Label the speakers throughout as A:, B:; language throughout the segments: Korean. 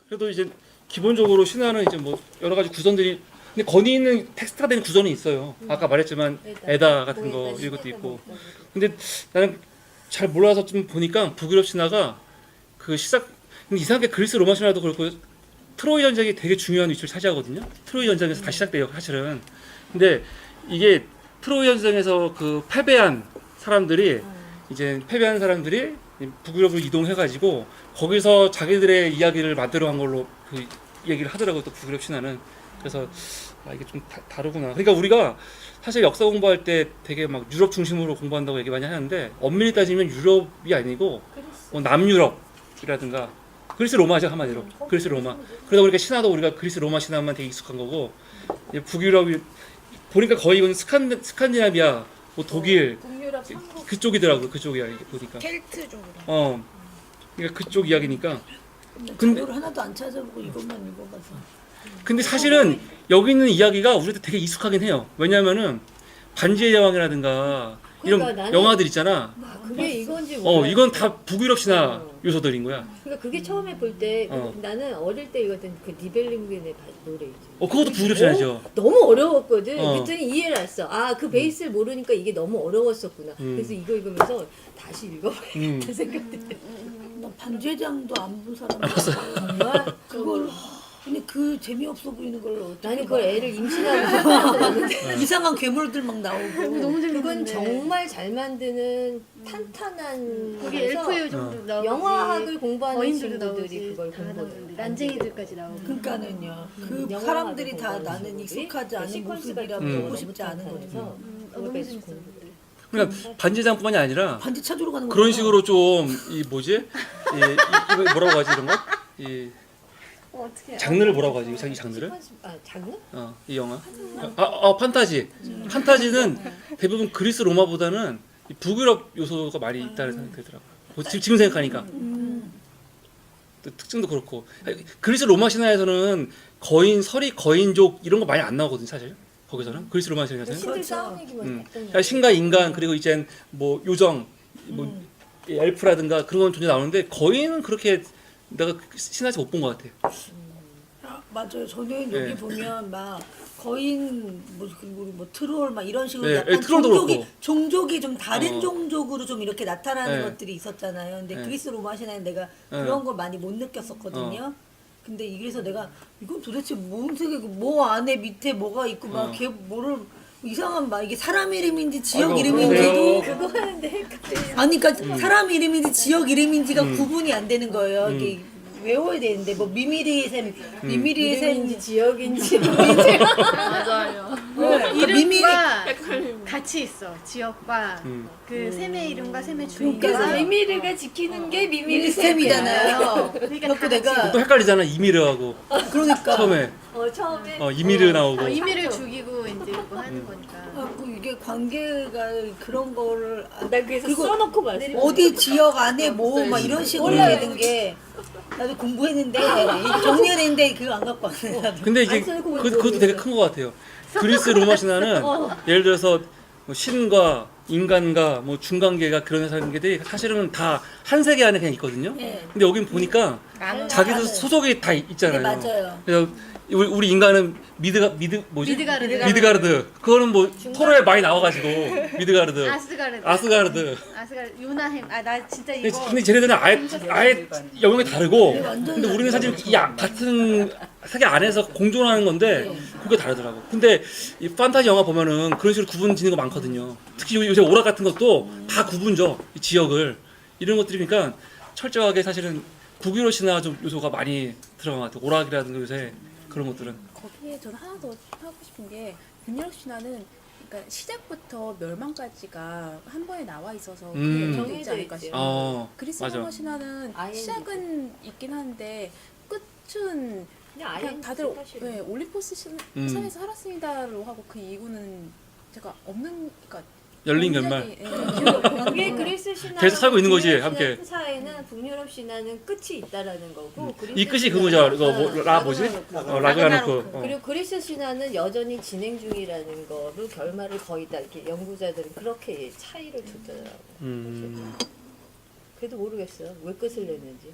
A: 그래도 이제 기본적으로 신화는 이제 뭐 여러 가지 구성들이 근데 건이 있는 텍스트화된 구조는 있어요. 아까 말했지만 에다 같은 거 이것도 있고. 근데 나는 잘 몰라서 좀 보니까 북유럽 신화가 그 시작 근데 이상하게 그리스 로마 신화도 그렇고 트로이 전쟁이 되게 중요한 위치를 차지하거든요. 트로이 전쟁에서 다 시작돼요, 사실은. 근데 이게 트로이 전쟁에서 그 패배한 사람들이 북유럽으로 이동해가지고 거기서 자기들의 이야기를 만들어 간 걸로 그 얘기를 하더라고요. 또 북유럽 신화는. 그래서 이게 좀 다르구나. 그러니까 우리가 사실 역사 공부할 때 되게 막 유럽 중심으로 공부한다고 얘기 많이 하는데 엄밀히 따지면 유럽이 아니고 뭐 남유럽이라든가 그리스 로마죠, 한마디로. 그리스 로마. 그러다 보니까 신화도 우리가 그리스 로마 신화만 되게 익숙한 거고 북유럽이 보니까 거의 이건 스칸디나비아, 뭐 독일
B: 북유럽 삼국
A: 그쪽이더라고요. 그쪽이야 이게 보니까.
C: 켈트 쪽으로.
A: 그러니까 그쪽 이야기니까.
C: 근데 자료를 하나도 안 찾아보고 이것만 읽어봐서.
A: 근데 사실은 여기 있는 이야기가 우리한테 되게 익숙하긴 해요. 왜냐하면은 반지의 제왕이라든가 이런
B: 그러니까 나는-
A: 영화들 있잖아.
B: 그게 이건지 몰랐어.
A: 이건 다 북유럽 신화 요소들인 거야.
B: 그러니까 그게 처음에 볼 때 나는 어릴 때 읽었던 그 니벨링겐의 노래이지.
A: 그것도 북유럽 신화죠.
B: 너무 어려웠거든.
A: 어.
B: 그랬더니 이해를 했어. 아, 그 베이스를 모르니까 이게 너무 어려웠었구나. 그래서 이거 읽으면서 다시 읽어봐야겠다 생각돼.
C: 나 반제장도 안 본 사람.
B: 정말
C: 그걸 근데 그 재미없어 보이는 걸 어떻게
B: 나는
C: 봐.
B: 그걸 애를 임신하고 봤는데
C: 이상한 괴물들 막 나오고.
D: 너무 재밌는데.
B: 그건 정말 잘 만드는 탄탄한
D: 거기
B: 거라서
D: 엘프 요정도 나오고
B: 영화학을 공부하는
D: 거인들도
B: 친구들이
D: 나오지.
B: 그걸
D: 다
B: 공부해.
D: 나오는데 란쟁이들까지 나오고.
C: 그러니까는요. 그
B: 영화학을
C: 사람들이 다
B: 공부하는
C: 나는
B: 친구들이
C: 익숙하지 않은
B: 시퀀스가
C: 모습이라
A: 너무
C: 보고 싶지 않은 거지.
B: 탄탄해서 그걸
D: 너무
B: 계속
D: 재밌어.
B: 공부해.
A: 그러니까 반지장뿐만이 아니라
C: 반지 찾으러 가는 거.
A: 그런 식으로 좀 이 뭐지? 이거 뭐라고 하지 이런 거? 이
D: 어떻게?
A: 장르를 뭐라고 하지? 이 장르를?
B: 장르?
A: 이 영화. 판타지. 판타지는 대부분 그리스 로마보다는 이 북유럽 요소가 많이 있다는 생각이 들더라고요. 지금 생각하니까. 또 특징도 그렇고. 그리스 로마 신화에서는 서리 거인족 이런 거 많이 안 나오거든요, 사실. 거기서는 그리스 로마 신화에서는.
B: 신들 싸움 얘기만 했던
A: 그러니까 신과 인간 그리고 이젠 뭐 요정, 뭐 엘프라든가 그런 건 존재 나오는데 거인은 그렇게 내가 신화에서 못 본 것 같아.
C: 맞아요. 저는 여기
A: 네.
C: 보면 막 거인 뭐 트롤 막 이런 식으로
A: 네,
C: 약간
A: 트롤도 그렇고.
C: 종족이 좀 다른
A: 어.
C: 종족으로 좀 이렇게 나타나는
A: 네.
C: 것들이 있었잖아요. 근데
A: 네.
C: 그리스 로마 신화는 내가
A: 네.
C: 그런 걸 많이 못 느꼈었거든요. 근데 이래서 내가 이건 도대체 뭔 색이고 뭐 안에 밑에 뭐가 있고 막 걔 뭐를 이상한 막 이게 사람 이름인지 지역
A: 아이고,
C: 이름인지도
B: 그거 하는데 헷갈려.
C: 아니 그러니까 사람 이름인지 지역 이름인지가 구분이 안 되는 거예요. 이게 외워야 되는데 뭐 미미리의 샘, 미미리의 샘
B: 이름인지 지역인지
D: 맞아요.
C: 그러니까 미미리
D: 이름과 같이 있어. 지역과 그 샘의 이름과 샘의 주인과.
B: 그래서 미미르가 지키는 게 미미르
C: 샘이잖아요.
D: 그러니까
C: 그래서
D: 다
C: 내가
A: 또 헷갈리잖아 이미르하고
C: 그러니까
A: 처음에
B: 처음에
A: 이미르 나오고.
D: 이미를 죽이고 이제 그거 하는 거니까.
C: 이게 관계가 그런 거를
B: 나 그래서
C: 그리고
B: 써놓고 봤어.
C: 어디 지역 안에 뭐 막 이런 식으로 되는 게 나도 공부했는데 정리가 되는데 그거 안 갖고 왔어요. 나도.
A: 근데 이게
B: 안 써놓고
A: 그것도 되게 큰 것 같아요. 그리스 로마 신화는 예를 들어서 뭐 신과 인간과 뭐 중간계가 그런 관계들이 사실은 다 한 세계 안에 그냥 있거든요.
C: 네.
A: 근데 여긴 보니까 자기도 소속이 다 있잖아요.
C: 네, 맞아요.
A: 그래서 우리 인간은 뭐지?
D: 미드가르드.
A: 미드가르드. 그거는 뭐 토로에 많이 나와가지고 미드가르드,
D: 아스가르드.
A: 아스가르드.
D: 아스가르드. 유나햄. 나 진짜 이거.
A: 근데 쟤네들은 아예 영역이 다르고,
C: 완전
A: 근데 우리는 사실 같은 세계 안에서 공존하는 건데 그게 다르더라고. 근데 이 판타지 영화 보면은 그런 식으로 구분 짓는 거 많거든요. 특히 요새 오락 같은 것도 다 구분져 이 지역을 이런 것들이 그러니까 철저하게 사실은 북유럽 신화 좀 요소가 많이 들어간 것 같아요. 오락이라든가 요새 그런 것들은.
E: 거기에 저는 하나 더 하고 싶은 게 북유럽 신화는 그러니까 시작부터 멸망까지가 한 번에 나와 있어서 그게 정해져
B: 정해져
E: 있지 않을까
B: 있지.
E: 싶어요. 그리스
A: 맞아.
E: 로마 신화는
B: 아예
E: 시작은 있긴 한데 끝은
B: 그냥 아예
E: 그냥 다들
B: 사실은.
E: 네, 올림포스 산에서 살았습니다로 하고 그 이유는 제가 없는 그러니까
A: 열린
E: 굉장히,
A: 결말.
B: 그게 그리스 신화
A: 계속 살고 있는 거지, 함께.
B: 사에는 북유럽 신화는 끝이 있다라는 거고 그리스
A: 이 끝이
B: 신화는-
A: 그거죠. 이거 뭐 뭐지?
B: 라그나로크.
A: 라그나로크.
B: 그리고 그리스 신화는 여전히 진행 중이라는 거를 결말을 거의 다 이렇게 연구자들은 그렇게 차이를 두더라고. 그래도 모르겠어 왜 끝을 냈는지.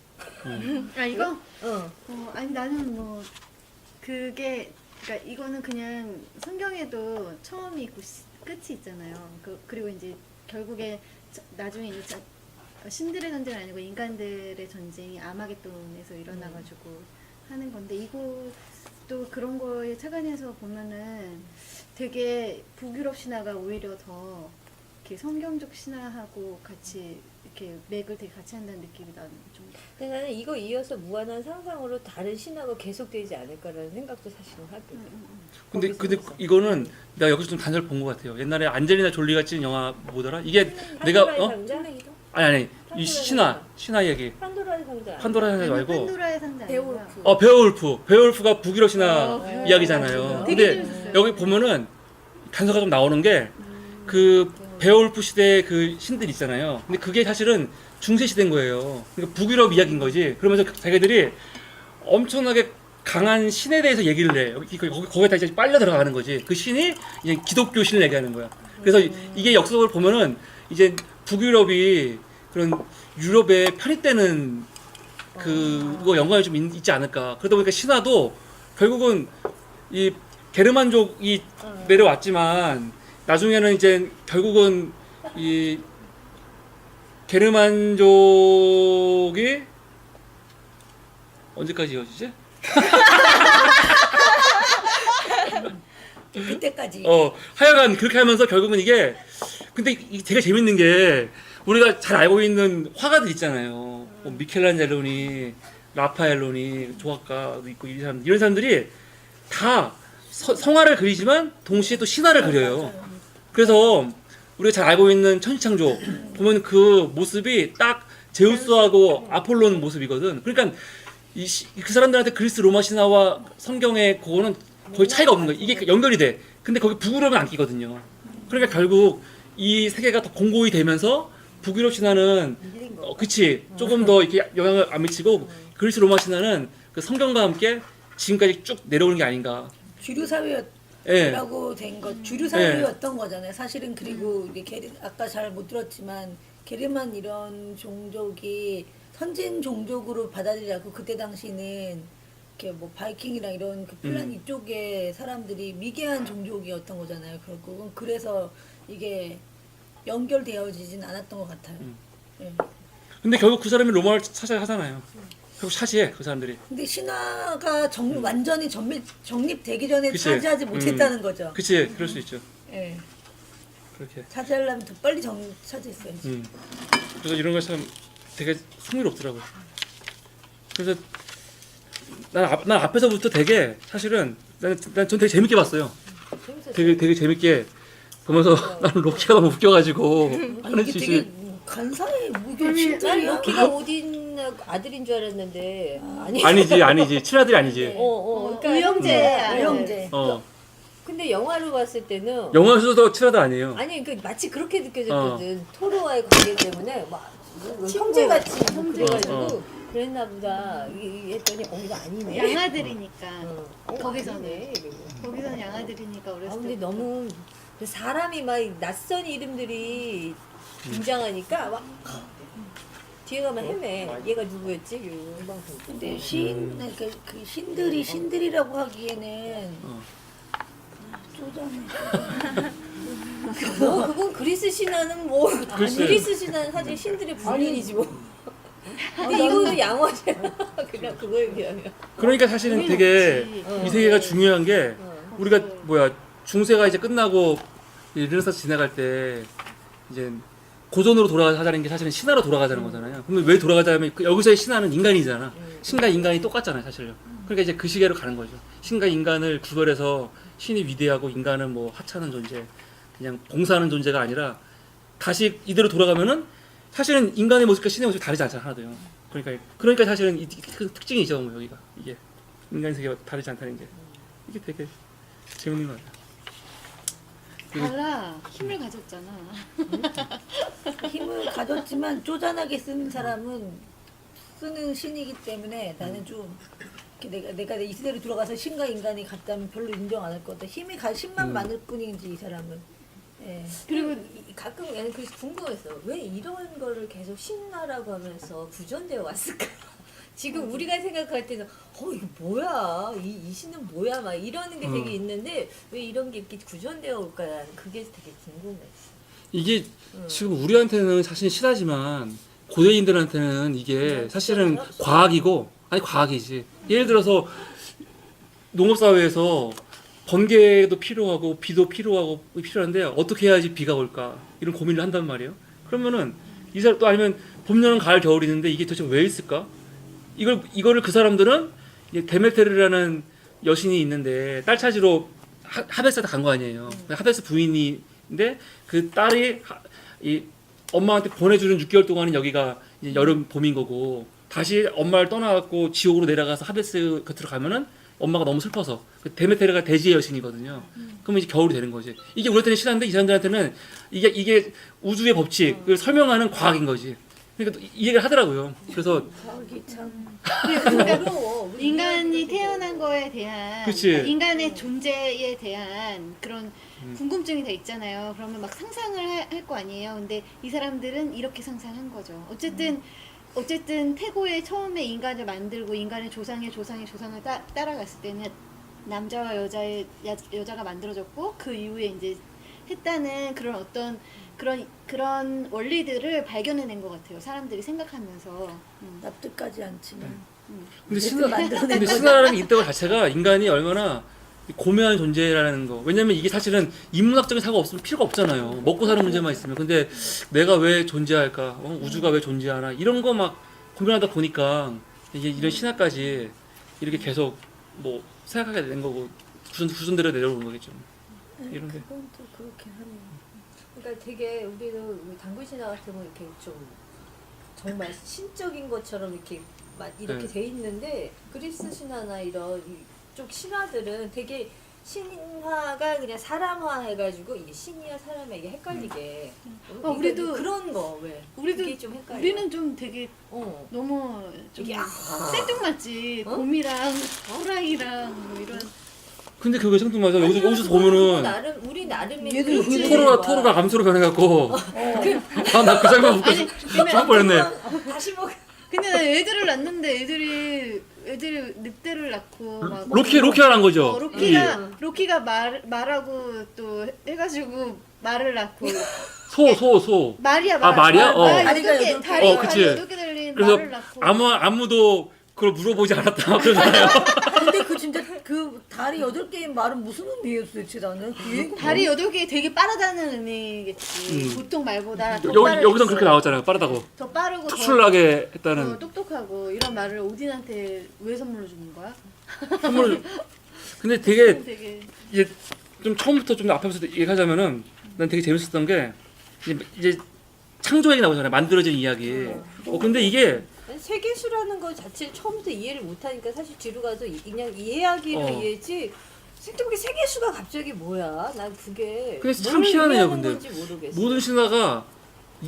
D: 아 이거?
B: 어.
D: 아니 나는 뭐 그게 그러니까 이거는 그냥 성경에도 처음이 있고 끝이 있잖아요. 그리고 이제 결국에 나중에 이제 신들의 전쟁은 아니고 인간들의 전쟁이 아마겟돈에서 일어나가지고 하는 건데 이것도 그런 거에 착안해서 보면은 되게 북유럽 신화가 오히려 더 이렇게 성경적 신화하고 같이 이렇게 맥을 되게 같이 한다는 느낌이 나는 좀.
B: 근데 나는 이거 이어서 무한한 상상으로 다른 신화가 계속되지 않을까라는 생각도 사실은 하거든.
A: 근데 이거는 내가 여기서 좀 단서를 본 것 같아요. 옛날에 안젤리나 졸리가 찍은 영화 뭐더라? 이게 내가
B: 상자?
A: 아니 이 신화 얘기.
B: 판도라의 상자.
A: 판도라의 상자 말고
D: 판도라의 상자
E: 베오울프.
A: 베어울프가 북유럽 신화 이야기잖아요.
D: 되게
A: 근데
D: 재밌었어요.
A: 여기 보면은 단서가 좀 나오는 게 그 베어울프 시대의 그 신들 있잖아요. 근데 그게 사실은 중세 시대인 거예요. 그러니까 북유럽 이야기인 거지. 그러면서 자기들이 엄청나게 강한 신에 대해서 얘기를 해. 거기다 이제 빨려 들어가는 거지. 그 신이 이제 기독교 신을 얘기하는 거야. 그래서 이게 역사적으로 보면은 이제 북유럽이 그런 유럽에 편입되는 그거 연관이 좀 있지 않을까. 그러다 보니까 신화도 결국은 이 게르만족이 내려왔지만 나중에는 이제 결국은 이 게르만족이 언제까지 이어지지?
C: 그때까지.
A: 하여간 그렇게 하면서 결국은 이게 근데 이게 되게 재밌는 게 우리가 잘 알고 있는 화가들 있잖아요. 뭐 미켈란젤로니, 라파엘로니, 조각가도 있고 이런 사람들이 다 성화를 그리지만 동시에 또 신화를 그려요. 그래서 우리가 잘 알고 있는 천지창조 보면 그 모습이 딱 제우스하고 아폴론 모습이거든. 그러니까 그 사람들한테 그리스 로마 신화와 성경의 그거는 거의 차이가 없는 거예요. 이게 연결이 돼. 근데 거기 북유럽은 안 끼거든요. 그러니까 결국 이 세계가 더 공고히 되면서 북유럽 신화는 그치 조금 더 이렇게 영향을 안 미치고 그리스 로마 신화는 그 성경과 함께 지금까지 쭉 내려오는 게 아닌가.
C: 주류 사회였.
A: 예.
C: 라고 된 것, 주류 사회였던 거잖아요. 사실은 그리고 이게 아까 잘 못 들었지만 게르만 이런 종족이 선진 종족으로 받아들이지 않고 그때 당시는 이렇게 뭐 바이킹이랑 이런 그 플란 이쪽의 사람들이 미개한 종족이었던 거잖아요. 결국은 그래서 이게 연결되어지진 않았던 것 같아요. 예.
A: 근데 결국 그 사람이 로마를 차지하잖아요. 결국 차지해 그 사람들이.
C: 근데 신화가 완전히 정립되기 전에
A: 그치.
C: 차지하지 못했다는 거죠.
A: 그치 그럴 수 있죠.
C: 예.
A: 그렇게.
C: 차지하려면 더 빨리 차지했어야지.
A: 그래서 이런 거 참 되게 흥미롭더라고요. 그래서 난 앞에서부터 되게 사실은 전 되게 재밌게 봤어요. 되게 재밌게 보면서 나는 로키가 너무 웃겨가지고 하는
C: 이게
A: 짓이.
C: 되게 간사해. 무게
B: 난
C: 진짜.
B: 로키가 오딘 아들인 줄 알았는데
A: 아니지 친아들이 아니지.
B: 그러니까
D: 우영재.
C: 우영재.
B: 근데 영화로 봤을 때는
A: 영화에서도 친아들 아니에요.
B: 아니 그 마치 그렇게 느껴졌거든. 토로와의 관계 때문에 막 형제같이 그래가지고 그랬나 보다. 이게 했더니 이거 아니네.
D: 양아들이니까 거기서는
B: 아니네, 이러고.
D: 거기서는 양아들이니까 어렸을
B: 근데
D: 때
B: 너무 사람이 막 낯선 이름들이 등장하니까 막 뒤에 가면 헤매. 얘가 누구였지? 이러고.
C: 근데 그 신들이라고 하기에는 쪼잔해.
B: 그건 그리스 신화는 뭐
A: 글쎄.
B: 그리스 신화는 사실 신들의 불륜이지 뭐. 근데 이거는 양화잖아. 그냥 그거 얘기하면.
A: 그러니까 사실은 되게 이 세계가 중요한 게 우리가 중세가 이제 끝나고 이 르네상스 지나갈 때 이제 고전으로 돌아가자는 게 사실은 신화로 돌아가자는 거잖아요. 그러면 왜 돌아가자면 여기서의 신화는 인간이잖아. 신과 인간이 똑같잖아요, 사실은. 그러니까 이제 그 시계로 가는 거죠. 신과 인간을 구별해서 신이 위대하고 인간은 뭐 하찮은 존재, 그냥 봉사하는 존재가 아니라 다시 이대로 돌아가면은 사실은 인간의 모습과 신의 모습이 다르지 않잖아, 하나도요. 그러니까 사실은 이 특징이죠, 뭐 여기가 이게 인간 세계가 다르지 않다는 게 이게 되게 재밌는 것 같아요.
D: 달라 힘을 가졌잖아.
C: 힘을 가졌지만 쪼잔하게 쓰는 사람은 쓰는 신이기 때문에 나는 좀 내가 이 시대로 들어가서 신과 인간이 같다면 별로 인정 안 할 것 같아. 힘만 많을 뿐이지 이 사람은. 예.
B: 그리고 가끔 나는 그래서 궁금했어. 왜 이런 거를 계속 신화라고 하면서 구전되어 왔을까? 지금 우리가 생각할 때는 이거 뭐야 이 신은 뭐야 막 이러는 게 되게 있는데 왜 이런 게 이렇게 구현되어 올까 그게 되게 궁금했어.
A: 이게 지금 우리한테는 사실 신화지만 고대인들한테는 이게 사실은 과학이고 아니 과학이지. 예를 들어서 농업사회에서 번개도 필요하고 비도 필요하고 필요한데 어떻게 해야지 비가 올까 이런 고민을 한단 말이에요. 그러면은 이 사람 또 아니면 봄, 여름, 가을, 겨울이 있는데 이게 도대체 왜 있을까? 이거를 그 사람들은 데메테르라는 여신이 있는데 딸 찾으러 하베스한테 간 거 아니에요. 하베스 부인인데 그 딸이 이 엄마한테 보내주는 6개월 동안은 여기가 이제 여름 봄인 거고 다시 엄마를 떠나갖고 지옥으로 내려가서 하베스 곁으로 가면은 엄마가 너무 슬퍼서 그 데메테르가 대지의 여신이거든요. 그러면 이제 겨울이 되는 거지. 이게 우리한테는 신화인데 이 사람들한테는 이게 우주의 법칙을 설명하는 과학인 거지. 그러니까 이 얘기를 하더라고요. 그래서
C: 과학이 참
B: 어려워.
D: 인간이 태어난 거에 대한
A: 그치.
D: 그러니까 인간의 존재에 대한 그런 궁금증이 다 있잖아요. 그러면 막 상상을 할 거 아니에요. 근데 이 사람들은 이렇게 상상한 거죠. 어쨌든 태고에 처음에 인간을 만들고 인간의 조상의 따라갔을 때는 남자와 여자가 만들어졌고 그 이후에 이제 했다는 그런 어떤 그런 원리들을 발견해낸 것 같아요. 사람들이 생각하면서.
C: 납득하지 않지만
A: 근데
C: 그거 만들어낸
A: 근데
C: 거죠.
A: 신화라는 있다고 자체가 인간이 얼마나 고매한 존재라는 거. 왜냐면 이게 사실은 인문학적인 사고가 없으면 필요가 없잖아요. 먹고 사는 문제만 있으면. 근데 내가 왜 존재할까? 우주가 왜 존재하나? 이런 거 막 고민하다 보니까 이게 이런 신화까지 이렇게 계속 뭐 생각하게 된 거고 구순대로 내려오는 거겠죠. 이런데.
C: 그건 또 그렇긴 하네요.
B: 그러니까 되게 우리는 우리 당군 신화 같은 건 이렇게 좀 정말 신적인 것처럼 이렇게
A: 네.
B: 돼 있는데 그리스 신화나 이런 이쪽 신화들은 되게 신화가 그냥 사람화 해가지고 이게 신이야 사람이야 이게 헷갈리게.
D: 우리도
B: 그런 거 왜?
D: 우리도
B: 이게 좀 헷갈려.
D: 우리는 좀 되게 너무 좀 생뚱맞지. 곰이랑 호랑이랑 뭐 이런.
A: 근데 그거 생뚱맞아. 여기서 보면은
B: 우리 나름의
C: 얘들
B: 그림이
A: 토로가 감수로 변해갖고 나 그 장면 보고 죽을 뻔했네.
B: 다시 먹.
D: 근데 나 애들을 낳는데 애들이 늑대를 낳고 막
A: 로키가 난 거죠.
D: 로키가 말하고 또 해가지고 말을 낳고
A: 소.
D: 말이야
A: 아, 말이야?
C: 다리가
D: 다리
C: 여덟 개.
D: 다리가
A: 그치.
D: 여덟 개 달린
A: 그래서
D: 말을 낳고
A: 아무도 그걸 물어보지 않았다 그러잖아요.
C: 근데 그 진짜 그 다리 8개인 말은 무슨 의미였어 대체 나는?
D: 다리 8개 되게 빠르다는 의미겠지. 보통 말보다 더
A: 여기선 그렇게 나왔잖아요. 빠르다고.
D: 더 빠르고
A: 특출나게 했다는
D: 똑똑하고 이런 말을 오딘한테 왜 선물로 주는 거야?
A: 선물. 근데 되게
D: 되게
A: 이제 좀 처음부터 좀 앞에서 얘기하자면은 난 되게 재밌었던 게 이제 창조 얘기 나오잖아요. 만들어진 이야기. 근데 이게
B: 세계수라는 거 자체를 처음부터 이해를 못하니까 사실 뒤로 가서 그냥 이해하기로 이해했지 생각해보니까 세계수가 갑자기 뭐야? 난 그게
A: 근데 참
B: 뭘
A: 희한해요.
B: 의미하는
A: 근데
B: 건지 모르겠어.
A: 모든 신화가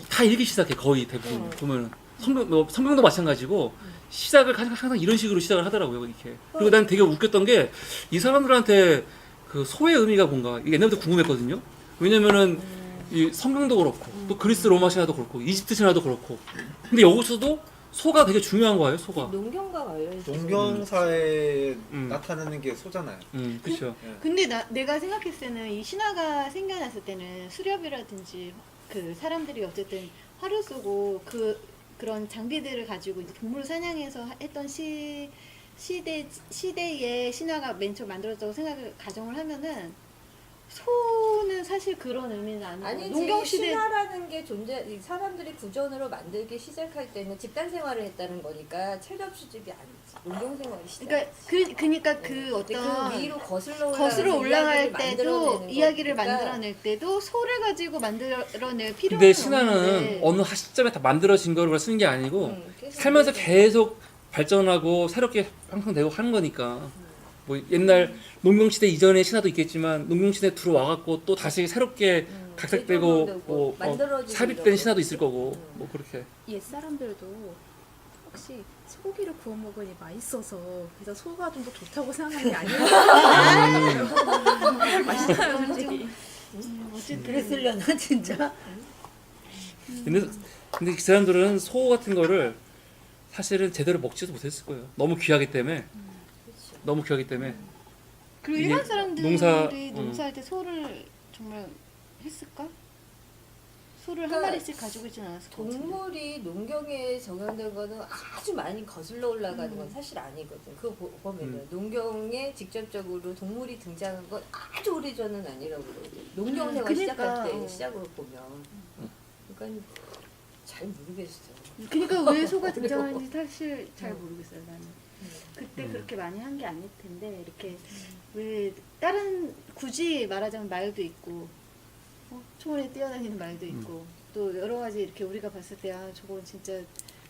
A: 다 이렇게 시작해. 거의 대부분 보면 성경도 마찬가지고 시작을 항상 이런 식으로 시작을 하더라고요. 이렇게. 그리고 난 되게 웃겼던 게 이 사람들한테 그 소의 의미가 뭔가 이게 옛날부터 궁금했거든요. 왜냐면은 이 성경도 그렇고 또 그리스 로마 신화도 그렇고 이집트 신화도 그렇고 근데 여기서도 소가 되게 중요한 거예요. 소가.
B: 농경과 관련해서
F: 농경사에 나타나는 게 소잖아요.
A: 그렇죠.
D: 근데 내가 생각했을 때는 이 신화가 생겨났을 때는 수렵이라든지 그 사람들이 어쨌든 활을 쏘고 그런 장비들을 가지고 이제 동물 사냥해서 했던 시대의 신화가 맨 처음 만들어졌다고 가정을 하면은 소는 사실 그런 의미는 아니고
B: 아니지
D: 농경시대
B: 신화라는 게 이 사람들이 구전으로 만들기 시작할 때는 집단 생활을 했다는 거니까 체력 수집이 아니지 농경 생활이 시작.
D: 그러니까 그
B: 그
D: 어떤
B: 위로 거슬러
D: 올라갈
B: 이야기를
D: 때도
B: 만들어내는
D: 이야기를
B: 거니까.
D: 만들어낼 때도 소를 가지고 만들어낼 필요는
A: 근데 신화는
D: 없는데
A: 어느 시점에 다 만들어진 거를 쓰는 게 아니고
B: 계속
A: 살면서 계속 발전하고 새롭게 항상 되고 하는 거니까 뭐 옛날 농경시대 이전의 신화도 있겠지만 농경시대 들어와갖고 또 다시 새롭게 각색되고
B: 개조되고
A: 뭐
B: 만들어지고
A: 삽입된
B: 이러고.
A: 신화도 있을 거고 뭐 그렇게
E: 옛 사람들도 혹시 소고기를 구워 먹으니 맛있어서 그래서 소가 좀 더 좋다고 생각하는 게 아니에요. 맛있어요, 솔직히.
D: 어쨌든
C: 그랬으려나 진짜.
A: 근데 그 사람들은 소 같은 거를 사실은 제대로 먹지도 못했을 거예요. 너무 귀하기 때문에. 너무 귀하기 때문에.
D: 그리고
A: 이게
D: 일반 사람들이 농사할 때 소를 정말 했을까? 소를 한
B: 그러니까
D: 마리씩 가지고 있지는 않았을 것 같은데.
B: 동물이 농경에 적용된 거는 아주 많이 거슬러 올라가는 건 사실 아니거든. 그거 보면은 농경에 직접적으로 동물이 등장한 건 아주 오래전은 아니라고 그러거든. 농경 생활
D: 그러니까,
B: 시작할 때 시작으로 보면. 그러니까 잘 모르겠어.
D: 그러니까 왜 소가 등장하는지 사실 잘 모르겠어요. 나는 그때 그렇게 많이 한 게 아닐 텐데 이렇게 왜 다른 굳이 말하자면 말도 있고 초원에 뛰어다니는 말도 있고 또 여러 가지 이렇게 우리가 봤을 때 아 저건 진짜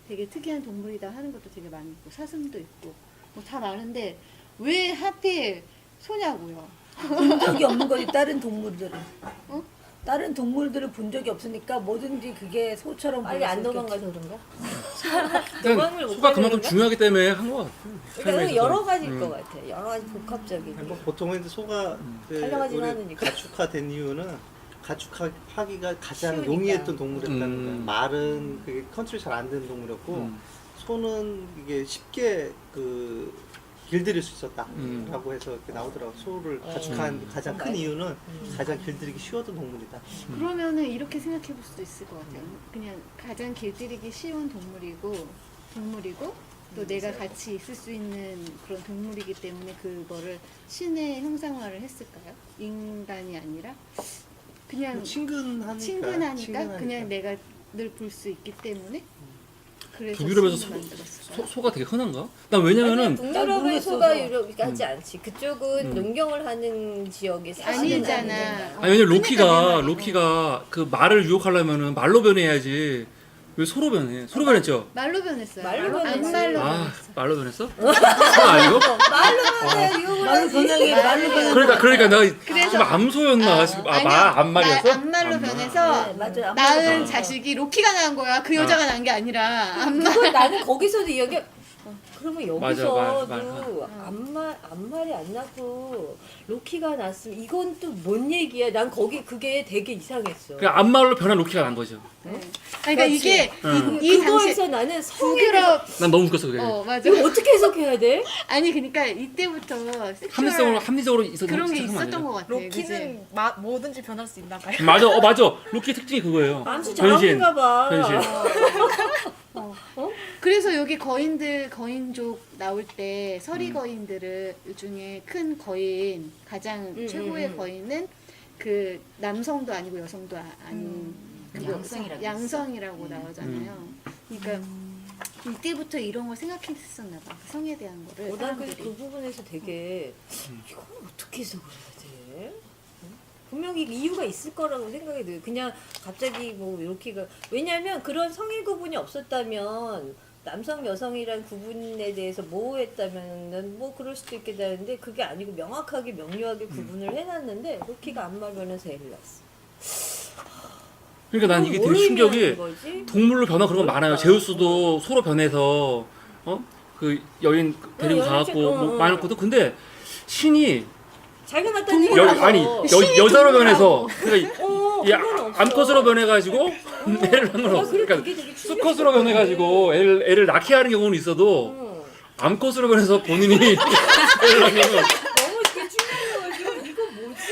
D: 되게 특이한 동물이다 하는 것도 되게 많이 있고 사슴도 있고 뭐 잘 아는데 왜 하필 소냐고요.
C: 본 적이 없는 거지 다른 동물들은.
D: 어?
C: 다른 동물들을 본 적이 없으니까 뭐든지 그게 소처럼
B: 빨리
C: 보일
B: 안
C: 수
B: 도망가서
C: 있겠지.
B: 그런가?
A: 그냥
B: 도망을 못
A: 소가 그만큼
B: 가는 건가?
A: 중요하기 때문에 한 것 같아요.
B: 그러니까
A: 삶에서.
B: 여러 가지일 것 같아. 여러 가지 복합적인.
F: 뭐 보통은 이제 소가 그
B: 달려가지는
F: 우리
B: 않으니까.
F: 가축화된 이유는 가축하기가 가장
B: 쉬우니까.
F: 용이했던 동물이었다는 거예요.
A: 음.
F: 말은 그게 컨트롤 잘 안 되는 동물이었고 소는 이게 쉽게 그 길들일 수 있었다라고 해서 이렇게 나오더라고. 소를 가축한 가장 큰 이유는 가장 길들이기 쉬웠던 동물이다.
D: 그러면은 이렇게 생각해 볼 수도 있을 것 같아요. 그냥 가장 길들이기 쉬운 동물이고 또 내가 같이 있을 수 있는 그런 동물이기 때문에 그거를 신의 형상화를 했을까요? 인간이 아니라 그냥 친근하니까 그냥 내가 늘 볼 수 있기 때문에 그래서
A: 북유럽에서
D: 신을 만들었을까요?
A: 소가 되게 흔한가? 난 왜냐면은
B: 동유럽의
C: 모르겠어서.
B: 소가 유럽하지 않지. 그쪽은 농경을 하는 지역에 사시는
D: 아니잖아.
A: 아니 왜냐면
D: 그러니까 내 말이야.
A: 로키가 그 말을 유혹하려면은 말로 변해야지. 왜 소로 변해? 소로 변했죠?
D: 말로 변했어요.
B: 말로 변했지.
D: 말로
A: 아
D: 변했어.
A: 말로 변했어? 소가 아니고?
B: 말로 변해 유혹을
C: 말로
B: 하지.
C: 변하게 말로 변하게.
A: 그러니까 내가
D: 그래서-
A: 지금 암소였나 지금 암말이었어?
D: 암말로 변해서
B: 네, 맞아요. 암말로
D: 낳은
B: 변해서.
D: 자식이 로키가 낳은 거야. 그 여자가 낳은 게 아니라 암말.
B: 그걸 나는 거기서도 이야기. 그러면
A: 맞아,
B: 여기서도 암말이 안 낳고 로키가 낳았으면 이건 또 뭔 얘기야? 난 거기 그게 되게 이상했어.
A: 그냥 암말로 변한 로키가 난 거죠.
D: 그러니까
B: 그렇지.
D: 이게
A: 응.
D: 이 당시
B: 그거에서 나는 성에
D: 북유럽
A: 난 너무 웃겼어 그게.
D: 맞아.
B: 이거 어떻게 해석해야 돼?
D: 아니 그러니까 이때부터
A: 합리적으로 있었던
D: 그런 게
A: 생각하면 안
D: 있었던
A: 돼요.
D: 것 같아. 그치?
E: 로키는 뭐든지 변할 수 있나 봐요.
A: 맞아. 로키의 특징이 그거예요.
B: 암수
A: 변신.
B: 잘하는가 봐.
A: 변신.
D: 그래서 여기 거인족 나올 때 서리 거인들을 중에 큰 거인 가장 최고의 거인은 그 남성도 아니고 여성도 아닌 그거 양성이라고 나오잖아요. 그러니까 이때부터 이런 걸 생각했었나 봐. 그 성에 대한 거를
B: 난
D: 사람들이.
B: 그 부분에서 되게 이건 어떻게 해석을 해야 돼? 분명히 이유가 있을 거라고 생각이 들어요. 그냥 갑자기 뭐 이렇게가 왜냐하면 그런 성의 구분이 없었다면 남성 여성이란 구분에 대해서 모호했다면 뭐 그럴 수도 있겠다는데 그게 아니고 명확하게 명료하게 구분을 해놨는데 로키가 암말 변해서 애를 낳았어.
A: 그러니까 난 이게 되게
B: 뭘
A: 충격이
B: 의미하는 거지?
A: 동물로 변화 그런 거 많아요. 제우스도 소로 변해서 그 여인 데리고
B: 여인
A: 가갖고
B: 책-
A: 뭐 많았거든. 근데 신이
B: 자기가 낳았다는 얘기
A: 여자로 변해서 그러니까 이
B: 그건 없어.
A: 암컷으로 변해가지고 애를 낳는 건 없어.
B: 그래,
A: 그러니까
B: 그게 되게
A: 수컷으로 변해가지고 애를 낳게 하는 경우는 있어도 암컷으로 변해서 본인이 애를 낳는 건
B: 너무 이게 충격이어가지고 이거 뭐지?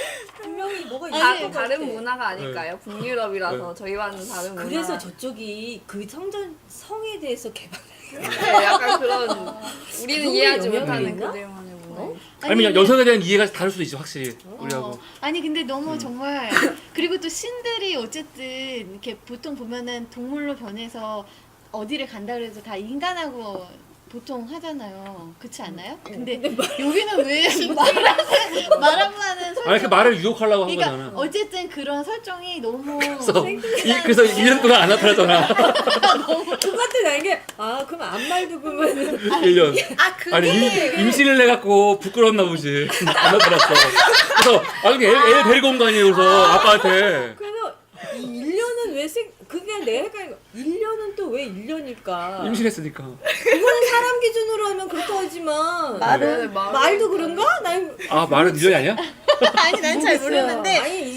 B: 분명히 뭐가 있을 것 같아.
E: 다른 문화가 아닐까요? 북유럽이라서 저희와는 다른 문화.
B: 그래서 저쪽이 그 성에 대해서 개발.
E: 네, 약간 그런 우리는
B: 그런
E: 이해하지
B: 영향이
E: 못하는
B: 있나?
E: 그들만의 문화.
A: 아니면 여성에 대한 이해가 다를 수도 있죠 확실히 우리하고.
D: 아니 근데 너무 정말 그리고 또 신들이 어쨌든 이렇게 보통 보면은 동물로 변해서 어디를 간다 그래도 다 인간하고 보통 하잖아요. 그렇지 않아요? 근데 여기는 왜 말하는
A: 아니 그 말을 유혹하려고 한
D: 그러니까
A: 거잖아.
D: 어쨌든 그런 설정이 너무
A: 그래서 2년 동안 안 나타났잖아.
B: 그것도 나게 그럼 암말도 그러면
A: 1년.
E: 그게
A: 아니 임신을 해갖고 부끄러웠나 보지. 안 나타났어. 그래서 근데 애 데리고 온 거 아니에요. 그래서 아빠한테.
B: 그러면 이 1년은 왜 그게 내가 헷갈려. 1년은 또 왜 1년일까?
A: 임신했으니까.
B: 그거는 사람 기준으로 하면 그렇다 하지만
E: 말도
B: 말도 그런가? 난
A: 아 말은 1년이 아니야?
D: 아니 난 잘 모르는데
B: 아니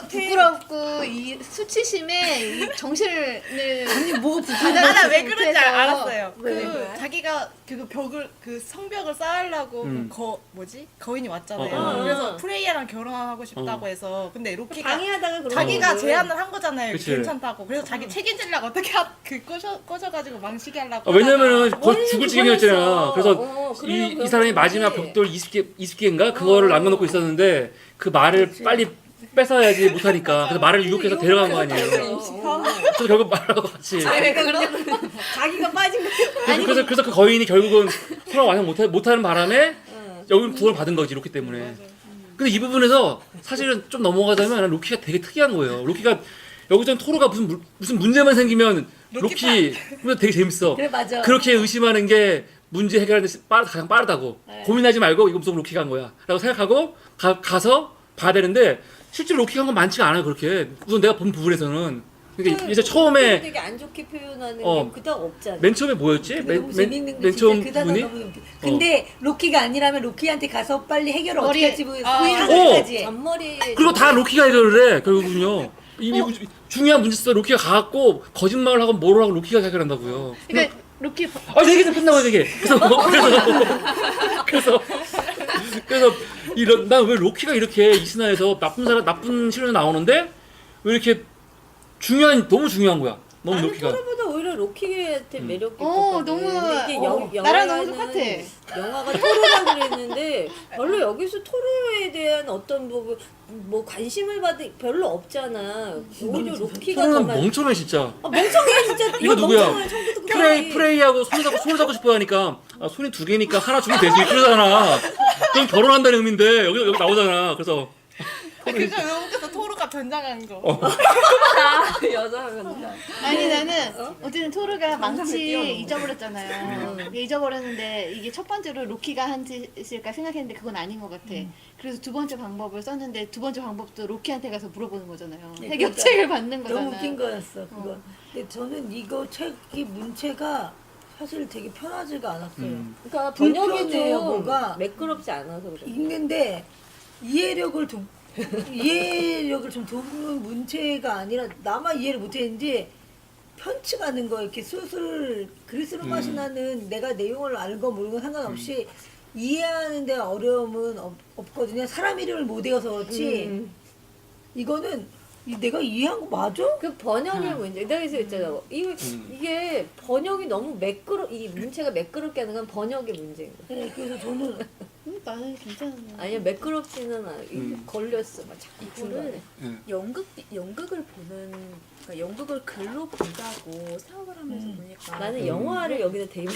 D: 부끄럽고 이 수치심에 이 정신을
C: 아니 뭐
G: 나 왜 그런지
D: 못해서.
G: 알았어요.
C: 왜?
G: 자기가 그 벽을 그 성벽을 쌓으려고 거인이 왔잖아요.
A: 어.
G: 그래서 프레이야랑 결혼하고 싶다고 해서 근데 로키가
B: 방해하다가 그런
G: 자기가
B: 거거든.
G: 제안을 한 거잖아요.
A: 그치.
G: 괜찮다고. 그래서 자기 책임지려고 어떻게 꺼져가지고 망치게 하려고.
A: 왜냐면은
B: 원인은
A: 거의 죽을 지경이었잖아.
B: 그거였어.
A: 그래서
B: 그러려고
A: 이 사람이
B: 그런
A: 마지막
B: 거지.
A: 벽돌 20개인가 그거를 남겨놓고 있었는데 그 말을 빨리 뺏어야지 못하니까 그래서 말을 유혹해서 데려간 거 아니에요. 그래서 결국 말하고 같이.
B: 자기가 빠진 거야.
A: 그래서 그 거인이 결국은 소라 완성 못하는 바람에 여기를 구원을 받은 거지 로키 때문에. 근데 이 부분에서 사실은 좀 넘어가자면 난 로키가 되게 특이한 거예요. 로키가 여기서 토로가 무슨 문제만 생기면 로키 되게 재밌어.
C: 그래 맞아.
A: 그렇게 의심하는 게 문제 해결하는 데 가장 빠르다고.
C: 네.
A: 고민하지 말고 이거 무조건 로키가 한 거야 라고 생각하고 가서 봐야 되는데 실제로 로키가 한 건 많지가 않아요. 그렇게 우선 내가 본 부분에서는 그러니까 이제 처음에
B: 되게 안 좋게 표현하는
A: 어.
B: 게 그닥 없잖아.
A: 맨 처음에 뭐였지?
C: 근데 너무 재밌는 게
A: 맨 처음
C: 진짜 그 단어
A: 부분이
C: 너무 웃겨. 근데 로키가 아니라면 로키한테 가서 빨리 해결을 어떻게
D: 머리-
C: 할지
B: 아,
C: 후회하기까지 해.
B: 잔머리.
A: 그리고 다 로키가 해결을 해 결국은요. 이 중요한 문제에서 로키가 가갖고 거짓말을 하고 뭐를 하고 로키가 해결한다고요.
D: 그러니까 로키
A: 얘기 끝나고 되게 그래서 이런 난 왜 로키가 이렇게 이 신화에서 나쁜 실현에 나오는데 왜 이렇게 너무 중요한 거야. 너무
B: 나는
A: 로키가.
B: 토로보다 오히려 로키한테 매력
D: 어,
B: 있거든.
D: 너무-
B: 근데 이게
D: 나랑 너무
B: 영화는
D: 똑같아.
B: 영화가 토로라고 그랬는데 별로 여기서 토로에 대한 어떤 뭐 관심을 받을 별로 없잖아. 오히려 로키가 더
A: 토로는
B: 많이.
A: 멍청해 진짜.
B: 멍청해 진짜.
A: 이거 누구야?
B: 멍청해, 처음부터 끝까지.
A: 프레이하고 손을 잡고 싶어 하니까 손이 2개니까 하나 주면 되지 그러잖아. 그럼 결혼한다는 의미인데 여기 나오잖아. 그래서
G: 그거 너무 웃겨서 토르가 변장한 거.
D: 아니 나는 어쨌든 토르가 망치 잊어버렸잖아요. 잊어버렸는데 이게 첫 번째로 로키가 한 짓일까 생각했는데 그건 아닌 것 같아. 그래서 두 번째 방법을 썼는데 두 번째 방법도 로키한테 가서 물어보는 거잖아요.
C: 네,
D: 해결책을 받는 거잖아.
C: 너무 웃긴 거였어 그거. 근데 저는 이거 책이 문체가 사실 되게 편하지가 않았어요.
B: 그러니까 번역이
C: 불편해요,
B: 좀
C: 뭐가.
B: 매끄럽지 않아서 그래.
C: 읽는데 이해력을 좀 돕는 문체가 아니라 나만 이해를 못했는지 편측하는 거 이렇게 술술 그리스로 맛이 나는 내가 내용을 알고 모르고 상관없이 이해하는 데 어려움은 없거든요. 사람 이름을 못 외워서 그렇지. 이거는 내가 이해한 거 맞아?
B: 그 번역의 문제. 내가 그래서 있잖아. 이게 번역이 너무 이 문체가 매끄럽게 하는 건 번역의 문제인 거야.
C: 네, 그래서 저는
D: 나는 괜찮았는데.
B: 아니야 매끄럽지는 않아. 이게 걸렸어. 막 자꾸
E: 이거를 연극을 보는 그러니까 연극을 글로 본다고 생각을 하면서 보니까
B: 나는 영화를 여기다 대입해.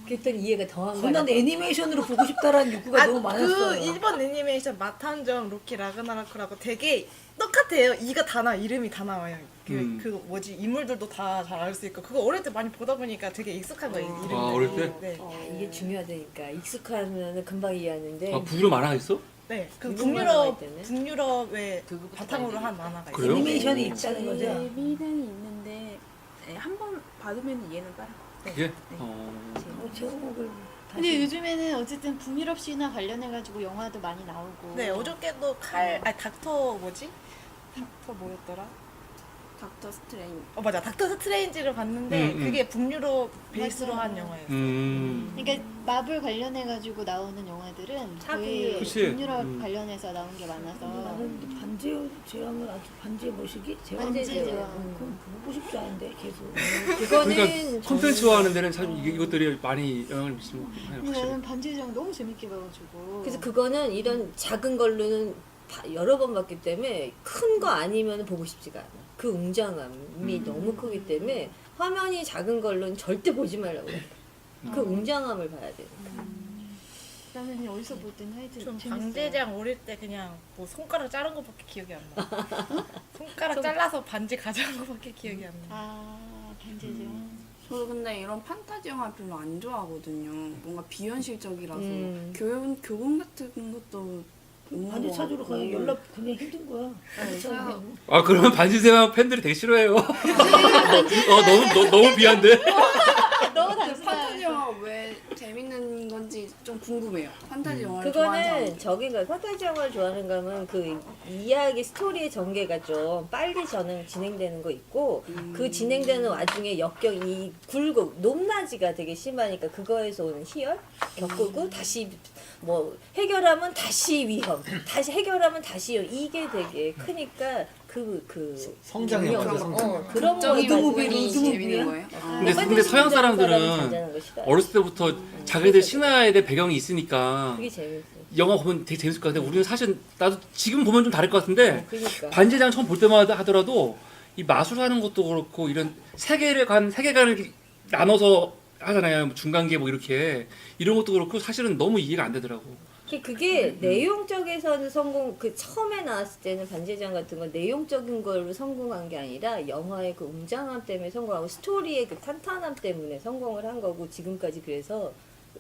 B: 그랬더니 이해가 더한 거야.
C: 난 애니메이션으로 보고 싶다라는 욕구가 너무 많았어요.
G: 그 일본 애니메이션 마탄정 로키 라그나라크라고 되게 똑같아요. 이가 다 나 이름이 다 나와요. 그 뭐지 인물들도 다 잘 알 수 있고 그거 어릴 때 많이 보다 보니까 되게 익숙한 거예요. 이름들이.
A: 어릴 때?
G: 네.
B: 이게 중요하다니까. 익숙하면 금방 이해하는데.
A: 북유럽 만화가 있어?
G: 네. 그
B: 일본 만화가
G: 북유럽
B: 있다네.
G: 북유럽의 바탕으로 한 만화가
A: 그래요?
G: 있어요.
C: 애니메이션이 있다는 거죠.
E: 재미는 있는데 한 번 받으면 이해는 빨라.
A: 예?
C: 제목을
D: 근데
C: 다시
D: 요즘에는 어쨌든 북유럽 신화 관련해가지고 영화도 많이 나오고.
G: 네, 어저께도 닥터 뭐지? 닥터 뭐였더라?
E: 닥터 스트레인.
G: 맞아. 닥터 스트레인지를 봤는데 그게 북유럽 베이스로
D: 맞아요.
G: 한 영화예요.
D: 그러니까 마블 관련해가지고 나오는 영화들은 거의
A: 그치.
D: 북유럽 관련해서 나온 게 많아서.
C: 나는 반지의 제왕을 아주 반지의 모시기?
D: 반지의
C: 제왕.
D: 제왕.
C: 그건 보고 싶지 않은데 계속.
B: 그거는
A: 그러니까 콘텐츠화하는 데는 참 이것들이 많이 영향을 미치는 것 같아요.
D: 근데
A: 확실히.
D: 나는 반지의 제왕 너무 재밌게 봐가지고.
B: 그래서 그거는 이런 작은 걸로는 여러 번 봤기 때문에 큰 거 아니면 보고 싶지가 않아. 그 웅장함이 너무 크기 때문에 화면이 작은 걸로는 절대 보지 말라고 그래. 그 웅장함을 봐야 돼.
D: 나는 그냥 어디서 볼 때는 하여튼
G: 좀
D: 재밌어요.
G: 방대장 어릴 때 그냥 뭐 손가락 자른 거밖에 기억이 안 나. 손가락 잘라서 반지 가져간 거밖에 기억이 안 나.
D: 아 반지의 제왕.
H: 저도 근데 이런 판타지 영화 별로 안 좋아하거든요. 뭔가 비현실적이라서 교훈 같은 것도 없는
C: 반지
H: 것
C: 찾으러
H: 같고.
C: 가야 연락 그냥 힘든 거야.
A: 그러면 반지세왕 팬들이 되게 싫어해요. 너무 비한데.
D: 너무 단순한.
H: 판타지 영화 왜 재밌는 건지 좀 궁금해요. 판타지 영화를 좋아하는
B: 그거는
H: 사람들.
B: 저기가 판타지 영화를 좋아하는 거면 그 이야기 스토리의 전개가 좀 빨리 진행되는 거 있고 그 진행되는 와중에 역경이 굴곡 높낮이가 되게 심하니까 그거에서 오는 희열 겪고 다시 뭐 해결하면 다시 위험 다시 해결하면 다시 위험 이게 되게 크니까 그
F: 성장의
B: 능력,
F: 영화죠, 성장.
B: 그런
H: 극적인
B: 거
H: 부분이
B: 가지고
H: 재밌는 거예요.
A: 근데 서양 사람들은
B: 잔잔한 거 싫어해.
A: 어렸을 때부터 자기들 신화에 대해 배경이 있으니까
B: 그게 재밌어.
A: 영화 보면 되게 재밌을 것 같은데 우리는 사실 나도 지금 보면 좀 다를 것 같은데
B: 그러니까.
A: 반지장 처음 볼 때마다 하더라도 이 마술하는 것도 그렇고 이런 세계관을 나눠서 하잖아요. 뭐 중간계 뭐 이렇게 이런 것도 그렇고 사실은 너무 이해가 안 되더라고.
B: 그게 내용적에서는 성공 그 처음에 나왔을 때는 반지장 같은 건 내용적인 걸로 성공한 게 아니라 영화의 그 웅장함 때문에 성공하고 스토리의 그 탄탄함 때문에 성공을 한 거고 지금까지 그래서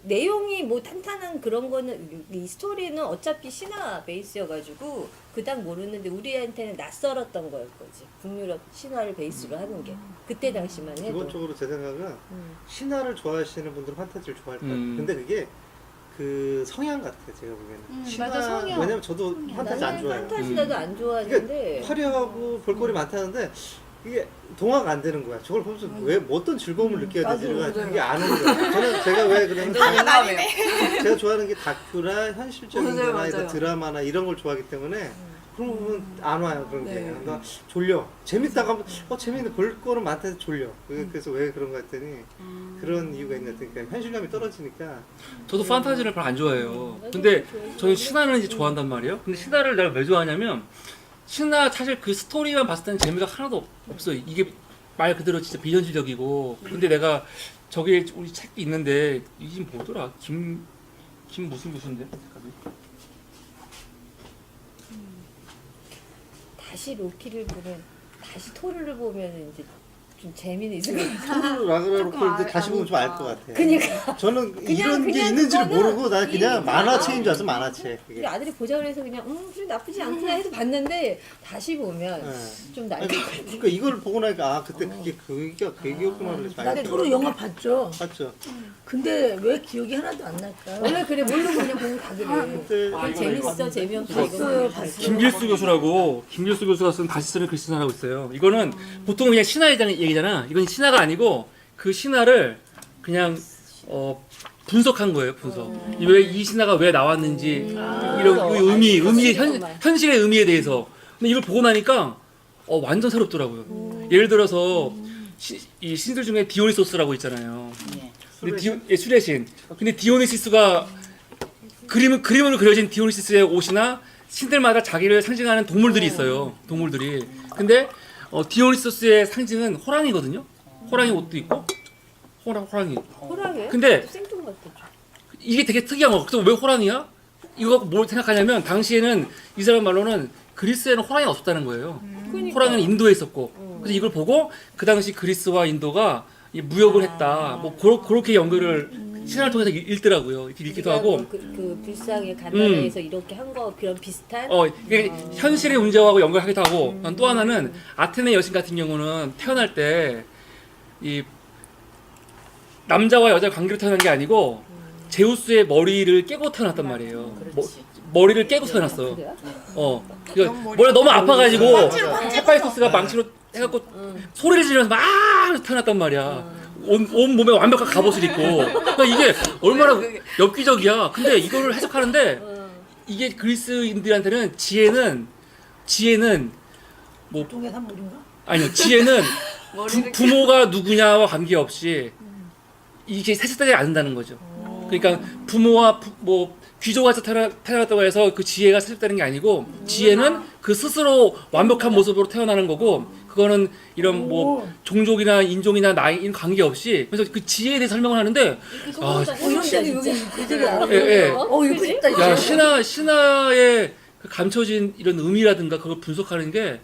B: 내용이 뭐 탄탄한 그런 거는 이 스토리는 어차피 신화 베이스여가지고 그닥 모르는데 우리한테는 낯설었던 거일 거지. 북유럽 신화를 베이스로 하는 게 그때 당시만 해도.
F: 기본적으로 제 생각은 신화를 좋아하시는 분들은 판타지를 좋아할 거예요. 근데 그게 그 성향 같아요, 제가 보기에는.
B: 맞아, 성향.
F: 왜냐면 저도 판타지 안
B: 나는
F: 좋아해요.
B: 판타지 나도 안 좋아하는데
F: 화려하고 볼거리 많다는데 이게 동화가 안 되는 거야. 저걸 보면서 왜 어떤 즐거움을 느껴야 되지가 그게 안 오는 거야. 제가 왜 그러면 제가 좋아하는 게 다큐나 현실적인
H: 맞아요,
F: 거나
H: 맞아요.
F: 드라마나 이런 걸 좋아하기 때문에 그런 거 보면 안 와요, 그런 게.
H: 네.
F: 그러니까 졸려. 재밌다고 하면 재밌는데 볼 거는 많다해서 졸려. 그래서 왜 그런가 했더니 그런 이유가 있는 것 같아요. 그러니까 현실감이 떨어지니까.
A: 저도 판타지를 별로 안 좋아해요. 근데 저는 신화는 이제 좋아한단 말이에요. 근데 신화를 내가 왜 좋아하냐면 신화 사실 그 스토리만 봤을 때는 재미가 하나도 없어요. 이게 말 그대로 진짜 비현실적이고. 근데 내가 저기 우리 책이 있는데 이게 뭐더라? 김 무슨 교수인데?
B: 다시 로키를 보면 다시 토르를 보면 이제 좀 재미는 있을 것 같아.
F: 토르 라그나로크인데 다시 보면 좀 알 것 같아요.
B: 그러니까
F: 저는 이런 게
B: 그냥
F: 있는지를
B: 그거는
F: 모르고 나 그냥
B: 이-
F: 만화책인 줄 알았어, 만화책. 그게.
B: 우리 아들이 보자 그래서 그냥 그래 나쁘지 않구나 해서 봤는데 다시 보면
F: 네.
B: 좀 날
F: 아니,
B: 것 같아.
F: 그러니까 이걸 보고 나니까 그때 그게 계기였구나 그래서
C: 나 토르 영화 봤죠.
F: 봤죠.
C: 근데 왜 기억이 하나도 안 날까?
B: 원래 그래 모르고 그냥 보고 다 그래.
F: 그때
B: 그게 재밌어 재미없어
C: 봤어요,
B: 이거
C: 봤어요.
A: 김길수 교수라고 김길수 교수가 쓴 다시 쓰는 글씨 하나고 있어요. 이거는 보통 그냥 신화에 대한 얘기잖아. 이건 신화가 아니고 그 신화를 그냥 분석한 거예요. 분석. 왜 이 신화가 왜 나왔는지 이런 그 의미 현실의 의미에 대해서. 근데 이걸 보고 나니까 완전 새롭더라고요. 예를 들어서 이 신들 중에 디오니소스라고 있잖아요. 근데 술의 신. 근데 디오니시스가 그림으로 그려진 디오니시스의 옷이나 신들마다 자기를 상징하는 동물들이 있어요. 동물들이. 근데 디오니소스의 상징은 호랑이거든요. 호랑이 옷도 있고 호랑이.
B: 호랑이?
A: 근데
B: 생뚱맞다.
A: 이게 되게 특이한 거. 그래서 왜 호랑이야? 이거 뭘 생각하냐면 당시에는 이 사람 말로는 그리스에는 호랑이가 없었다는 거예요.
B: 그러니까.
A: 호랑이는 인도에 있었고. 그래서 이걸 보고 그 당시 그리스와 인도가 이 무역을 했다. 뭐 그렇게 연결을 신화를 통해서 읽더라고요. 이렇게 읽기도 하고.
B: 그 불쌍의 간단해서 이렇게 한 거 그런 비슷한.
A: 이게 현실의 문제하고 연결하기도 하고. 또 하나는 아테네 여신 같은 경우는 태어날 때 이 남자와 여자 관계로 태어난 게 아니고 제우스의 머리를 깨고 태어났단 말이에요. 머리를 깨고 태어났어.
B: 그래요?
A: 그러니까 머리가 너무 아파가지고 헤파이토스가 망치로 해갖고 소리를 지르면서 막 태어났단 말이야. 온 몸에 완벽한 갑옷을 입고. 그러니까 이게 얼마나 엽기적이야. 근데 이거를 해석하는데 이게 그리스인들한테는 지혜는 뭐
C: 동해 산물인가?
A: 아니요, 지혜는 부모가 누구냐와 관계없이 이게 세세되지 않는다는 거죠. 그러니까 부모와 뭐 귀족에서 태어났다고 해서 그 지혜가 세습되는 게 아니고 지혜는 그 스스로 완벽한 모습으로 태어나는 거고 그거는 이런 뭐 종족이나 인종이나 나이 이런 관계 없이 그래서 그 지혜에 대해 설명을 하는데
B: 이런
C: 시간이 여기 그들이 알아.
A: 예.
C: 이거 진짜
A: 야 신화의 그 감춰진 이런 의미라든가 그걸 분석하는 게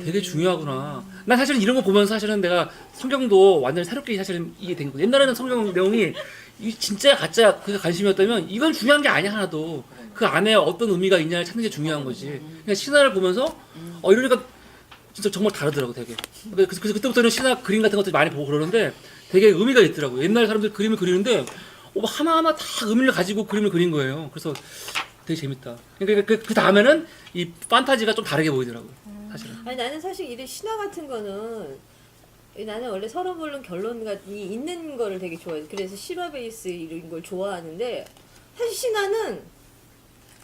A: 되게 중요하구나. 난 사실은 이런 거 보면서 사실은 내가 성경도 완전히 새롭게 사실은 이해된 거예요. 옛날에는 성경 내용이 이 진짜야 가짜야 그게 관심이었다면 이건 중요한 게 아니야 하나도. 그 안에 어떤 의미가 있냐를 찾는 게 중요한 거지. 그냥 신화를 보면서 이러니까 진짜 정말 다르더라고 되게. 그래서 그때부터는 신화 그림 같은 것들 많이 보고 그러는데 되게 의미가 있더라고요. 옛날 사람들 그림을 그리는데 하나하나 다 의미를 가지고 그림을 그린 거예요. 그래서 되게 재밌다. 그러니까 그 다음에는 이 판타지가 좀 다르게 보이더라고요. 사실은.
B: 아니 나는 사실 이런 신화 같은 거는 나는 원래 서로 모르는 결론이 있는 거를 되게 좋아해요. 그래서 실화 베이스 이런 걸 좋아하는데 사실 신화는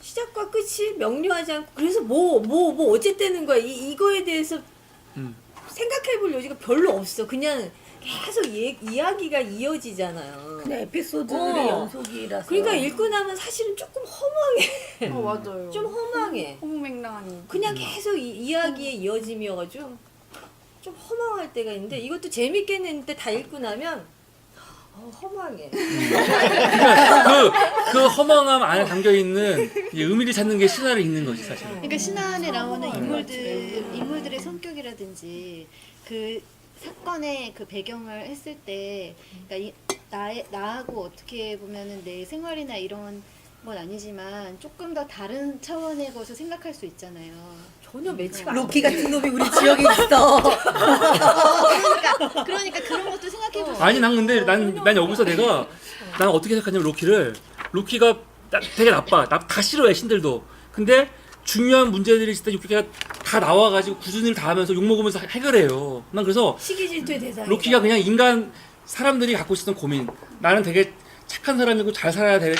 B: 시작과 끝이 명료하지 않고 그래서 뭐 어쨌다는 거야. 이거에 대해서 생각해볼 여지가 별로 없어. 그냥 계속 이야기가 이어지잖아요.
C: 그냥 에피소드들의
B: 어.
C: 연속이라서.
B: 그러니까 읽고 나면 사실은 조금 허무해.
H: 맞아요.
B: 좀 허망해.
H: 호무맹랑한.
B: 그냥 계속 이야기의 이어짐이어가지고 좀 허망할 때가 있는데 이것도 재밌게 냈는데 다 읽고 나면 허망해.
A: 그러니까 그 허망함 안에 담겨 있는 의미를 찾는 게 신화를 읽는 거지 사실은.
D: 그러니까 신화 안에 나오는 인물들의 성격이라든지 그 사건의 그 배경을 했을 때, 그러니까 나하고 어떻게 보면은 내 생활이나 이런 건 아니지만 조금 더 다른 차원의 것을 생각할 수 있잖아요.
B: 전혀 매치가 안 돼.
C: 로키 같은 놈이 우리 지역에 있어.
D: 그러니까 그런 것도 생각해 보세요.
A: 아니 난 근데 난 여기서 난 어떻게 생각하냐면 로키가 되게 나빠. 다 싫어해 신들도. 근데 중요한 문제들이 있을 때 로키가 다 나와가지고 굳은 일 다 하면서 욕 먹으면서 해결해요. 난 그래서
B: 시기 질투의 대상.
A: 로키가 그냥 사람들이 갖고 있었던 고민. 나는 되게 착한 사람이고 잘 살아야 될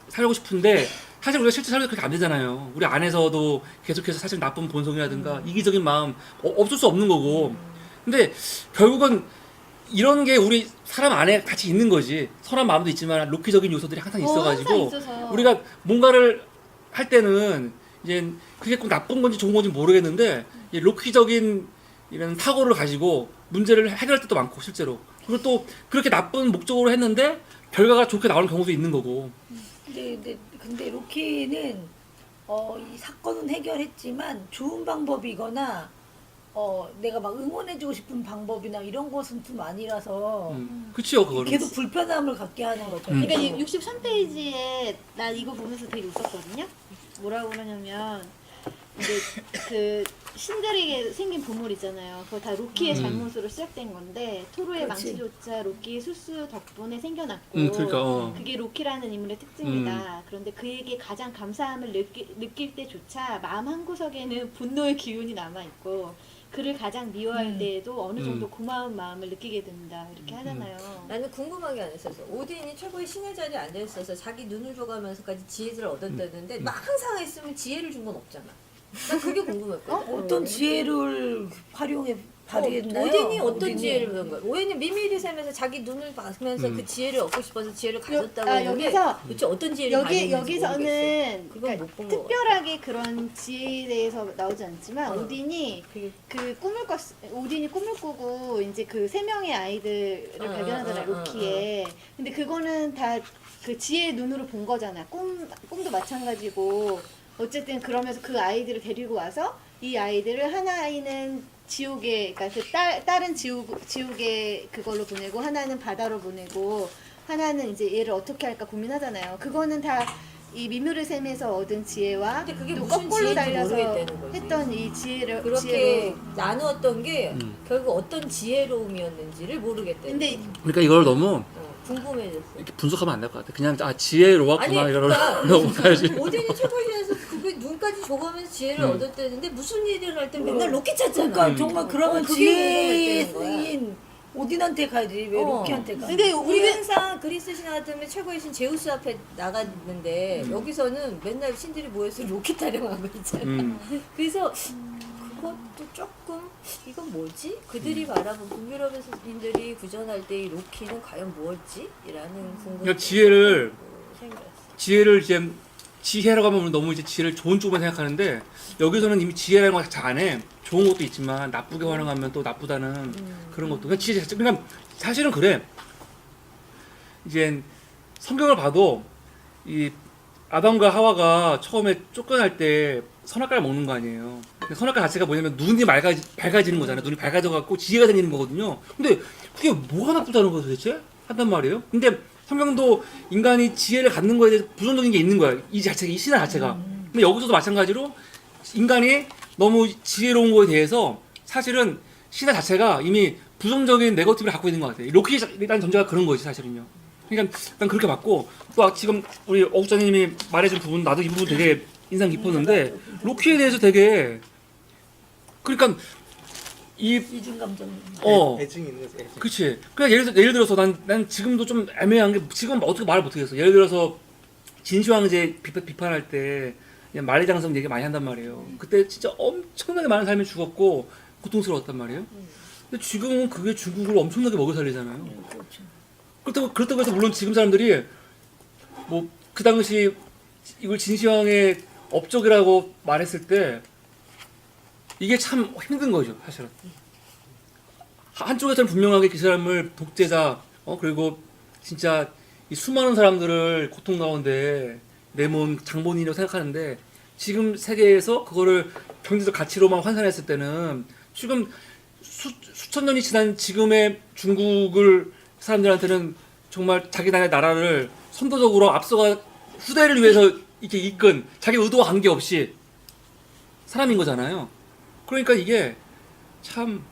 A: 살고 싶은데 사실 우리가 실제 살면 그렇게 안 되잖아요. 우리 안에서도 계속해서 사실 나쁜 본성이라든가 이기적인 마음 없을 수 없는 거고. 근데 결국은 이런 게 우리 사람 안에 같이 있는 거지. 선한 마음도 있지만 로키적인 요소들이 항상 있어가지고
D: 항상 있어서.
A: 우리가 뭔가를 할 때는 이제 그게 꼭 나쁜 건지 좋은 건지 모르겠는데 이 로키적인 이런 사고를 가지고 문제를 해결할 때도 많고 실제로. 그리고 또 그렇게 나쁜 목적으로 했는데 결과가 좋게 나오는 경우도 있는 거고.
C: 근데 로키는 이 사건은 해결했지만 좋은 방법이거나 내가 막 응원해주고 싶은 방법이나 이런 것은 좀 아니라서
A: 그치요 그거는.
C: 계속 불편함을 갖게 하는 거죠.
D: 그러니까 63페이지에 나 이거 보면서 되게 웃었거든요. 뭐라고 그러냐면 이제 그 신들에게 생긴 보물 있잖아요. 그거 다 로키의 잘못으로 시작된 건데 토로의
C: 그렇지.
D: 망치조차 로키의 술수 덕분에 생겨났고
A: 그러니까
D: 그게 로키라는 인물의 특징이다. 그런데 그에게 가장 감사함을 느낄 때조차 마음 한구석에는 분노의 기운이 남아있고 그를 가장 미워할 때에도 어느 정도 고마운 마음을 느끼게 된다. 이렇게 하잖아요.
B: 나는 궁금한 게 안 있었어. 오딘이 최고의 신의 자리에 앉아 있어서 자기 눈을 줘가면서까지 지혜를 얻었다는데 막 항상 있으면 지혜를 준 건 없잖아. 난 그게 궁금했거든.
C: 어떤 지혜를 발휘했나요?
B: 오딘이 어떤
C: 오딘이?
B: 지혜를 배운 거야? 오딘이 미미리 샘에서 자기 눈을 봐면서 그 지혜를 얻고 싶어서 지혜를 가졌다고 했는데
D: 여기서
B: 도대체 어떤 지혜를 가졌는지
D: 여기서는
B: 모르겠어. 그건
D: 그러니까
B: 못 본 거 같아.
D: 특별하게 그런 지혜에 대해서 나오지 않지만 오딘이
B: 그게
D: 오딘이 꿈을 꾸고 이제 그 세 명의 아이들을 발견하잖아요 로키에. 근데 그거는 다 그 지혜의 눈으로 본 거잖아. 꿈도 마찬가지고 어쨌든 그러면서 그 아이들을 데리고 와서 이 아이들을 하나는 지옥에, 그러니까 그 딸은 지옥에 그걸로 보내고 하나는 바다로 보내고 하나는 이제 얘를 어떻게 할까 고민하잖아요. 그거는 다 이 미무르 셈에서 얻은 지혜와
B: 근데 그게
D: 또
B: 무슨
D: 거꾸로
B: 지혜인지
D: 달려서
B: 모르겠다는 거지.
D: 했던 이 지혜로
B: 그렇게 나누었던 게 결국 어떤 지혜로움이었는지를 모르겠대.
D: 근데
A: 그러니까 이걸 너무
B: 궁금해졌어.
A: 이렇게 분석하면 안 될 것 같아. 그냥 지혜로웠구나 이러로 넘어가야지.
B: 오딘이 최고시에서 그게 눈까지 줘가면서 지혜를 얻었다는데 무슨 일을 할 때 맨날 로키 찾잖아.
C: 그러니까 정말 그러면
B: 그게
C: 지혜의
B: 궁금했다는 거야.
C: 쓰인 오딘한테 가야지 왜 로키한테 가?
D: 근데
B: 우리 항상 그리스 신화 같으면 최고의 신 제우스 앞에 나갔는데 여기서는 맨날 신들이 모여서 로키 타령하고 있잖아. 그래서 그것도 조금 이건 뭐지? 그들이 바라본 북유럽의 인들이 구전할 때 이 로키는 과연 뭐였지? 라는 궁금증이
A: 그러니까 지혜를
B: 생겼어.
A: 이제 지혜라고 하면 우리 너무 이제 지혜를 좋은 쪽만 생각하는데 여기서는 이미 지혜라는 것 자체 안에 좋은 것도 있지만 나쁘게 활용하면 또 나쁘다는 그런 것도. 그러니까 지혜 자체. 그러니까 사실은 그래. 이제 성경을 봐도 이 아담과 하와가 처음에 쫓겨날 때 선악과를 먹는 거 아니에요. 선악과 자체가 뭐냐면 눈이 밝아지는 거잖아요. 눈이 밝아져갖고 지혜가 생기는 거거든요. 근데 그게 뭐가 나쁘다는 거야 도대체? 한단 말이에요. 근데 성경도 인간이 지혜를 갖는 거에 대해서 부정적인 게 있는 거야. 이 신화 자체가. 근데 여기서도 마찬가지로 인간이 너무 지혜로운 거에 대해서 사실은 신화 자체가 이미 부정적인 네거티브를 갖고 있는 것 같아요. 로키라는 존재가 그런 거지 사실은요. 그러니까 난 그렇게 봤고 또 지금 우리 어국장님이 말해준 부분 나도 이 부분 되게 인상 깊었는데 로키에 대해서 되게 그러니까 이
C: 이중 감정.
F: 애증이 있는 거지. 애증.
A: 그치. 그냥 예를 들어서 난 지금도 좀 애매한 게 지금 어떻게 말을 못하겠어. 예를 들어서 진시황제 비판할 때 그냥 만리장성 얘기 많이 한단 말이에요. 그때 진짜 엄청나게 많은 사람이 죽었고 고통스러웠단 말이에요. 근데 지금은 그게 중국을 엄청나게 먹여 살리잖아요. 그렇다고 해서 물론 지금 사람들이 뭐 그 당시 이걸 진시황의 업적이라고 말했을 때 이게 참 힘든 거죠, 사실은. 한쪽에서는 분명하게 그 사람을 독재자, 그리고 진짜 이 수많은 사람들을 고통 가운데 내몬 장본인이라고 생각하는데 지금 세계에서 그거를 경제적 가치로만 환산했을 때는 지금 수천 년이 지난 지금의 중국을 사람들한테는 정말 자기 나라를 선도적으로 앞서가 후대를 위해서 이렇게 이끈 자기 의도와 관계없이 사람인 거잖아요. 그러니까 이게 참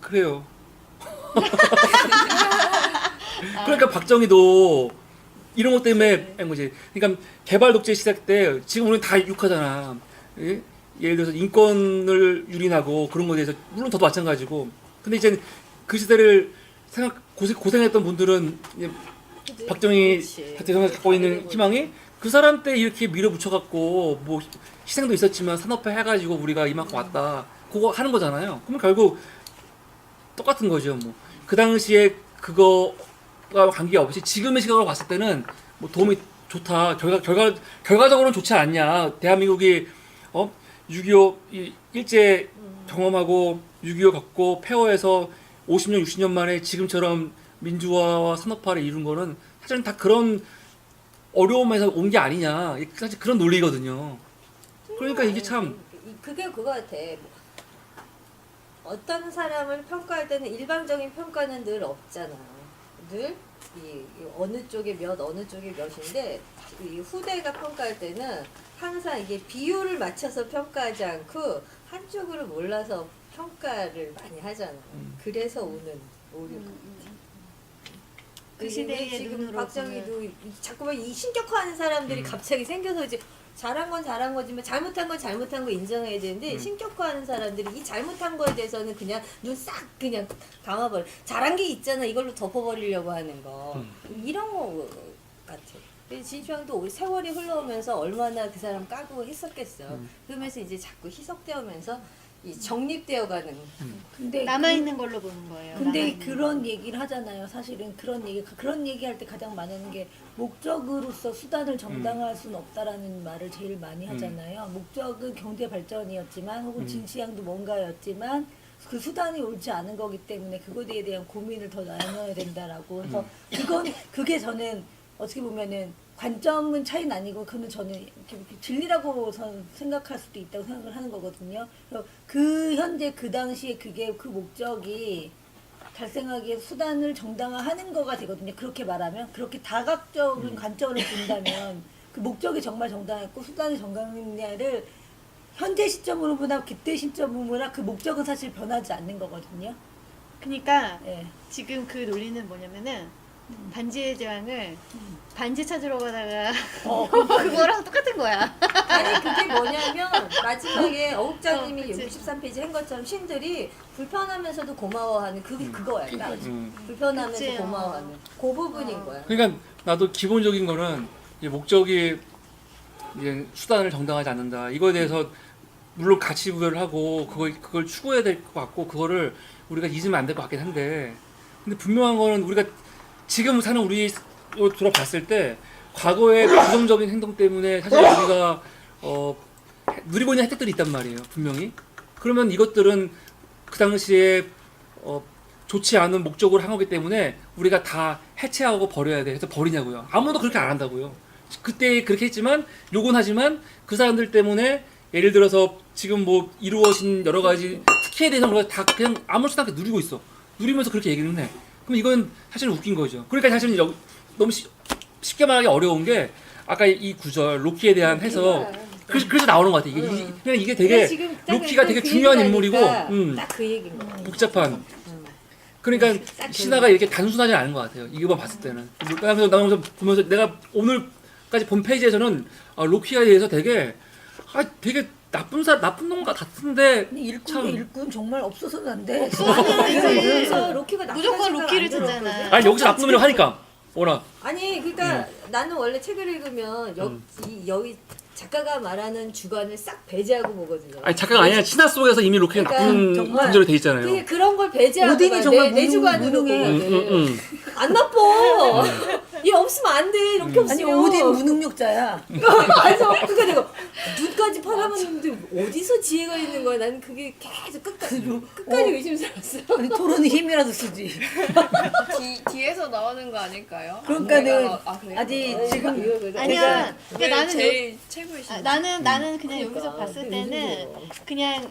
A: 그래요. 그러니까 박정희도 이런 것 때문에 한 거지. 그러니까 개발 독재 시작 때 지금 우리는 다 욕하잖아. 예? 예를 들어서 인권을 유린하고 그런 거에 대해서 물론 저도 마찬가지고. 근데 이제 그 시대를 고생했던 분들은 이제 박정희 대통령이 갖고 있는 희망이 그 사람 때 이렇게 밀어붙여갖고 뭐 희생도 있었지만 산업화 해가지고 우리가 이만큼 왔다. 그거 하는 거잖아요. 그러면 결국 똑같은 거죠. 뭐 그 당시에 그거가 관계없이 지금의 시각으로 봤을 때는 뭐 도움이 좋다. 결과적으로는 좋지 않냐. 대한민국이 6.25 일제 경험하고 6.25 겪고 폐허해서 50년, 60년 만에 지금처럼 민주화와 산업화를 이룬 거는 사실은 다 그런 어려움에서 온 게 아니냐. 사실 그런 논리거든요. 그러니까 이게 참
B: 그게 그거 같아. 어떤 사람을 평가할 때는 일방적인 평가는 늘 없잖아. 늘 이 어느 쪽에 몇 어느 쪽에 몇인데 이 후대가 평가할 때는 항상 이게 비율을 맞춰서 평가하지 않고 한쪽으로 몰라서 평가를 많이 하잖아. 그래서 오는 오류.
D: 그 시대의
B: 지금
D: 눈으로
B: 박정희도 자꾸만 이 신격화하는 사람들이 갑자기 생겨서 이제 잘한 건 잘한 거지만 잘못한 건 잘못한 거 인정해야 되는데 신격화하는 사람들이 이 잘못한 거에 대해서는 그냥 눈 싹 그냥 감아버려. 잘한 게 있잖아 이걸로 덮어버리려고 하는 거 이런 거 같아. 진시황도 세월이 흘러오면서 얼마나 그 사람 까고 했었겠어. 그러면서 이제 자꾸 희석되어면서 이 정립되어가는.
C: 근데
D: 남아 있는 걸로 보는 거예요.
C: 근데
D: 남아있는
C: 그런 얘기를 하잖아요. 사실은 그런 얘기할 때 가장 많이 하는 게 목적으로서 수단을 정당화할 수는 없다라는 말을 제일 많이 하잖아요. 목적은 경제 발전이었지만 혹은 진시황도 뭔가였지만 그 수단이 옳지 않은 거기 때문에 그거에 대한 고민을 더 나눠야 된다라고. 그래서 그게 저는 어떻게 보면은 관점은 차이는 아니고 그는 저는 이렇게 진리라고 생각할 수도 있다고 생각을 하는 거거든요. 그래서 그 현재 그 당시에 그게 그 목적이 달성하기에 수단을 정당화하는 거가 되거든요. 그렇게 말하면 그렇게 다각적인 관점으로 본다면 그 목적이 정말 정당했고 수단이 정당했냐를 현재 시점으로 보나 그때 시점으로 보나 그 목적은 사실 변하지 않는 거거든요.
D: 그러니까
C: 예.
D: 지금 그 논리는 뭐냐면은 반지의 제왕을 반지 찾으러 가다가 그거랑 똑같은 거야.
B: 아니 그게 뭐냐면 마지막에 어국장님이
D: 그치.
B: 63페이지 한 것처럼 신들이 불편하면서도 고마워하는 그거야. 딱. 불편하면서
D: 그치,
B: 고마워하는 그 부분인 거야.
A: 그러니까 나도 기본적인 거는 이 목적이 이제 수단을 정당하지 않는다. 이거에 대해서 물론 가치 부여를 하고 그걸 추구해야 될 것 같고 그거를 우리가 잊으면 안 될 것 같긴 한데 근데 분명한 거는 우리가 지금 사는 우리로 돌아봤을 때 과거의 부정적인 행동 때문에 사실 우리가 누리고 있는 혜택들이 있단 말이에요. 분명히. 그러면 이것들은 그 당시에 좋지 않은 목적으로 한 거기 때문에 우리가 다 해체하고 버려야 돼. 그래서 버리냐고요. 아무도 그렇게 안 한다고요. 그때 그렇게 했지만 욕은 하지만 그 사람들 때문에 예를 들어서 지금 뭐 이루어진 여러 가지 특혜에 대해서 우리가 다 그냥 아무렇지도 않게 누리고 있어. 누리면서 그렇게 얘기를 해. 그럼 이건 사실 웃긴 거죠. 그러니까 사실 너무 쉽게 말하기 어려운 게 아까 이 구절 로키에 대한 해석 그래서 나오는 것 같아. 이게 되게
B: 지금 딱
A: 로키가 되게
B: 그
A: 중요한
B: 얘기를
A: 인물이고
B: 하니까 딱 그 얘기인 거야.
A: 복잡한 그러니까
B: 싹
A: 신화가 이렇게 단순하지 않은 것 같아요. 이거만 봤을 때는. 그래서 나는 보면서 내가 오늘까지 본 페이지에서는 로키에 대해서 되게 나쁜 놈 같은데 참.
C: 일꾼 정말 없어서는 안 돼.
B: 그래서 로키가 나쁜
D: 무조건
B: 생각
D: 로키를
B: 안 들었거든.
D: 듣잖아.
A: 아니 여기서 나쁜 놈이라고 하니까 워낙.
B: 아니 그러니까 나는 원래 책을 읽으면 여기 작가가 말하는 주관을 싹 배제하고 보거든요.
A: 아니 작가가 아니라 신화 속에서 이미 로키가
B: 그러니까
A: 나쁜
C: 정말
A: 구조로 돼 있잖아요.
B: 그게 그런 걸 배제하고
C: 오딘이 정말
B: 내 주관으로
C: 무능해.
B: 보거든. 안 나빠. 얘 없으면 안 돼. 이렇게
C: 아니
B: 없으면.
C: 오딘 무능력자야.
B: 맞아. 그러니까 내가 눈까지 파라봤는데 어디서 지혜가 있는 거야. 나는 그게 계속 끝까지 의심스러웠어.
C: 아니 토론은 힘이라도 쓰지.
H: 뒤에서 나오는 거 아닐까요?
C: 그러니까는
H: 그래요?
C: 아직 지금
D: 아니야. 근데 나는
H: 제일 최고이신
D: 나는 그냥
B: 그러니까.
D: 여기서 봤을
B: 그게
D: 때는
B: 무슨
D: 그냥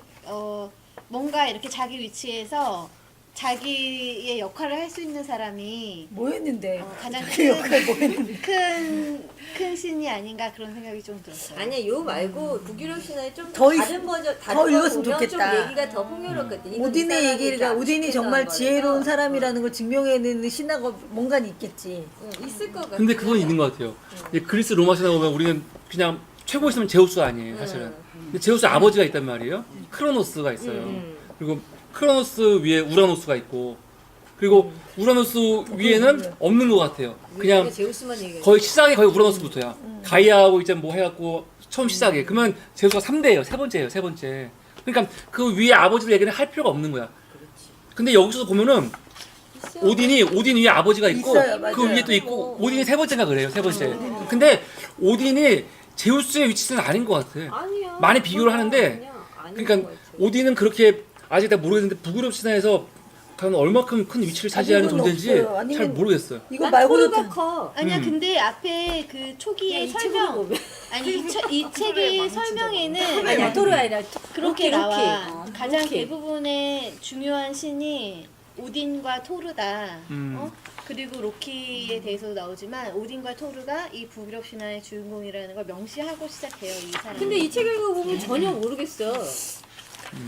D: 뭔가 이렇게 자기 위치에서 자기의 역할을 할 수 있는 사람이
C: 뭐 했는데
D: 가장
C: 그 역할 뭐 했는데
D: 큰 신이 아닌가 그런 생각이 좀 들었어요.
B: 아니야 요 말고 북유럽 신화에 좀
C: 더
B: 다른 버전
C: 더
B: 다른 거
C: 읽었으면
B: 보면
C: 좋겠다.
B: 좀 얘기가 더 풍요롭거든. 이건 이
C: 오딘의
B: 사람이
C: 얘기가
B: 좀
C: 오딘이
B: 압축해서
C: 정말
B: 한
C: 지혜로운
B: 거라서.
C: 사람이라는 걸 증명해내는 신화가 뭔가 있겠지.
B: 있을 것 같아.
A: 근데 그건 있는 것 같아요. 이제 그리스 로마 신화 보면 우리는 그냥 최고 있으면 제우스 아니에요, 사실은. 근데 제우스 아버지가 있단 말이에요. 크로노스가 있어요. 그리고 크로노스 위에 우라노스가 있고, 그리고 우라노스 위에는 없는 것 같아요. 그냥
B: 제우스만 얘기해.
A: 거의 시작이 거의 우라노스부터야. 가이아하고 이제 뭐 해갖고 처음 시작해. 그러면 제우스가 3대예요. 세 번째. 그러니까 그 위에 아버지를 얘기는 할 필요가 없는 거야. 근데 여기서 보면은 오딘 위에 아버지가 있고
C: 있어요,
A: 그
C: 맞아요.
A: 위에 또 있고 오딘이 세 번째가 그래요. 세 번째. 근데 오딘이 제우스의 위치는 아닌 것 같아.
B: 아니야.
A: 많이 비교를 하는데 그러니까 오딘은 그렇게 아직 다 모르겠는데 북유럽 신화에서 과연 얼마큼 큰 위치를 차지하는
C: 아직은
A: 존재인지
C: 없어요. 아니면
A: 잘 모르겠어요.
C: 이거 말고도
B: 토르가 커.
D: 아니야
A: 음.
D: 근데 앞에 그 초기에
B: 이 책으로
D: 설명
B: 보면.
D: 아니 이 책의 설명에는
B: 아니야 토르가 아니라
D: 그렇게
B: 로키,
D: 나와.
B: 로키.
D: 가장
B: 로키.
D: 대부분의 중요한 신이 오딘과 토르다. 그리고 로키에 대해서도 나오지만 오딘과 토르가 이 북유럽 신화의 주인공이라는 걸 명시하고 시작해요. 이 사람.
B: 근데 이 책을 읽어보면 전혀 모르겠어.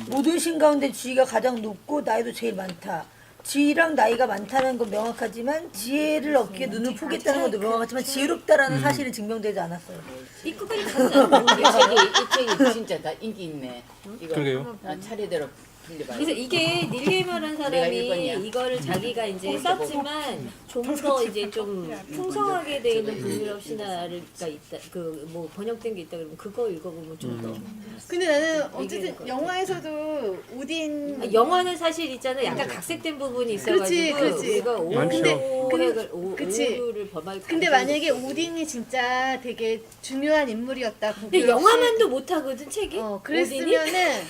C: 모든 신 가운데 지위가 가장 높고 나이도 제일 많다. 지위랑 나이가 많다는 건 명확하지만 지혜를 얻기에 눈을 포겠다는 것도 명확하지만 지혜롭다라는 사실이 증명되지 않았어요.
B: 입구까지 갔잖아.
I: 이 책이 진짜 다 인기 있네. 이거
A: 그러게요.
I: 차례대로 빌려봐요.
B: 그래서 이게 닐게이머라는
I: 내가
B: 사람이
I: 일본이야.
B: 이거를 자기가 이제 썼지만 좀 더 이제 좀 풍성하게 돼 있는 북유럽 신화가 있다. 그 뭐 번역된 게 있다 그러면 그거 읽어보면 좀 더.
D: 근데 나는 어쨌든 영화에서도 오딘
B: 영화는 사실 있잖아. 약간 각색된 부분이 있어가지고
D: 그렇지.
B: 우리가
A: 많죠.
D: 그치.
B: 오류를 범하게.
D: 근데 만약에 오딘이 진짜 되게 중요한 인물이었다.
B: 근데
D: 북유럽
B: 영화만도 못 하거든 책이.
D: 그랬으면은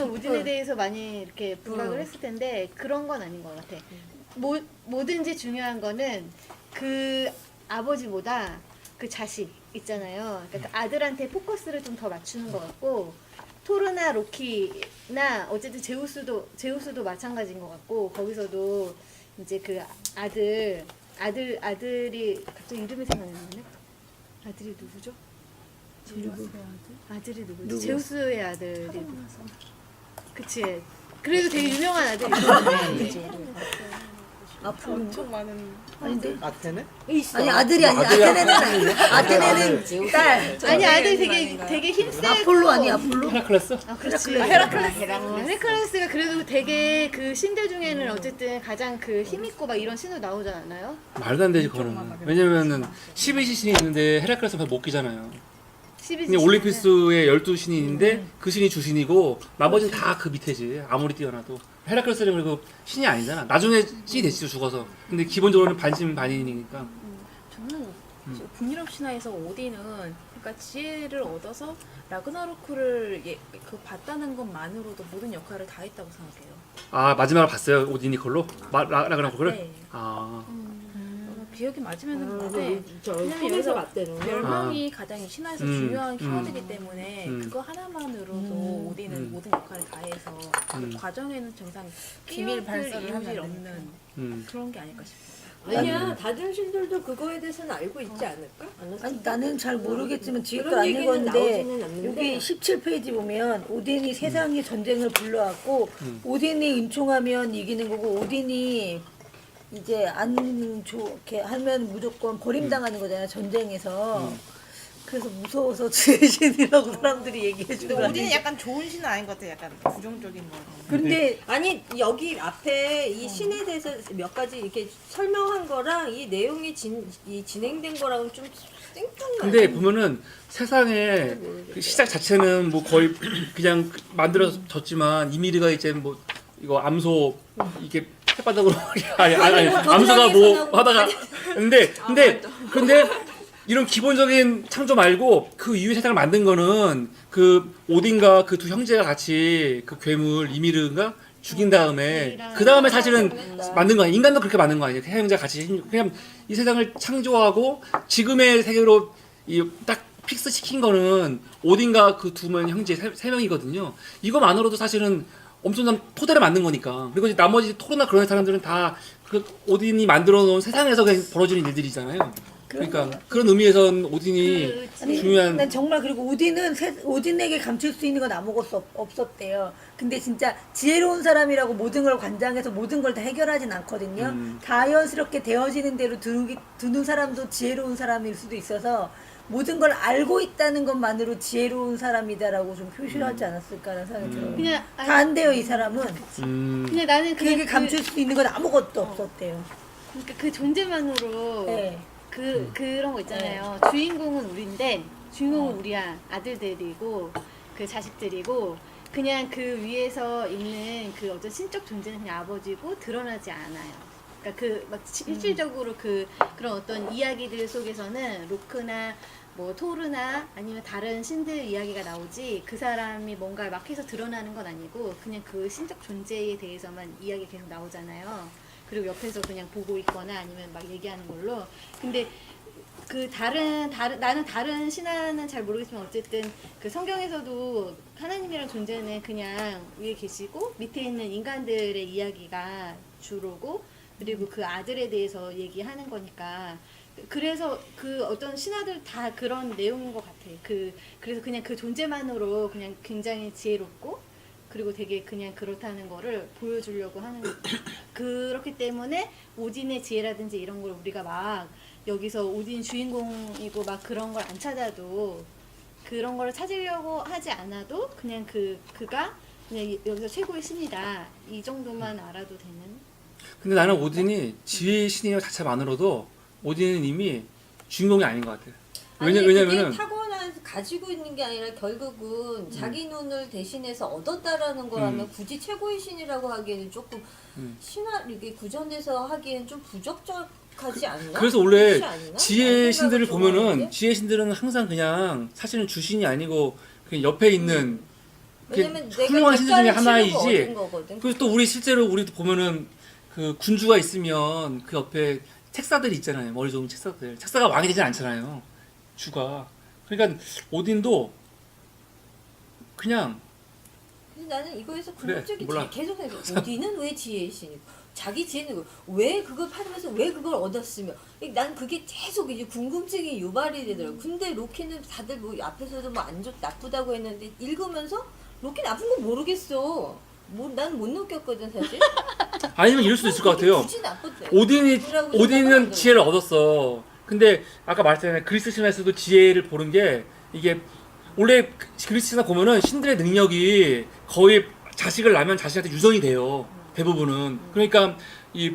D: 오딘에 대해서 많이 이렇게 부각을 했을 텐데 그런 건 아닌 것 같아. 뭐든지 중요한 거는 그 아버지보다 그 자식 있잖아요. 그러니까 그 아들한테 포커스를 좀 더 맞추는 것 같고 토르나 로키나 어쨌든 제우스도 마찬가지인 것 같고 거기서도 이제 그 아들이 갑자기 이름이 생각이 안 나네. 아들이 누구죠? 아들이 누구지? 제우스의 아들이 그치. 그래도 되게 유명한 아들이
C: 앞으로
G: 엄청 많은
C: 아닌데?
F: 아테네?
B: 있어.
C: 아니 아들이 아니야. 아테네는 아니야. 아테네는 딸.
D: 아니 아들이 되게 힘세고
C: 아폴로 아니야 아폴로?
A: 헤라클레스?
D: 아 그렇지. 헤라클레스가 그래도 되게 그 신들 중에는 어쨌든 가장 그 힘있고 막 이런 신으로 나오지 않아요?
A: 말도 안 되지 그거는. 왜냐면은 12시 신이 있는데 헤라클레스가 못 끼잖아요. 근데 올림피스에 12신이 있는데 그 신이 주신이고 나머지는 다 그 밑에지. 아무리 뛰어나도. 헤라클레스는 그리고 신이 아니잖아. 나중에 신이 됐지 죽어서. 근데 기본적으로는 반신 반인이니까.
E: 저는 북유럽 신화에서 오딘은 그러니까 지혜를 얻어서 라그나로크를 그 봤다는 것만으로도 모든 역할을 다 했다고 생각해요.
A: 아 마지막을 봤어요 오딘이 걸로? 라그나로크를?
E: 네.
A: 아.
E: 기억이 맞으면 그런데 왜냐면
B: 여기서
E: 여기서
B: 맞대는.
E: 멸망이 가장 이 신화에서 중요한 키워드이기 때문에
A: 음.
E: 그거 하나만으로도 오딘은 모든 역할을 다 해서 그 과정에는 정상
G: 비밀
E: 끼어들
G: 발설을 하면
E: 이유질
G: 안
E: 없는 그런 게 아닐까 싶어요.
B: 아니야, 다른 신들도 그거에 대해서는 알고 있지 않을까? 않았을까?
C: 아니 나는 잘 모르겠지만 뒤에도
B: 그런
C: 안
B: 얘기는
C: 읽었는데
B: 나오지는 않는데.
C: 여기 17페이지 보면 오딘이 세상의 전쟁을 불러왔고 오딘이 은총하면 이기는 거고 오딘이 이제 안 좋게 하면 무조건 버림당하는 거잖아요 전쟁에서. 그래서 무서워서 죄신이라고 사람들이 얘기해
G: 근데
C: 주더라고요.
G: 오딘은 약간 좋은 신은 아닌 것 같아. 약간 부정적인 거.
C: 근데
B: 아니 여기 앞에 이 신에 대해서 몇 가지 이렇게 설명한 거랑 이 내용이 이 진행된 거랑은 좀 생뚱맞아.
A: 근데 보면은 세상의 그 시작 자체는 뭐 거의 그냥 만들어졌지만 이미리가 이제 뭐 이거 암소 이게 혓바닥으로 아니 암소가 뭐 하다가 근데 이런 기본적인 창조 말고 그 이후에 세상을 만든 거는 그 오딘과 그 두 형제가 같이 그 괴물 이미르가 죽인 다음에 그 다음에 사실은 만든 거 아니에요. 인간도 그렇게 만든 거 아니에요. 세 형제가 같이 그냥 이 세상을 창조하고 지금의 세계로 이 딱 픽스 시킨 거는 오딘과 그 두 형제 세 명이거든요. 이거만으로도 사실은 엄청난 토대를 만든 거니까. 그리고 이제 나머지 토르나 그런 사람들은 다 그 오딘이 만들어 놓은 세상에서 그냥 벌어지는 일들이잖아요. 그러니까 그런 의미에선 오딘이
C: 아니,
A: 중요한.
C: 난 정말 그리고 오딘에게 감출 수 있는 건 아무것도 없었대요. 근데 진짜 지혜로운 사람이라고 모든 걸 관장해서 모든 걸 다 해결하진 않거든요. 자연스럽게 되어지는 대로 두는 사람도 지혜로운 사람일 수도 있어서 모든 걸 알고 있다는 것만으로 지혜로운 사람이다라고 좀 표시하지 않았을까라는 생각이 들어요.
D: 그냥
C: 다 안 돼요 이 사람은.
D: 그냥 나는
C: 그에게
D: 그냥
C: 감출 수 있는 건 아무것도 없었대요.
D: 그러니까 그 존재만으로
C: 네.
D: 그런 거 있잖아요. 주인공은 우리인데 주인공은 우리 아들들이고 그 자식들이고 그냥 그 위에서 있는 그 어떤 신적 존재는 그냥 아버지고 드러나지 않아요. 그러니까 그 막 실질적으로 그런 어떤 이야기들 속에서는 로크나 뭐 토르나 아니면 다른 신들 이야기가 나오지 그 사람이 뭔가 막 해서 드러나는 건 아니고 그냥 그 신적 존재에 대해서만 이야기 계속 나오잖아요. 그리고 옆에서 그냥 보고 있거나 아니면 막 얘기하는 걸로. 근데 그 나는 다른 신화는 잘 모르겠지만 어쨌든 그 성경에서도 하나님이란 존재는 그냥 위에 계시고 밑에 있는 인간들의 이야기가 주로고 그리고 그 아들에 대해서 얘기하는 거니까 그래서 그 어떤 신화들 다 그런 내용인 것 같아. 그래서 그냥 그 존재만으로 그냥 굉장히 지혜롭고 그리고 되게 그냥 그렇다는 거를 보여주려고 하는 그렇기 때문에 오딘의 지혜라든지 이런 걸 우리가 막 여기서 오딘 주인공이고 막 그런 걸 안 찾아도 그런 걸 찾으려고 하지 않아도 그냥 그가 그냥 여기서 최고의 신이다 이 정도만 알아도 되는.
A: 근데 나는 오딘이 지혜의 신이요 자체만으로도 오딘은 이미 주인공이 아닌 것 같아요. 왜냐면은
B: 그게 타고난 가지고 있는 게 아니라 결국은 자기 눈을 대신해서 얻었다라는 거라면 굳이 최고의 신이라고 하기에는 조금 신화 이게 구전에서 하기에는 좀 부적절하지 않나?
A: 그래서 원래
B: 그렇지 않나?
A: 지혜의 신들을
B: 생각을 좀
A: 보면은
B: 하는데?
A: 지혜의 신들은 항상 그냥 사실은 주신이 아니고 그냥 옆에 있는
B: 왜냐면
A: 그 훌륭한 신들 중에
B: 대가를 치르고
A: 하나이지.
B: 얻은 거거든.
A: 그리고 또 우리 실제로 우리도 보면은 그 군주가 있으면 그 옆에 책사들이 있잖아요. 머리 좋은 책사들. 책사가 왕이 되진 않잖아요. 주가. 그러니까 오딘도 그냥
B: 근데 나는 이거에서
A: 그래,
B: 궁극적인
A: 몰라.
B: 계속 생각해. 어디는 왜 지혜의 신이고 자기 지혜는 왜 그걸 팔면서 왜 그걸 얻었으며 난 그게 계속 이제 궁금증이 유발이 되더라고. 근데 로키는 다들 뭐 앞에서도 뭐 안 좋 나쁘다고 했는데 읽으면서 로키 나쁜 거 모르겠어. 난 못 느꼈거든 사실.
A: 아니면 이럴 수도 있을 것 같아요.
B: 굳이 나빴대.
A: 오딘은
B: 생각하더라고.
A: 지혜를 얻었어. 근데 아까 말했잖아요. 그리스 신화에서도 지혜를 보는 게 이게 원래 그리스 신화 보면은 신들의 능력이 거의 자식을 낳으면 자식한테 유전이 돼요. 대부분은. 그러니까 이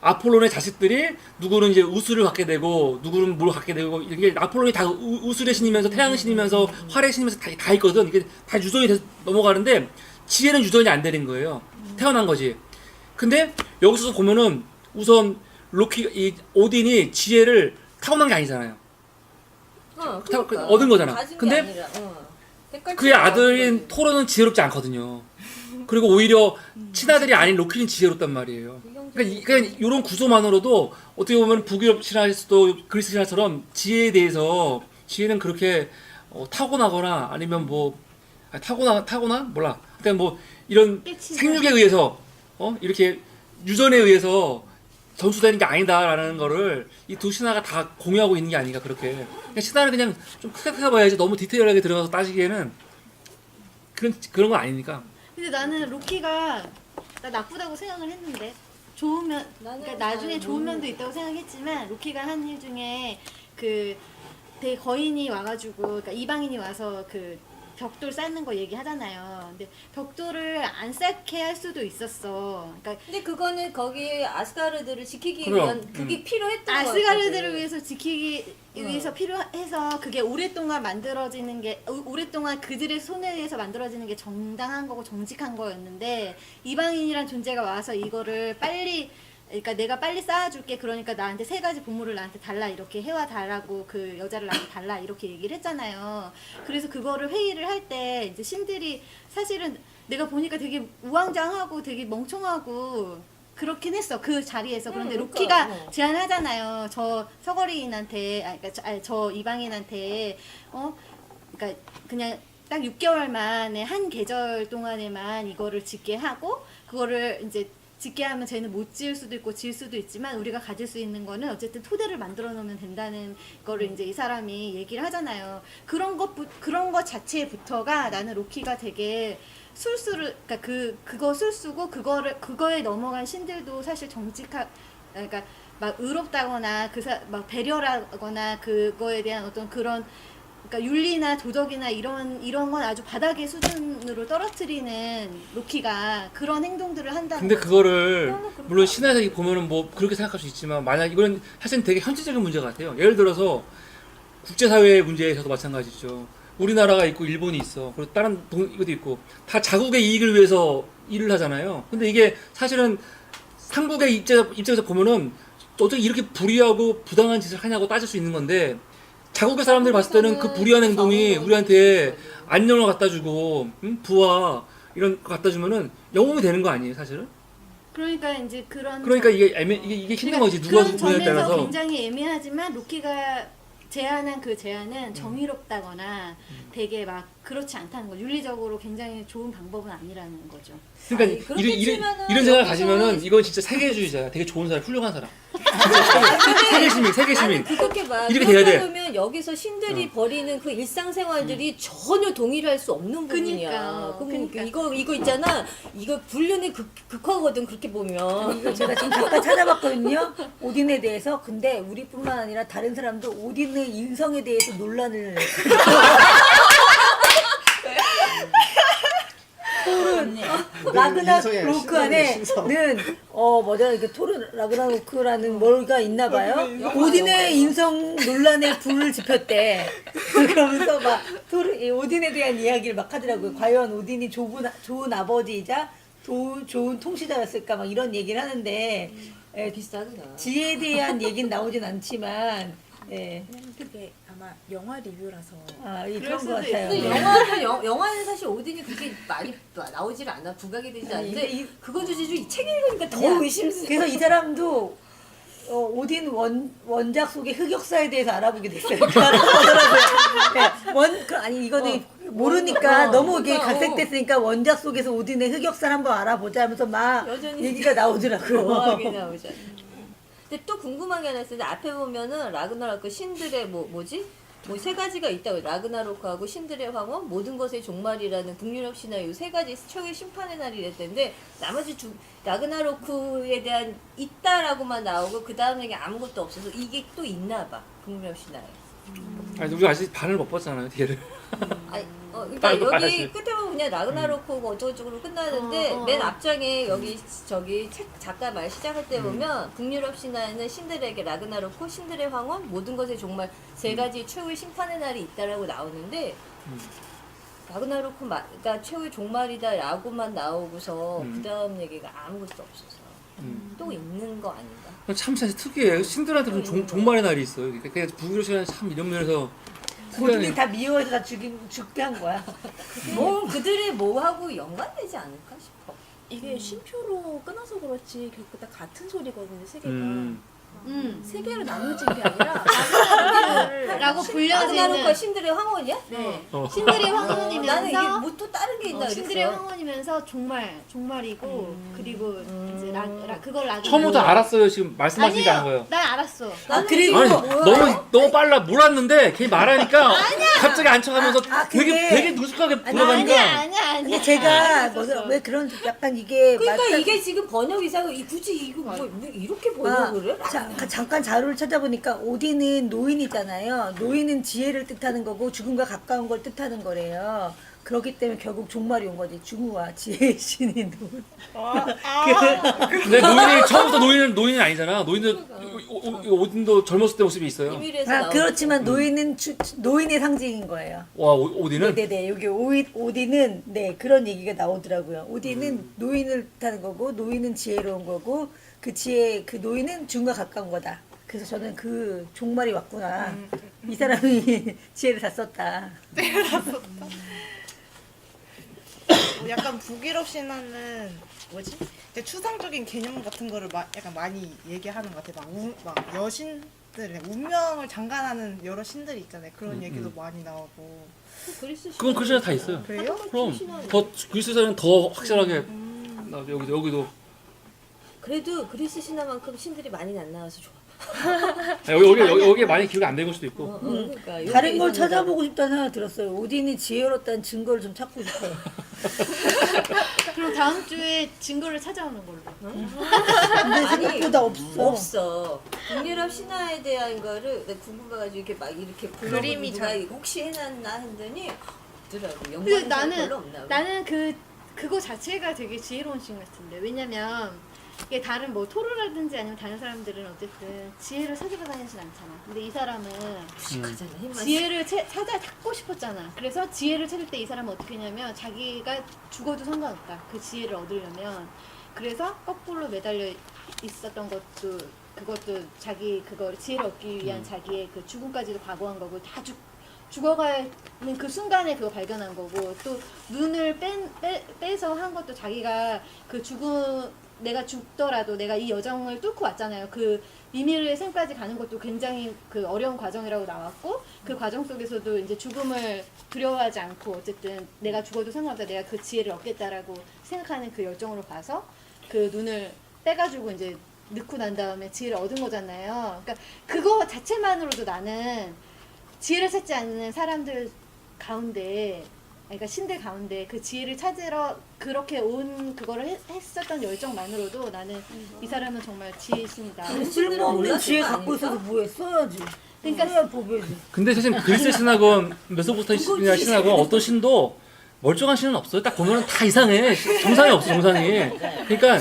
A: 아폴론의 자식들이 누구는 이제 우수를 갖게 되고 누구는 뭘 갖게 되고 이게 아폴론이 다 우술의 신이면서 태양의 신이면서 활의 신이면서 다 있거든. 이게 다 유전이 돼서 넘어가는데 지혜는 유전이 안 되는 거예요. 태어난 거지. 근데 여기서 보면은 우선 이 오딘이 지혜를 타고난 게 아니잖아요.
B: 그러니까.
A: 얻은 거잖아.
B: 가진 게
A: 근데
B: 아니라, 색깔
A: 그의
B: 치고
A: 아들인
B: 얻은 거지.
A: 토로는 지혜롭지 않거든요. 그리고 오히려 친아들이 아닌 로키는 지혜롭단 말이에요. 그러니까 이런 구조만으로도 어떻게 보면 북유럽 신화에서도 그리스 신화처럼 지혜에 대해서 지혜는 그렇게 타고나거나 아니면 뭐 타고나 몰라. 일단 뭐 이런 생육에 의해서 이렇게 유전에 의해서 전수되는 게 아니다라는 거를 이 두 신화가 다 공유하고 있는 게 아닌가 그렇게. 그냥 신화는 그냥 좀 크게 봐야지 너무 디테일하게 들어가서 따지기에는 그런 건 아니니까.
D: 근데 나는 로키가 나 나쁘다고 생각을 했는데 좋으면 그러니까 나중에 좋은 면도 있다고 생각했지만 로키가 한 일 중에 그 대거인이 와가지고 그러니까 이방인이 와서 그 벽돌 쌓는 거 얘기하잖아요. 근데 벽돌을 안 쌓게 할 수도 있었어. 그러니까
B: 근데 그거는 거기 아스가르드를 지키기
A: 그럼,
B: 위한 그게 필요했던 거 같아.
D: 아스가르드를 위해서 지키기 위해서 필요해서 그게 오랫동안 만들어지는 게 오랫동안 그들의 손에 의해서 만들어지는 게 정당한 거고 정직한 거였는데 이방인이란 존재가 와서 이거를 빨리 그러니까 내가 빨리 쌓아줄게 그러니까 나한테 3가지 보물을 나한테 달라 이렇게 해와 달라고 그 여자를 나한테 달라 이렇게 얘기를 했잖아요. 그래서 그거를 회의를 할 때 이제 신들이 사실은 내가 보니까 되게 우왕좌왕하고 되게 멍청하고 그렇긴 했어 그 자리에서. 그런데
B: 그러니까,
D: 로키가 제안하잖아요. 저 서거리인한테 저 이방인한테 그러니까 그냥 딱 6개월 만에 한 계절 동안에만 이거를 짓게 하고 그거를 이제 짓게 하면 쟤는 못 지을 수도 있고 지을 수도 있지만 우리가 가질 수 있는 거는 어쨌든 토대를 만들어 놓으면 된다는 거를 이제 이 사람이 얘기를 하잖아요. 그런 것 자체부터가 나는 로키가 되게 술수를 그러니까 그거 술수고 그거에 넘어간 신들도 사실 그러니까 막 의롭다거나 막 배려라거나 그거에 대한 어떤 그런 그러니까 윤리나 도덕이나 이런 건 아주 바닥의 수준으로 떨어뜨리는 로키가 그런 행동들을 한다는
A: 근데
D: 거지.
A: 그거를 물론 신화에서 보면은 뭐 그렇게 생각할 수 있지만 만약 이거는 사실 되게 현실적인 문제 같아요. 예를 들어서 국제사회 문제에서도 마찬가지죠. 우리나라가 있고 일본이 있어. 그리고 다른 이것도 있고 다 자국의 이익을 위해서 일을 하잖아요. 근데 이게 사실은 상국의 입장에서 보면은 어떻게 이렇게 불의하고 부당한 짓을 하냐고 따질 수 있는 건데 자국의 사람들이 봤을 때는 그 불의한 행동이 우리한테 안녕을 갖다 주고 부와 이런 거 갖다 주면은 영웅이 되는 거 아니에요, 사실은?
D: 그러니까 이제
A: 그러니까 이게 힘든 거지. 누가
D: 그런
A: 누구냐에
D: 점에서
A: 따라서.
D: 굉장히 애매하지만 로키가 제안한 그 제안은 정의롭다거나 되게 막 그렇지 않다는 거. 윤리적으로 굉장히 좋은 방법은 아니라는 거죠.
A: 그러니까
B: 아니, 그렇게 치면은
A: 이런 생각을
B: 여기서-
A: 가지면은 이건 진짜 세계주의자야. 되게 좋은 사람, 훌륭한 사람. 세계 시민.
B: 그렇게 봐.
A: 이렇게 돼야 돼.
B: 그러면 여기서 신들이 벌이는 그 일상생활들이 전혀 동일할 수 없는 부분이야.
D: 그니까.
B: 그럼 이거 있잖아. 이거 불륜의 극화거든. 그렇게 보면.
C: 이거 제가 지금 잠깐 찾아봤거든요. 오딘에 대해서. 근데 우리뿐만 아니라 다른 사람도 오딘의 인성에 대해서 논란을 라그나로크 안에는 이렇게 토르 라그나로크라는 뭐가 있나 봐요. 오딘의 인성 논란에 불을 지폈대. 그러면서 막 오딘에 대한 이야기를 막 하더라고요. 과연 오딘이 좋은 아버지이자 좋은 통치자였을까 막 이런 얘기를 하는데
B: 비슷하구나.
C: 지혜에 대한 얘기는 나오진 않지만
E: 그게 아마 영화 리뷰라서
C: 그런 것 같아요.
B: 근데 영화는 사실 오딘이 그렇게 많이 나오질 않아. 부각이 되지 않는데 그거 주제주 이 책 읽으니까 더 의심스러워.
C: 그래서 이 사람도 오딘 원작 속의 흑역사에 대해서 알아보게 됐어요. 이거는 모르니까 너무 이게 각색됐으니까 원작 속에서 오딘의 흑역사를 한번 알아보자 하면서 막
B: 여전히
C: 얘기가 나오더라고요.
B: 묘하게 나오잖아. 근데 또 궁금한 게 하나 있어요. 앞에 보면은 라그나로크 신들의 뭐지? 3가지가 있다고. 라그나로크하고 신들의 황혼, 모든 것의 종말이라는 북유럽 신화의 3가지 최후의 심판의 날이 랬는데 나머지 라그나로크에 대한 있다라고만 나오고 그 다음에 아무것도 없어서 이게 또 있나 봐. 북유럽 신화에.
A: 아니 우리 아직 반을 못 봤잖아요, 뒤를.
B: 그러니까
A: 빨리,
B: 여기
A: 빨리.
B: 끝에 보면 그냥 라그나로크고 어쩌고저쩌고 끝나는데 맨 앞장에 여기 책 작가 말 시작할 때 보면 북유럽 신화에는 신들에게 라그나로크, 신들의 황혼, 모든 것의 종말 3가지 최후의 심판의 날이 있다라고 나오는데 라그나로크가 최후의 종말이다라고만 나오고서 그 다음 얘기가 아무것도 없어서 또 있는 거 아닌가?
A: 참 진짜 특이해요. 신들한테는 종말의 날이 있어요. 그러니까 북유럽 신화는 참 이런 면에서
C: 오딘이 다 미워해서 다 죽게 한 거야.
B: 그들의 뭐하고 연관되지 않을까 싶어.
E: 이게 쉼표로 끊어서 그렇지 결국 다 같은 소리거든요, 세 개가. 세 개로 나눠진 게 아니라
D: 라고
B: 아그나로크가
D: 불려지는
B: 신들의 황혼이야?
D: 네.
A: 어.
D: 신들의
B: 나는 이게
D: 황혼이면서
B: 뭐 또 다른 게 있나
D: 신들의
B: 그랬어.
D: 황혼이면서 종말이고 그리고 이제 그걸 라그
A: 처음부터 알았어요. 지금 말씀하시는 게 아닌
D: 아니에요.
A: 거예요.
D: 난 알았어.
B: 나는
C: 그리고
B: 이게
A: 아니
B: 뭐야?
A: 너무 빨라 몰랐는데 걔 말하니까 갑자기 앉혀가면서
C: 그게-
A: 되게 능숙하게 불러가니까
D: 아니야.
C: 근데 제가
D: 알았었어.
C: 왜 그런 약간 이게
B: 그러니까
C: 말단-
B: 이게 지금 번역 이상은 굳이 이거 뭐 이렇게 번역을 해?
C: 잠깐 자료를 찾아보니까 오딘은 노인이잖아요. 노인은 지혜를 뜻하는 거고 죽음과 가까운 걸 뜻하는 거래요. 그렇기 때문에 결국 종말이 온 거지. 죽음과 지혜의 신이 노인.
A: 근데 노인이 처음부터 노인은 아니잖아. 노인도 오딘도 젊었을 때 모습이 있어요.
B: 비밀에서
C: 아,
B: 나오는
C: 그렇지만 노인은 노인의 상징인 거예요.
A: 와 오딘은
C: 네네네 여기 오딘은 네 그런 얘기가 나오더라고요. 오딘은 노인을 뜻하는 거고 노인은 지혜로운 거고 그 지혜 그 노인은 죽음과 가까운 거다. 그래서 저는 그 종말이 왔구나. 이 사람이 지혜를 다 썼다.
G: 약간 북유럽 신화는 뭐지? 이제 추상적인 개념 같은 거를 약간 많이 얘기하는 것 같아. 막 여신들의 운명을 장관하는 여러 신들이 있잖아요. 그런 얘기도 많이 나오고.
B: 그리스
A: 그건 그리스에 다 있어요.
G: 그래요?
A: 그럼 더 그리스에서는 더 확실하게 여기도
B: 그래도 그리스 신화만큼 신들이 많이 안 나와서 좋아.
A: 여기에 많이 기억이 안 되는 걸 수도 있고.
B: 그러니까
C: 다른 걸
B: 여기
C: 찾아보고 싶다는 생각이 들었어요. 오딘이 지혜롭다는 증거를 좀 찾고 싶어요.
D: 그럼 다음 주에 증거를 찾아오는 걸로.
C: 근데 생각보다 없어.
B: 없어. 북유럽 신화에 대한 거를 내가 궁금해가지고 이렇게 막 이렇게
G: 그림이
B: 누가
G: 잘-
B: 혹시 해놨나 했더니 없더라고.
D: 근데
B: 연관이 별로 없나 봐.
D: 나는 그거 자체가 되게 지혜로운 신 같은데 왜냐면 이게 다른 뭐 토로라든지 아니면 다른 사람들은 어쨌든 지혜를 찾으러 다니진 않잖아. 근데 이 사람은
B: 무식하잖아. 힘만
D: 지혜를 찾고 싶었잖아. 그래서 지혜를 찾을 때 이 사람은 어떻게 했냐면 자기가 죽어도 상관없다. 그 지혜를 얻으려면 그래서 거꾸로 매달려 있었던 것도 그것도 자기 그거 지혜를 얻기 위한 자기의 그 죽음까지도 각오한 거고 다 죽어가는 그 순간에 그거 발견한 거고 또 눈을 빼서 한 것도 자기가 그 내가 죽더라도 내가 이 여정을 뚫고 왔잖아요. 그 비밀의 샘까지 가는 것도 굉장히 그 어려운 과정이라고 나왔고 그 과정 속에서도 이제 죽음을 두려워하지 않고 어쨌든 내가 죽어도 상관없다. 내가 그 지혜를 얻겠다라고 생각하는 그 열정으로 봐서 그 눈을 빼가지고 이제 넣고 난 다음에 지혜를 얻은 거잖아요. 그러니까 그거 자체만으로도 나는 지혜를 찾지 않는 사람들 가운데 그러니까 신들 가운데 그 지혜를 찾으러 그렇게 온 그거를 했었던 열정만으로도 나는 이 사람은 정말 지혜의 신이다.
C: 쓸모없는 지혜 갖고 있어서 뭐해 써야지. 그러니까 보배지.
A: 근데 사실 그리스 신학은 메소포타미아 신학은 어떤 신도 멀쩡한 신은 없어요. 딱 보면 다 이상해. 정상이 없어 정상이. 그러니까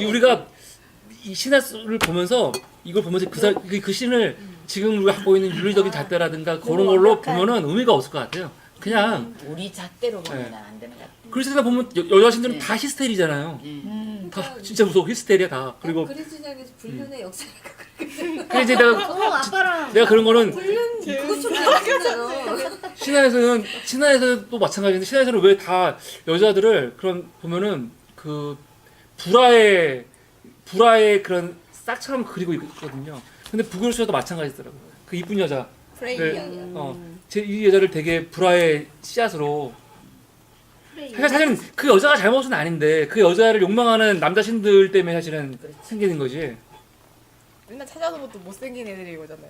A: 우리가 이 신화를 보면서 이걸 보면서 그 신을 지금 우리가 갖고 있는 윤리적인 잣대라든가 그런 걸로 보면은 의미가 없을 것 같아요. 그냥
I: 우리 잣대로 보면 안 되는 것 같아.
A: 그리스 신화 보면 여자 신들은 다 히스테리잖아요. 다 진짜 무서워 히스테리야 다. 그리고
B: 그리스 신화에서 불륜의 역사니까
A: 그래 이제
D: 아빠랑
A: 내가 그런 거는
B: 불륜 그것처럼 나왔잖아요.
A: 신화에서는 또 마찬가지인데 신화에서는 왜 다 여자들을 그런 보면은 그 불화의 그런 싹처럼 그리고 있거든요. 근데 북유럽 신화도 마찬가지더라고요. 그 이쁜 여자. 이 여자를 되게 불화의 씨앗으로 사실은 그 여자가 잘못은 아닌데 그 여자를 욕망하는 남자 신들 때문에 사실은 생기는 거지.
G: 맨날 찾아서 것도 못생긴 애들이 이거잖아요.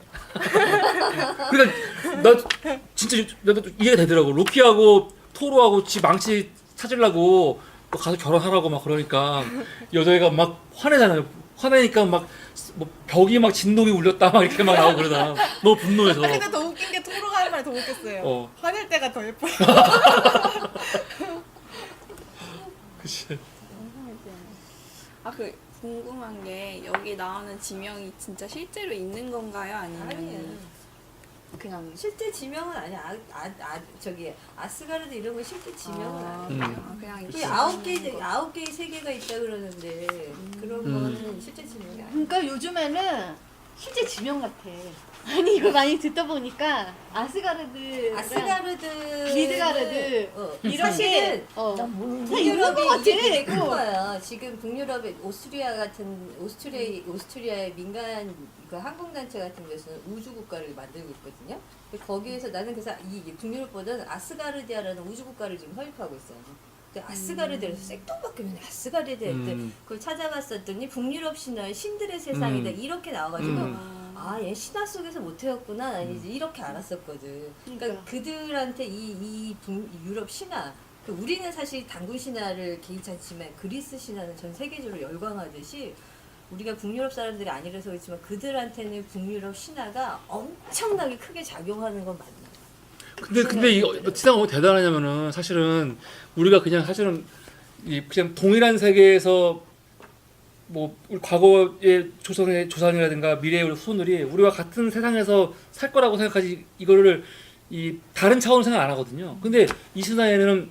A: 그러니까 나 진짜 나도 이해가 되더라고. 로키하고 토로하고 지 망치 찾으려고 뭐 가서 결혼하라고 막 그러니까 여자애가 막 화내잖아요. 화내니까 막 뭐 벽이 막 진동이 울렸다 막 이렇게 막 나오고 그러잖아. 너무 분노해서.
G: 근데 더 웃긴 게 토로가 하는 말이 더 웃겼어요. 화낼 때가 더 예뻐요.
A: 그치.
H: 그 궁금한 게 여기 나오는 지명이 진짜 실제로 있는 건가요? 아니면 그냥
B: 실제 지명은 아니야. 저기 아스가르드 이런 건 실제 지명은 아니야.
H: 그냥
B: 그 9개의 세계가 있다 그러는데 그런 거는 실제 지명이 아니야.
D: 그러니까 요즘에는 실제 지명 같아. 아니 이걸 많이 듣다 보니까 아스가르드랑
B: 아스가르드,
D: 미드가르드
B: 이렇게
D: 북유럽이
B: 북유럽이 이게 되게 큰
D: 있고.
B: 거야. 지금 북유럽의 오스트리아 같은 오스트리아의 민간 그 항공단체 같은 데서는 우주국가를 만들고 있거든요. 근데 거기에서 나는 그래서 이 북유럽보다는 아스가르디아라는 우주국가를 지금 설립하고 있어요. 근데 아스가르디아에서 생뚱맞게 맨날 아스가르디아 때 그걸 찾아봤었더니 북유럽 신화의 신들의 세상이다 이렇게 나와가지고 아, 얘 신화 속에서 모태였구나. 난 이제 이렇게 알았었거든. 그러니까 그들한테 이 유럽 신화, 우리는 사실 단군 신화를 개의치 않지만 그리스 신화는 전 세계적으로 열광하듯이 우리가 북유럽 사람들이 아니라서 그렇지만 그들한테는 북유럽 신화가 엄청나게 크게 작용하는 건 맞나.
A: 근데 이거 세상이 뭐 대단하냐면은 사실은 우리가 그냥 사실은 그냥 동일한 세계에서 뭐 우리 과거의 조상이라든가 미래의 우리 후손들이 우리와 같은 세상에서 살 거라고 생각하지 이거를 이 다른 차원으로 생각 안 하거든요. 근데 이 신화에는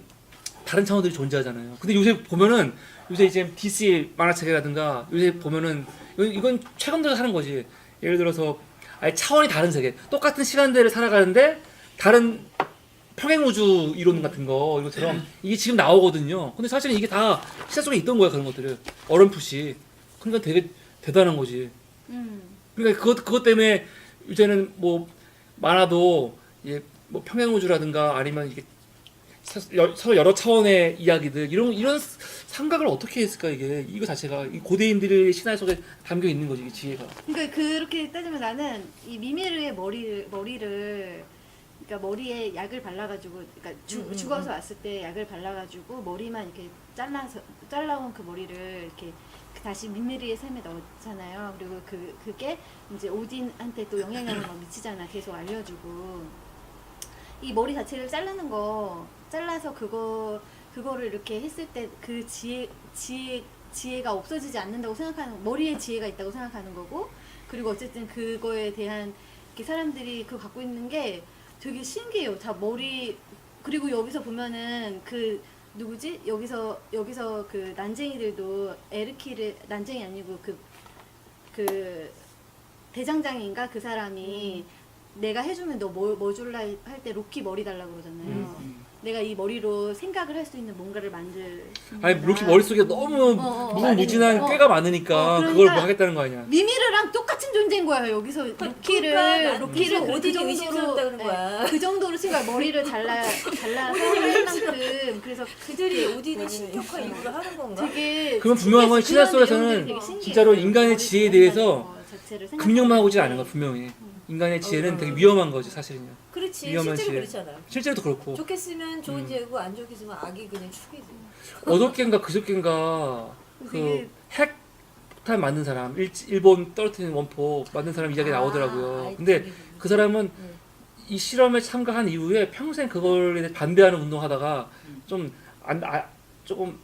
A: 다른 차원들이 존재하잖아요. 근데 요새 보면은 요새 이제 DC 만화책이라든가 요새 보면은 이건 최근 들어서 하는 거지. 예를 들어서 아예 차원이 다른 세계, 똑같은 시간대를 살아가는데 다른 평행우주 이론 같은 거 이것처럼 이게 지금 나오거든요. 근데 사실은 이게 다 시사 속에 있던 거야. 그런 것들을 어렴풋이. 그러니까 되게 대단한 거지. 그러니까 그것 때문에 이제는 뭐 만화도 뭐 평행우주라든가 아니면 이게 서로 여러 차원의 이야기들 이런 생각을 어떻게 했을까 이거 자체가 이 고대인들의 신화 속에 담겨 있는 거지 이 지혜가.
D: 그러니까 그렇게 따지면 나는 이 미메르의 머리를 그러니까 머리에 약을 발라가지고 그러니까 죽어서 왔을 때 약을 발라가지고 머리만 이렇게 잘라온 그 머리를 이렇게 다시 미메르의 삶에 넣잖아요. 그리고 그게 이제 오딘한테 또 영향력을 막 미치잖아. 계속 알려주고 이 머리 자체를 자르는 거 잘라서 그거를 이렇게 했을 때 그 지혜가 없어지지 않는다고 생각하는 머리에 지혜가 있다고 생각하는 거고 그리고 어쨌든 그거에 대한 이렇게 사람들이 그거 갖고 있는 게 되게 신기해요. 다 머리 그리고 여기서 보면은 그 누구지? 여기서 그 난쟁이들도 에르키를 난쟁이 아니고 그 대장장인가 그 사람이 내가 해주면 너 뭐 줄라 할 때 로키 머리 달라고 그러잖아요. 내가 이 머리로 생각을 할 수 있는 뭔가를 만들 수 있는
A: 아니 이렇게 머릿속에 너무 무궁무진한 꾀가 많으니까
D: 그러니까
A: 그걸 뭐 하겠다는 거 아니야.
D: 미미르랑 똑같은 존재인 거야. 여기서 로키를
B: 어디게 의심스럽다 그런 거야.
D: 그 정도로 생각 머리를 잘라서 할 만큼 그래서
B: 그들이 오딘의 신격화 이유를 하는 건가?
D: 되게
A: 그건 분명한 건 신화 속에서는
D: 되게 신기해요.
A: 진짜로 인간의 지혜에 대해서
D: 거 자체를
A: 긍정만 하고 있지
D: 생각하는
A: 않은 거 분명히. 인간의 지혜는 되게 위험한 거지 사실은요.
B: 그렇지.
A: 위험한
B: 실제로
A: 지혜.
B: 그렇잖아.
A: 실제로도 그렇고.
B: 좋게 쓰면 좋은 지혜고 안 좋게 쓰면 악이 그냥 축이지.
A: 어저께인가 그저께인가
D: 되게-
A: 그 핵폭탄 만든 사람 일본 떨어뜨리는 원폭 만든 사람 이야기 나오더라고요. 근데 그 사람은 이 실험에 참가한 이후에 평생 그걸 대해 반대하는 운동하다가 조금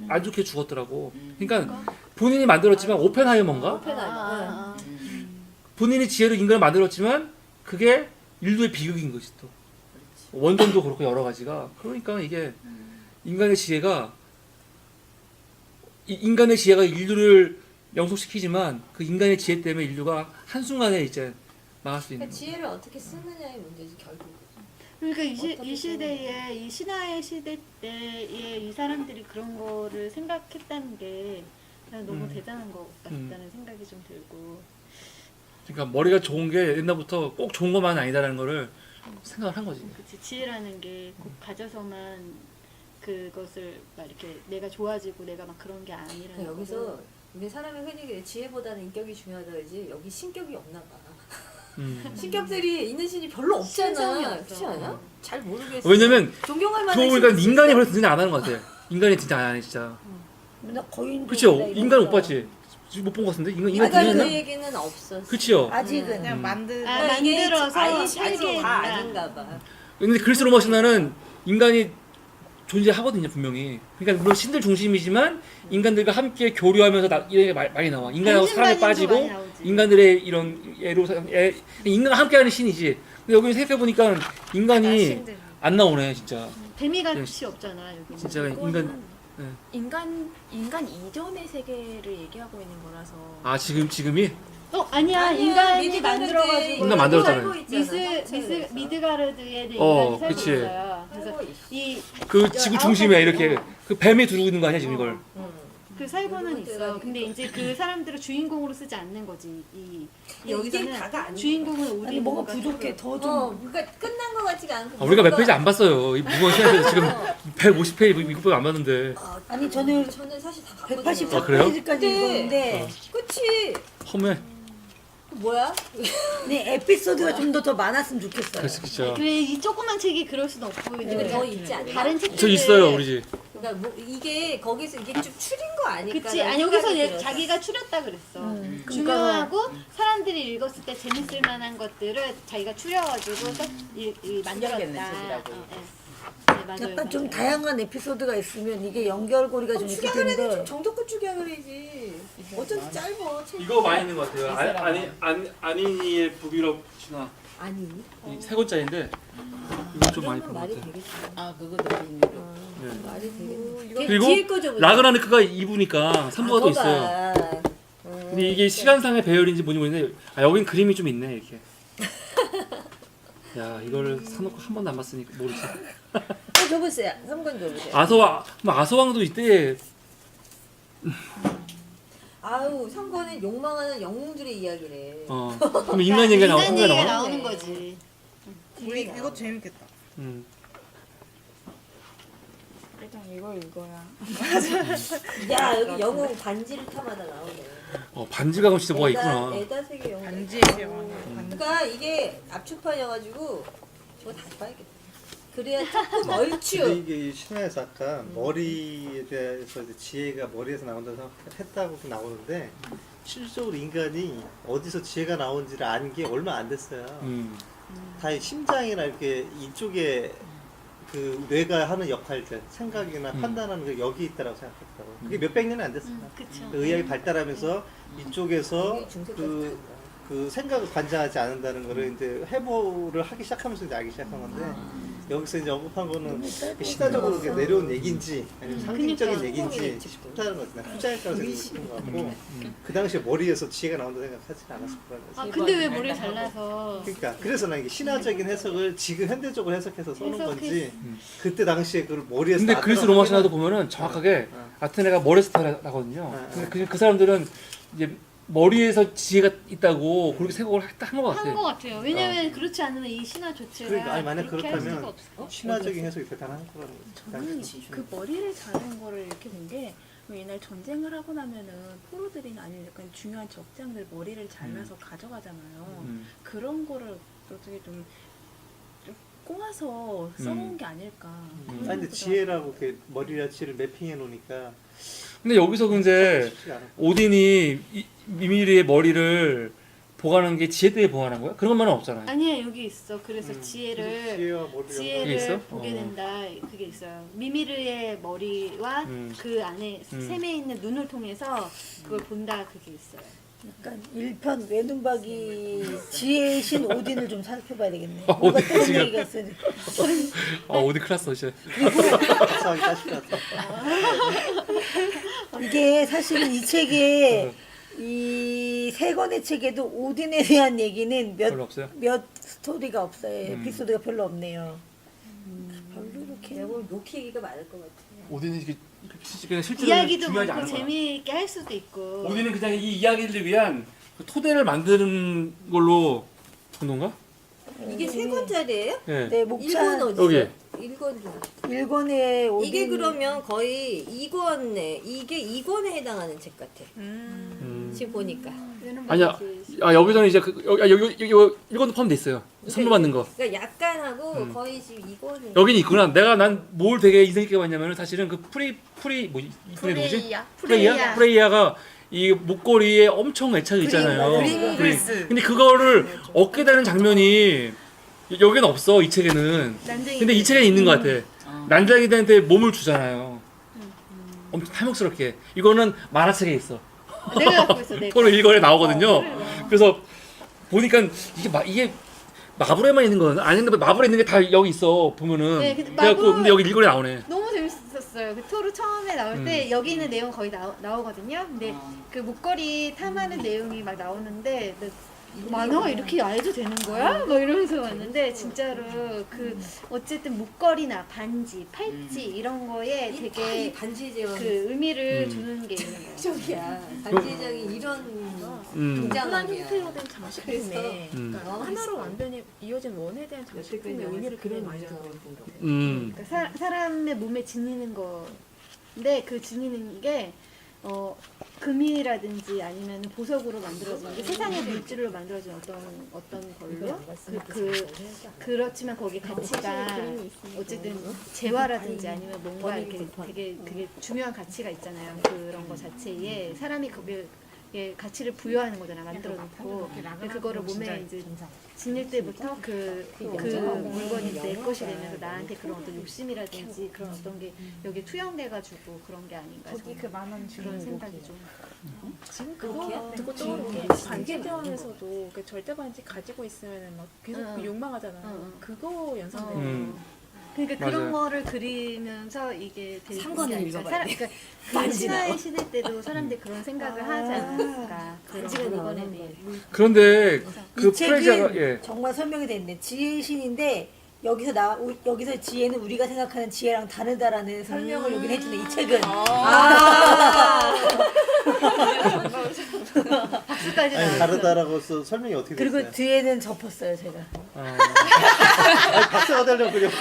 A: 안 좋게 죽었더라고. 그러니까 본인이 만들었지만 오펜하이머인가? 본인이 지혜로 인간을 만들었지만 그게 인류의 비극인 것이 또 원전도 그렇고 여러 가지가. 그러니까 이게 인간의 지혜가 인류를 영속시키지만 그 인간의 지혜 때문에 인류가 한순간에 이제 망할 수 있는
B: 그러니까
A: 거죠.
B: 지혜를 어떻게 쓰느냐의 문제지 결국.
D: 그러니까
B: 어떻게
D: 이 시대에 이 신화의 시대 때에 이 사람들이 그런 거를 생각했다는 게 그냥 너무 대단한 것 같다는 생각이 좀 들고.
A: 그러니까 머리가 좋은 게 옛날부터 꼭 좋은 것만 아니다라는 거를 생각을 한 거지.
D: 그치, 지혜라는 게 꼭 가져서만 그것을 막 이렇게 내가 좋아지고 내가 막 그런 게 아니라는
B: 여기서
D: 거고.
B: 우리 사람이 흔히 지혜보다는 인격이 중요하다 그러지 여기 신격이 없나 봐. 신격들이 있는 신이 별로
D: 신성이
B: 없잖아.
D: 없어.
B: 그렇지 않아? 잘 모르겠어.
A: 왜냐면
B: 존경할
A: 그거
B: 만한
A: 보니까
B: 신이
A: 인간이
B: 있을까?
A: 벌써 진짜 안 하는 것 같아. 인간이 진짜 안 하네 진짜.
C: 맨날 거인.
A: 그렇죠. 인간 못 봤지. 못 본 것 같은데 인간
B: 아까
A: 진짜
B: 그 얘기는 없었어.
A: 그렇죠.
C: 아직은
G: 그냥 만든
D: 만들어서
B: 아직
D: 설계했다.
B: 다 아닌가 봐.
A: 근데 그리스 로마 신화는 인간이 존재하거든요 분명히. 그러니까 물론 신들 중심이지만 인간들과 함께 교류하면서 이런 게 많이 나와. 인간하고 사람이 빠지고
D: 많이 나오지.
A: 인간들의 이런 인간과 함께하는 신이지. 근데 여기 생각해 보니까 인간이 안 나오네 진짜.
D: 데미같이 없잖아 여기.
A: 진짜 인간
E: 인간 이전의 세계를 얘기하고 있는 거라서
A: 지금이
D: 아니야.
B: 아니야,
D: 인간이
B: 미드가르드에
D: 만들어가지고
A: 인간 만들었잖아요.
B: 살고 있잖아.
D: 미드가르드에 대한 인간이 살고
A: 그치.
D: 있어요. 그래서 이
A: 그 지구 중심에 이렇게 그 뱀이 두르고 있는 거 아니야 지금 이걸?
D: 그 살고는 있어. 근데 이제 그 사람들을 주인공으로 쓰지 않는 거지.
B: 이게
D: 여기서는
B: 다가 아니야.
D: 주인공은
C: 아니
D: 오딘
C: 뭐가 부족해. 더 좀.
B: 그러니까 끝난 것 같지가 않고.
A: 우리가 몇
B: 뭔가-
A: 페이지 안 봤어요. 이 무거운 시간에서 지금 150페이지 이것밖에 안 봤는데
C: 아니 저는
B: 저는 사실 다 봤거든요.
A: 아, 그래요?
C: 184페이지까지
B: 네.
C: 읽었는데
B: 끝이
A: 허무해.
B: 뭐야?
C: 네 에피소드가 좀 더 많았으면 좋겠어요.
A: 그래서 진짜.
D: 그래 이 조그만 책이 그럴 수는 없고 이제
B: 근데 더 있지 않나?
D: 다른 책들
A: 저 있어요 우리 집.
B: 그러니까 뭐 이게 거기서 이게 좀 추린 거 아닐까?
D: 그치. 아니 여기서 자기가 추렸다 그랬어. 중요하고 사람들이 읽었을 때 재밌을 만한 것들을 자기가 추려가지고
I: 만들겠네,
D: 만들었다.
I: 책이라고.
D: 네, 맞아요.
C: 약간 좀
D: 맞아요.
C: 다양한 에피소드가 있으면 이게 연결고리가 좀 있을 텐데
B: 정도껏 죽여 그래야지. 어쩐지 짧아. 책.
A: 이거 많이 있는 것 같아요. 아니니의 북유럽 신화.
B: 아니.
A: 세 권짜리인데 이거 좀 많이
B: 그러면
A: 본것
B: 말이
A: 같아요.
B: 되겠지.
I: 아 그것도 흥미로.
A: 네.
B: 말이 되겠지.
A: 그리고
B: 뒤에 거죠.
A: 라그나르크가 2부니까 3부가 또 있어요. 근데 이게 시간상의 배열인지 뭔지 모르겠는데 여긴 그림이 좀 있네 이렇게. 야 이걸 사놓고 한 번도 안 봤으니까 모르지.
B: 줘보세요. 3권 줘보세요.
A: 아서왕도 이때
B: 아우 3권은 욕망하는 영웅들의 이야기래.
A: 그럼 인간 얘기가
D: 인간 얘기가
A: 나와.
D: 나오는 거지.
G: 우리 이거 재밌겠다.
H: 일단 이걸 읽어야.
B: 야 여기 영웅 반지를 탐하다 나오네.
A: 반지가 그럼 진짜 뭐가 있구나.
B: 에다 세계 영웅.
G: 반지의 제왕.
B: 그러니까 이게 압축판이어가지고 저거 다시 봐야겠다. 그래야 조금 얼추.
F: 근데 이게 이 신화에서 아까 머리에 대해서 이제 지혜가 머리에서 나온다고 했다고 나오는데 실질적으로 인간이 어디서 지혜가 나온지를 아는 게 얼마 안 됐어요. 다 심장이나 이렇게 이쪽에 그 뇌가 하는 역할들, 생각이나 판단하는 게 여기 있다라고 생각했다고. 그게 몇백 년이 안 됐어요.
D: 그쵸.
F: 의학이 발달하면서 이쪽에서
B: 이게 중세까지
F: 그 생각을 관장하지 않는다는 거를 이제 해보를 하기 시작하면서 이제 알기 시작한 건데 여기서 이제 언급한 거는 시다적으로 이렇게 내려온 얘기인지 아니면 상징적인
D: 그러니까.
F: 얘기인지 싶다는 거지. 나 후자일 가능성이 있는 것 같고 그 당시에 머리에서 지혜가 나온다 생각하지 않았을 거라는 거지.
D: 아 근데 왜 머리를 잘라서?
F: 그러니까 그래서 난 이게 신화적인 해석을 지금 현대적으로 해석해서 써놓은 건지 그때 당시에 그걸 머리에서
A: 근데
F: 나왔다고
A: 그리스 로마 신화도
F: 하기는-
A: 보면은 정확하게
F: 어.
A: 아테네가 머리에서 태어나거든요. 근데 그 사람들은 이제 머리에서 지혜가 있다고 그렇게 생각을 한 것
D: 한
A: 같아요.
D: 것 같아요. 왜냐면 그렇지 않으면 이 신화 자체가
F: 그러니까 아니 만약
D: 그렇게 할
F: 그렇다면
D: 수가 없어.
F: 신화적인 해석이 대단한 거라는
E: 저는
F: 거지.
E: 그 머리를 자르는 거를 이렇게 본 게 옛날 전쟁을 하고 나면은 포로들이나 아니면 약간 중요한 적장들 머리를 잘라서 가져가잖아요. 그런 거를 어떻게 좀 꼬아서 써놓은 게 아닐까.
F: 아니 근데 지혜라고 이렇게 머리라치를 매핑해 놓으니까
A: 근데 여기서 근데
F: 쉽지 않아.
A: 오딘이 미미리의 머리를 보관한 게 지혜 때문에 보관한 거야? 그런 말은 없잖아요.
D: 아니야 여기 있어. 그래서 지혜를
F: 지혜와 머리가
A: 이게
D: 지혜를
A: 있어?
D: 보게
A: 어.
D: 된다. 그게 있어요. 미미르의 머리와 그 안에 샘에 있는 눈을 통해서 그걸 본다. 그게 있어요.
C: 약간 1편 외눈박이 지혜의 신 오딘을 좀 살펴봐야 되겠네.
A: 아,
C: 뭔가
A: 오딘
C: 그런
A: 지금.
C: 얘기가 있어야 돼.
A: 오딘 큰일 났어 이제.
F: 합성하기 따실 것 같아.
C: 이게 사실은 이 책에 이 세 권의 책에도 오딘에 대한 얘기는
A: 별로 없어요?
C: 몇 스토리가 없어요. 에피소드가 별로 없네요. 별로 이렇게
B: 내가 보면 로키 얘기가 많을 것 같아.
A: 오딘이 이게 그냥 실제로
D: 이야기도
A: 중요하지
D: 많고
A: 않은 거야.
D: 재미있게 할 수도 있고.
A: 오딘은 그냥 이 이야기를 위한 그 토대를 만드는 걸로 본 건가?
B: 이게 3권짜리예요?
A: 네.
C: 네,
B: 1권
C: 목차
B: 어디?
A: 여기.
B: 1권 좀.
C: 1권의 오딘
B: 이게 그러면 거의 2권에 이게 2권에 해당하는 책 같아. 지금 보니까.
A: 아니야. 여기서는 이제 여기 이것도 포함돼 있어요. 선물 받는 거.
B: 그러니까 약간하고 거의 지금 2권에.
A: 여기는 있구나. 난 뭘 되게 인상 깊게 봤냐면은 사실은 그 프리 뭐지? 이분이 누구지? 프레이야가 이 목걸이에 엄청 애착이 있잖아요.
G: 그린글스.
A: 근데 그거를 얻게 되는 장면이 여기는 없어 이 책에는. 근데 이 책에 있는 것 같아. 난장이한테 몸을 주잖아요. 엄청 탐욕스럽게. 이거는 만화책에 있어.
D: 내가 갖고 있어. 내가.
A: 토로 1권에 나오거든요. 그래서 보니까 이게 마블에만 있는 건 아닌데 마블에 있는 게 다 여기 있어 보면은.
D: 네, 근데
A: 그래갖고
D: 마블-
A: 근데 여기 1권에 나오네.
D: 너무 재밌었어. 봤어요. 그 토르 처음에 나올 때 여기 있는 내용 거의 나오거든요. 근데 그 목걸이 탐하는 내용이 막 나오는데 만화가 이렇게 알도 되는 거야? 뭐 이러면서 왔는데 진짜로 그 어쨌든 목걸이나 반지, 팔찌 이런 거에 되게
B: 반지의 제왕
D: 그 의미를 두는 게 있는 거예요.
B: 쪽이야. 반지의 제왕이 이런
E: 흔한
B: 등장함이야.
E: 형태로 된 장식품에 그러니까
B: 음.
E: 하나로 완전히 이어진 원에 대한 장식품의 의미를 굉장히 많이 들어요.
D: 그러니까 사람의 몸에 지니는 건데 그 지니는 게 금이라든지 아니면 보석으로 만들어진 게 세상의 물질로 만들어진 어떤 걸로 그렇지만 거기 가치가 어쨌든 재화라든지 아니면 뭔가 이렇게 되게 중요한 가치가 있잖아요. 그런 거 자체에 사람이 거기에 가치를 부여하는 거잖아, 만들어 놓고. 그거를 몸에 이제 지닐 때부터 그 물건이 내 것이 되면서 나한테 그런 어떤 욕심이라든지 그런 어떤 게 여기 투영돼가지고 그런 게 아닌가.
H: 거기 그 만원
D: 그런 생각이 좀.
E: 지금 그거 듣고 떠오른 게 반지 대왕에서도 그 절대 반지 가지고 있으면 막 계속 그 욕망하잖아요. 그거 연상돼요.
D: 그러니까
A: 맞아요.
D: 그런 거를 그리면서 이게 되게
B: 상관을 읽어봐야 돼.
D: 그러니까 신화의 시대 때도 사람들이 그런 생각을 하지 않았을까.
B: 반지가
D: 그런
B: 나오는
D: 물건에 대해.
A: 그런데 그
C: 이 책은
A: 프레자가 예.
C: 정말 설명이 돼 있네. 지혜의 신인데 여기서 지혜는 우리가 생각하는 지혜랑 다르다라는 설명을 여기 해주네. 이 책은.
D: 박수까지
F: 아니,
D: 나왔어.
F: 다르다라고 해서 설명이 어떻게 됐어요?
C: 그리고 뒤에는 접었어요 제가.
F: 아니, 박수가 되려고 그냥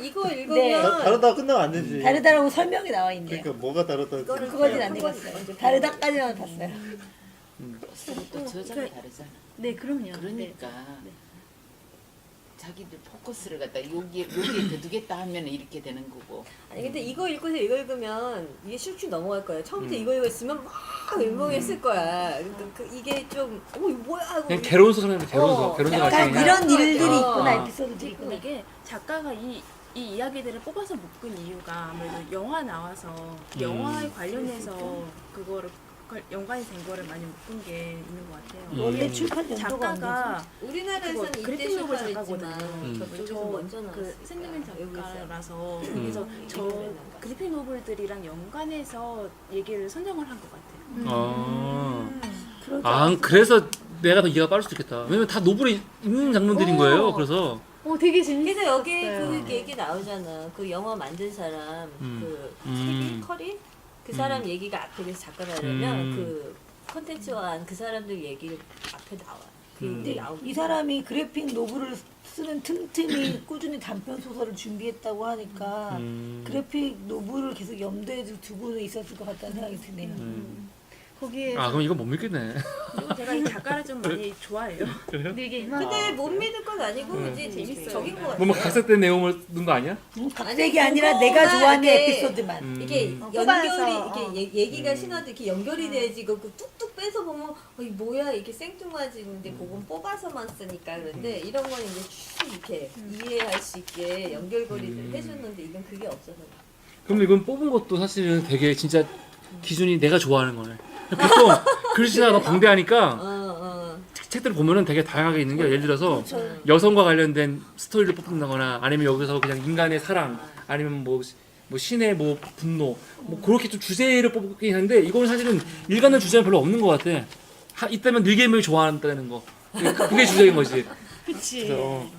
B: 이거 읽으면
C: 네.
F: 다르다고 끝나면 안 되지.
C: 다르다라고 설명이 나와 있네요.
F: 그러니까 뭐가 다르다.
C: 그거는 안 읽었어요. 다르다까지만 봤어요.
I: 또 저자가 다르잖아.
D: 네, 그럼요.
I: 그러니까
D: 네.
I: 자기들 포커스를 갖다 여기에 더 두겠다 하면 이렇게 되는 거고.
B: 아니 근데 이거 읽고서 이거 읽으면 이게 슉슉 넘어갈 거야. 처음부터 이거 읽었으면 막 멘붕했을 거야. 이게 좀 이거 뭐야 하고
A: 그냥 괴로운 소설인데 괴로운 소설
C: 약간
A: 같은
C: 이런 일들이
B: 어.
C: 있구나 에피소드도
E: 그리고
C: 있구나.
E: 이게 작가가 이 이야기들을 뽑아서 묶은 이유가 아무래도 영화 나와서 영화에 관련해서 그거를 연관이 된 거를 많이 묶은 게 있는 것 같아요.
C: 원래 출판 연도가 안
E: 작가가
B: 우리나라에서는
E: 그거
B: 이때
E: 그래픽 노블
B: 출판했지만
E: 작가거든요.
B: 저쪽에서 먼저
E: 그
B: 나왔어요.
E: 샌드맨
B: 외국에서.
E: 작가라서 그래서 저 그래픽 노블들이랑 연관해서 얘기를 선정을 한 것 같아요.
A: 그래서 내가 더 이해가 빠를 수도 있겠다. 왜냐면 다 노블에 있는 장면들인 거예요. 그래서
D: 되게 재밌었어요.
B: 그래서 여기 그 얘기 나오잖아. 그 영화 만든 사람 그 세비 커리 그 사람 얘기가 앞에 그래서 작가가 하려면 그 컨텐츠와 한 그 사람들 얘기를 앞에 나와. 근데
C: 이 사람이 그래픽 노블을 쓰는 틈틈이 꾸준히 단편 소설을 준비했다고 하니까 그래픽 노블을 계속 염두에 두고는 있었을 것 같다는 생각이 드네요.
D: 거기에
A: 그럼 이건 못 믿겠네.
E: 그리고 제가 이 작가를 좀 많이 좋아해요.
D: 근데 이게
B: 근데 못 믿을 건 아니고 이제
E: 재밌어요.
B: 적인 거 같아.
A: 뭐 각색된 내용을 넣은 거 아니야?
C: 각색이 아니라 내가 좋아하는
B: 이게
C: 에피소드만.
B: 이게
D: 뽑아서,
B: 연결이 이게 얘기가 신화도 이렇게 연결이 돼야지 그 뚝뚝 빼서 보면 이 뭐야 이게 생뚱맞은데 그건 뽑아서만 쓰니까 그런데 이런 건 이제 쭉 이렇게 이해할 수 있게 연결고리를 해줬는데 이건 그게 없어서
A: 그럼 이건 뽑은 것도 사실은 되게 진짜 기준이 내가 좋아하는 거네. 보통 글씨가 너무 방대하니까 책들을 보면은 되게 다양하게 있는 게 예를 들어서 여성과 관련된 스토리를 뽑는다거나 아니면 여기서 그냥 인간의 사랑 아니면 뭐 신의 뭐 분노 뭐 그렇게 좀 주제를 뽑긴 하는데 이거는 사실은 일관된 주제는 별로 없는 것 같아. 있다면 늘개미를 좋아한다는 거 그게 주제인 거지.
D: 그치.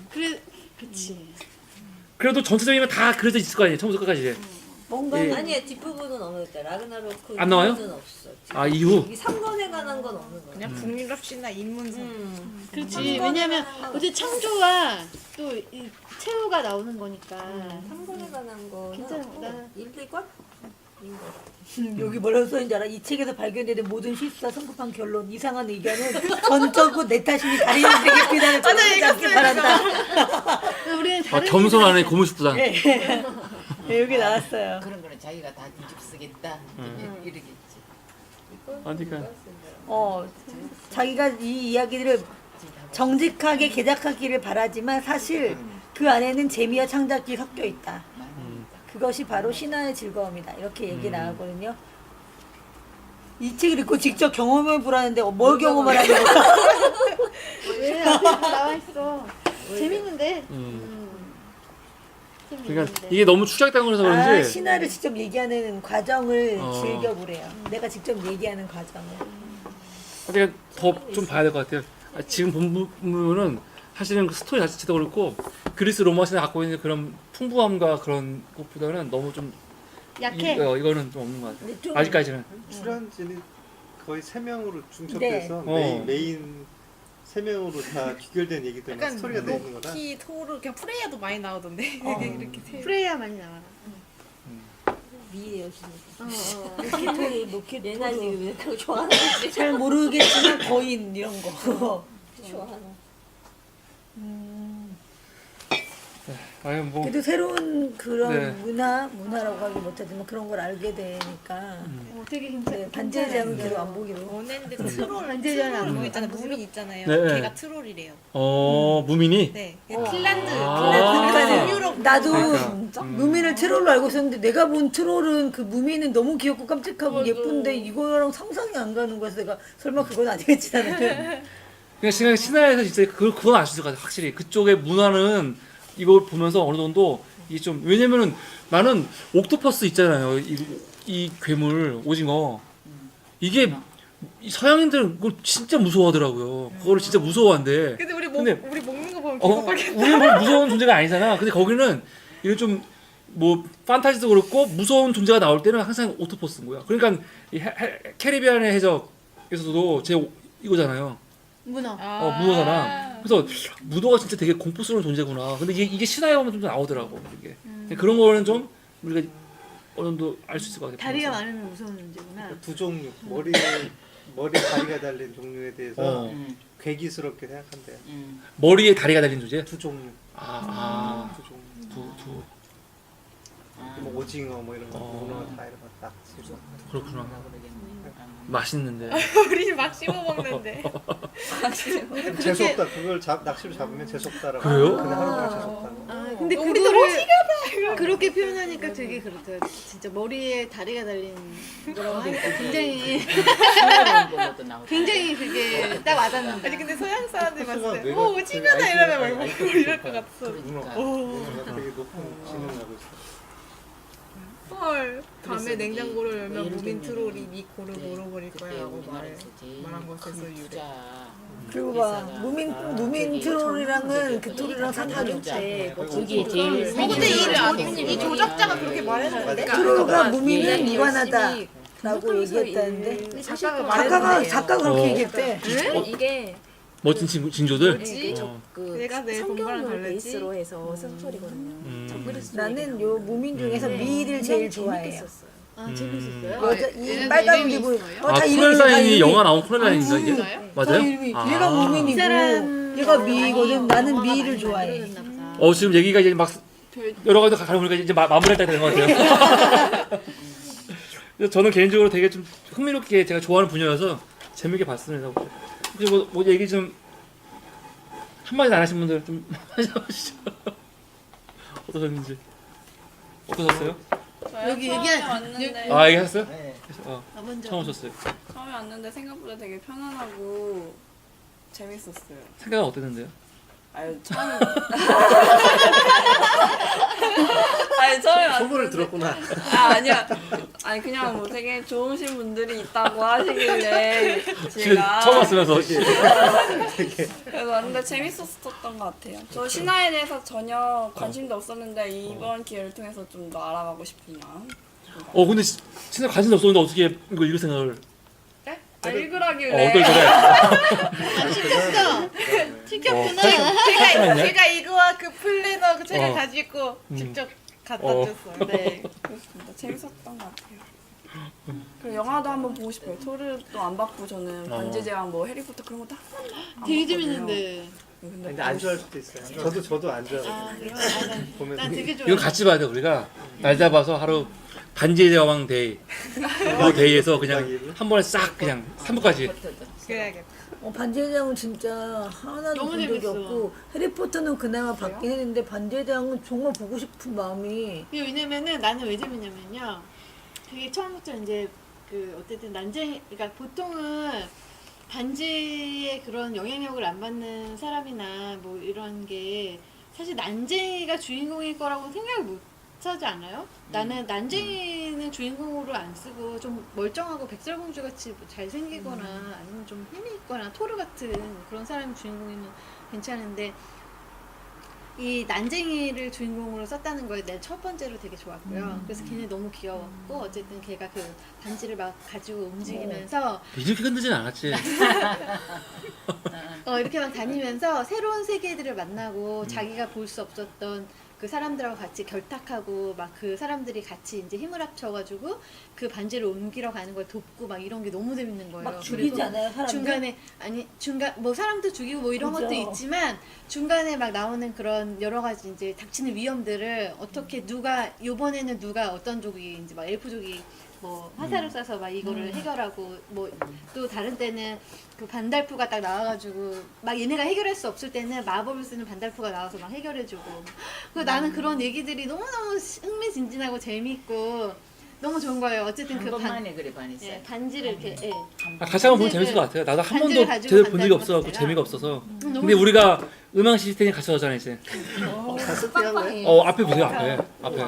A: 그래서,
D: 그치.
A: 그래도 전체적인 건 다 그려져 있을 거 아니에요. 처음부터 끝까지.
C: 뭔가
A: 예.
B: 아니야 뒷부분은 없는데 라그나로크
A: 안 나와요?
B: 이후는 없어.
A: 이후.
B: 이 3권에 관한 건 없는 거야.
G: 그냥 북유럽시나 인문선.
D: 그렇지. 왜냐면 어제 창조와 또 이 최후가 나오는 거니까.
B: 3권에 관한 거는
D: 괜찮아.
B: 없고
D: 나는
B: 1, 2권?
C: 여기 뭐라고 써있는지 알아? 이 책에서 발견되는 모든 실수와 성급한 결론, 이상한 의견은 전적으로 내 탓이니 다른 인생의 비난을 받지 않길 바란다.
D: 우리는 다른
A: 겸손하네 고무식부장.
C: 네, 여기 나왔어요.
I: 그런 거는 자기가 다 뒤집 쓰겠다. 이러겠지.
A: 그러니까
C: 자기가 이 이야기들을 정직하게 개작하기를 바라지만 사실 그 안에는 재미와 창작이 섞여 있다. 그것이 바로 신화의 즐거움이다. 이렇게 얘기 나오거든요. 이 책을 읽고 직접 경험해 보라는데 뭘 경험하라는 거야?
D: 왜 앞에 나와 있어. 재밌는데.
A: 그러니까 이게 너무 추적당을 해서
C: 아,
A: 그런지
C: 신화를 직접 얘기하는 과정을
A: 어.
C: 즐겨보래요. 내가 직접 얘기하는 과정을.
A: 우리가 더 좀 봐야 될 것 같아요. 지금 본부는 사실은 그 스토리 자체도 그렇고 그리스 로마 신화 갖고 있는 그런 풍부함과 그런 것보다는 너무 좀
D: 약해.
A: 이거는 좀 없는 것 같아요.
C: 근데 좀
A: 아직까지는.
F: 출연진이 거의 3명으로 중첩돼서
C: 네.
F: 메인 3명으로 다 귀결된 얘기들만
G: 약간
F: 스토리가 되어 있는 거라.
G: 로키, 토르, 그냥 프레이야도 많이 나오던데 이렇게 세.
D: 프레이야 많이 나와.
B: 미의 여신.
C: 로켓토르, 로켓토르.
B: 얘나 지금 왜 그거 좋아하는 거지?
C: 잘 모르겠지만 거인 이런 거.
B: 좋아하는.
A: 아유 뭐
C: 그래도 새로운 그런
A: 네.
C: 문화라고 하기 못하지만 그런 걸 알게 되니까
D: 되게
C: 네, 반지의 제왕은 계속 안 보기로.
G: 원앤드 트롤
D: 반지의
G: 트롤
D: 안
G: 뭐 있잖아요. 무민 있잖아요.
A: 네.
G: 걔가 트롤이래요.
A: 무민이
G: 네. 핀란드.
A: 아.
G: 유럽.
C: 나도
A: 그러니까.
C: 무민을 트롤로 알고 있었는데 내가 본 트롤은 그 무민은 너무 귀엽고 깜찍하고 예쁜데 이거랑 상상이 안 가는 거여서 내가 설마 그건 아니겠지 나는.
A: 그냥 신화에서 진짜 그건 알 수 있을 것 같아요. 확실히 그쪽의 문화는 이걸 보면서 어느 정도 이게 좀 왜냐면은 나는 옥토퍼스 있잖아요. 이 괴물 오징어 이게 이 서양인들은 그걸 진짜 무서워하더라고요. 그거를 진짜 무서워한대.
G: 근데 우리
A: 근데-
G: 우리 먹는 거 보면
A: 우리는 뭐 무서운 존재가 아니잖아. 근데 거기는 이런 좀 뭐 판타지도 그렇고 무서운 존재가 나올 때는 항상 옥토퍼스인 거야. 그러니까 이 캐리비안의 해적에서도 이거잖아요.
D: 문어.
A: 문어잖아. 그래서 문어가 진짜 되게 공포스러운 존재구나. 근데 이게 신화에 보면 좀 나오더라고. 이게 그런 거는 좀 우리가 어느 정도 알 수 있을 것 같아요.
D: 다리가 많으면 무서운 문제구나.
F: 두 종류 머리 다리가 달린 종류에 대해서 괴기스럽게 생각한대요.
A: 머리에 다리가 달린 존재?
F: 두 종류.
A: 아,
F: 두 종류.
A: 두.
F: 뭐 오징어 뭐 이런 거 문어 다 이런 거 딱.
A: 그렇구나. 맛있는데.
G: 우리 막 씹어 먹는데.
F: 재수없다. 그걸 낚시로 잡으면 재수없다라고.
A: 그래요?
F: 그냥 하루 종일 재수없다고.
D: 근데 그거를 그렇게 표현하니까 되게 그렇더라고요. 진짜 머리에 다리가 달린 거라고 하니까 굉장히 그게 딱 와닿는다.
G: 아니 근데 서양 사람들이 봤을 때
F: 내가
G: 오 오징어다
F: 되게
G: 이러면 막
F: 아이콘
G: 먹고 이럴 것 같았어.
F: 문어. 되게 높은 지능을 하고 있어.
G: 헐. 밤에
I: 그래서
G: 냉장고를
I: 이게
G: 열면
I: 예를
G: 무민
I: 들면은
G: 트롤이 네 고를
I: 그때-
G: 물어버릴
I: 그때
G: 거야라고
I: 우리나라에서 제일
G: 말한 것에서
I: 큰
G: 유래.
I: 부자
C: 그리고 막 무민
I: 저기
C: 트롤이랑은 그 트롤이랑 상관이 없지.
I: 저기 제일
G: 근데 이 조작자가 그렇게 말했는데.
C: 트롤과
I: 예,
C: 무민은
I: 예,
C: 무관하다라고 얘기했다는데 작가가
A: 어.
C: 그렇게 얘기했대.
E: 이게
A: 멋진 징조들?
E: 그
G: 내가 내 동물랑
E: 성경을
G: 다르지?
E: 베이스로 해서 쓴 스토리거든요. 정글리스
C: 나는 요 무민 중에서 미를 제일 좋아해요.
D: 재밌었어요.
C: 여자 이 빨간 피부
A: 아,
C: 다 이름이 있어, 다
A: 코랄라인이
C: 이름이.
A: 영화 나온 코랄라인인가 이게?
C: 다
A: 맞아요?
C: 이름이
A: 아.
C: 얘가 무민이고 얘가 미거든. 나는 미를 좋아해.
A: 지금 얘기가 이제 막 여러 가지 가다 보니까 이제 마무리할 때가 된 것 같아요. 그래서 저는 개인적으로 되게 좀 흥미롭게 제가 좋아하는 분야여서 재밌게 봤습니다. 혹시 뭐 얘기 좀 한마디도 안 하신 분들 좀 하시죠. 어떠셨는지. 어떠셨어요?
D: 여기
H: 왔는데
A: 아 얘기하셨어요?
F: 네.
D: 먼저
A: 처음 오셨어요.
H: 처음에 왔는데 생각보다 되게 편안하고 재밌었어요.
A: 생각은 어땠는데요?
H: 아유 처음에 아니 처음에
F: 소문을
H: 왔는데
F: 들었구나.
H: 아니야. 아니 그냥 뭐 되게 좋으신 분들이 있다고 하시길래
A: 지금
H: 제가
A: 처음 왔으면서
H: 그래서 왔는데 재밌었던 것 같아요. 저 신화에 대해서 전혀 관심도 없었는데 이번 기회를 통해서 좀 더 알아가고 싶은 마음.
A: 근데 진짜 관심 없었는데 어떻게 이거 읽을 생각을
H: 아, 읽으라길래
A: 어떨 그래?
D: 튀겼구나.
G: 제가 이거와 그 플래너 그 책을
A: 어.
G: 가지고 직접 갖다
A: 어.
G: 줬어요.
H: 네, 그렇습니다. 재밌었던 것 같아요. 그리고 영화도 한번 보고 싶어요. 토르도 안 봤고 저는 반지의 제왕 뭐 해리포터 그런 것도 한 번도 안
D: 되게
H: 봤거든요.
D: 재밌는데.
F: 근데 안 좋아할 수도 있어요. 저도 안 좋아하거든요. 보면서
D: 난 되게 좋아.
A: 이건 같이 봐야 돼 우리가 날 잡아서 하루 반지의 제왕 데이 그 데이에서 그냥 한 번에 싹 그냥 3부까지
G: 그래야겠다.
C: 반지의 제왕은 진짜 하나도
D: 너무
C: 본 적이
D: 재밌어.
C: 없고 해리포터는 그나마 봤긴 했는데 반지의 제왕은 정말 보고 싶은 마음이
D: 이게 왜냐면은 나는 왜 재밌냐면요. 그게 처음부터 이제 그 어쨌든 난쟁이, 그러니까 보통은 반지의 그런 영향력을 안 받는 사람이나 뭐 이런 게 사실 난쟁이가 주인공일 거라고 생각을 못 하지 않아요? 나는 난쟁이는 주인공으로 안 쓰고 좀 멀쩡하고 백설공주 같이 뭐 잘생기거나 아니면 좀 힘이 있거나 토르 같은 그런 사람이 주인공이면 괜찮은데 이 난쟁이를 주인공으로 썼다는 거에 내가 첫 번째로 되게 좋았고요. 그래서 걔는 너무 귀여웠고 어쨌든 걔가 그 반지를 막 가지고 움직이면서
A: 이렇게 흔들진 않았지.
D: 이렇게 막 다니면서 새로운 세계들을 만나고 자기가 볼 수 없었던 그 사람들하고 같이 결탁하고 막 그 사람들이 같이 이제 힘을 합쳐가지고 그 반지를 옮기러 가는 걸 돕고 막 이런 게 너무 재밌는 거예요.
C: 막 죽이지 않아요 사람들?
D: 중간 뭐 사람도 죽이고 뭐 이런
C: 그죠.
D: 것도 있지만 중간에 막 나오는 그런 여러 가지 이제 닥치는 위험들을 어떻게 누가 요번에는 누가 어떤 족이 이제 막 엘프족이 뭐 화살을 쏴서 막 이거를 해결하고 뭐 또 다른 때는 그 반달프가 딱 나와가지고 막 얘네가 해결할 수 없을 때는 마법을 쓰는 반달프가 나와서 막 해결해주고 그 나는 그런 얘기들이 너무너무 흥미진진하고 재밌고 너무 좋은 거예요. 어쨌든
I: 한
D: 그
I: 번만에 그래 반했어요.
D: 반지를 이렇게
A: 같이 한번 보면 재밌을 것 같아요. 나도 한
D: 반지를
A: 번도
D: 가지고
A: 제대로 본 적이
D: 간다는
A: 없어갖고
D: 것
A: 재미가 없어서.
D: 너무
A: 근데 우리가 음악 시스템이 갖춰졌잖아요 이제.
B: 빵빵해.
A: 앞에 보세요 앞에.
E: 앞에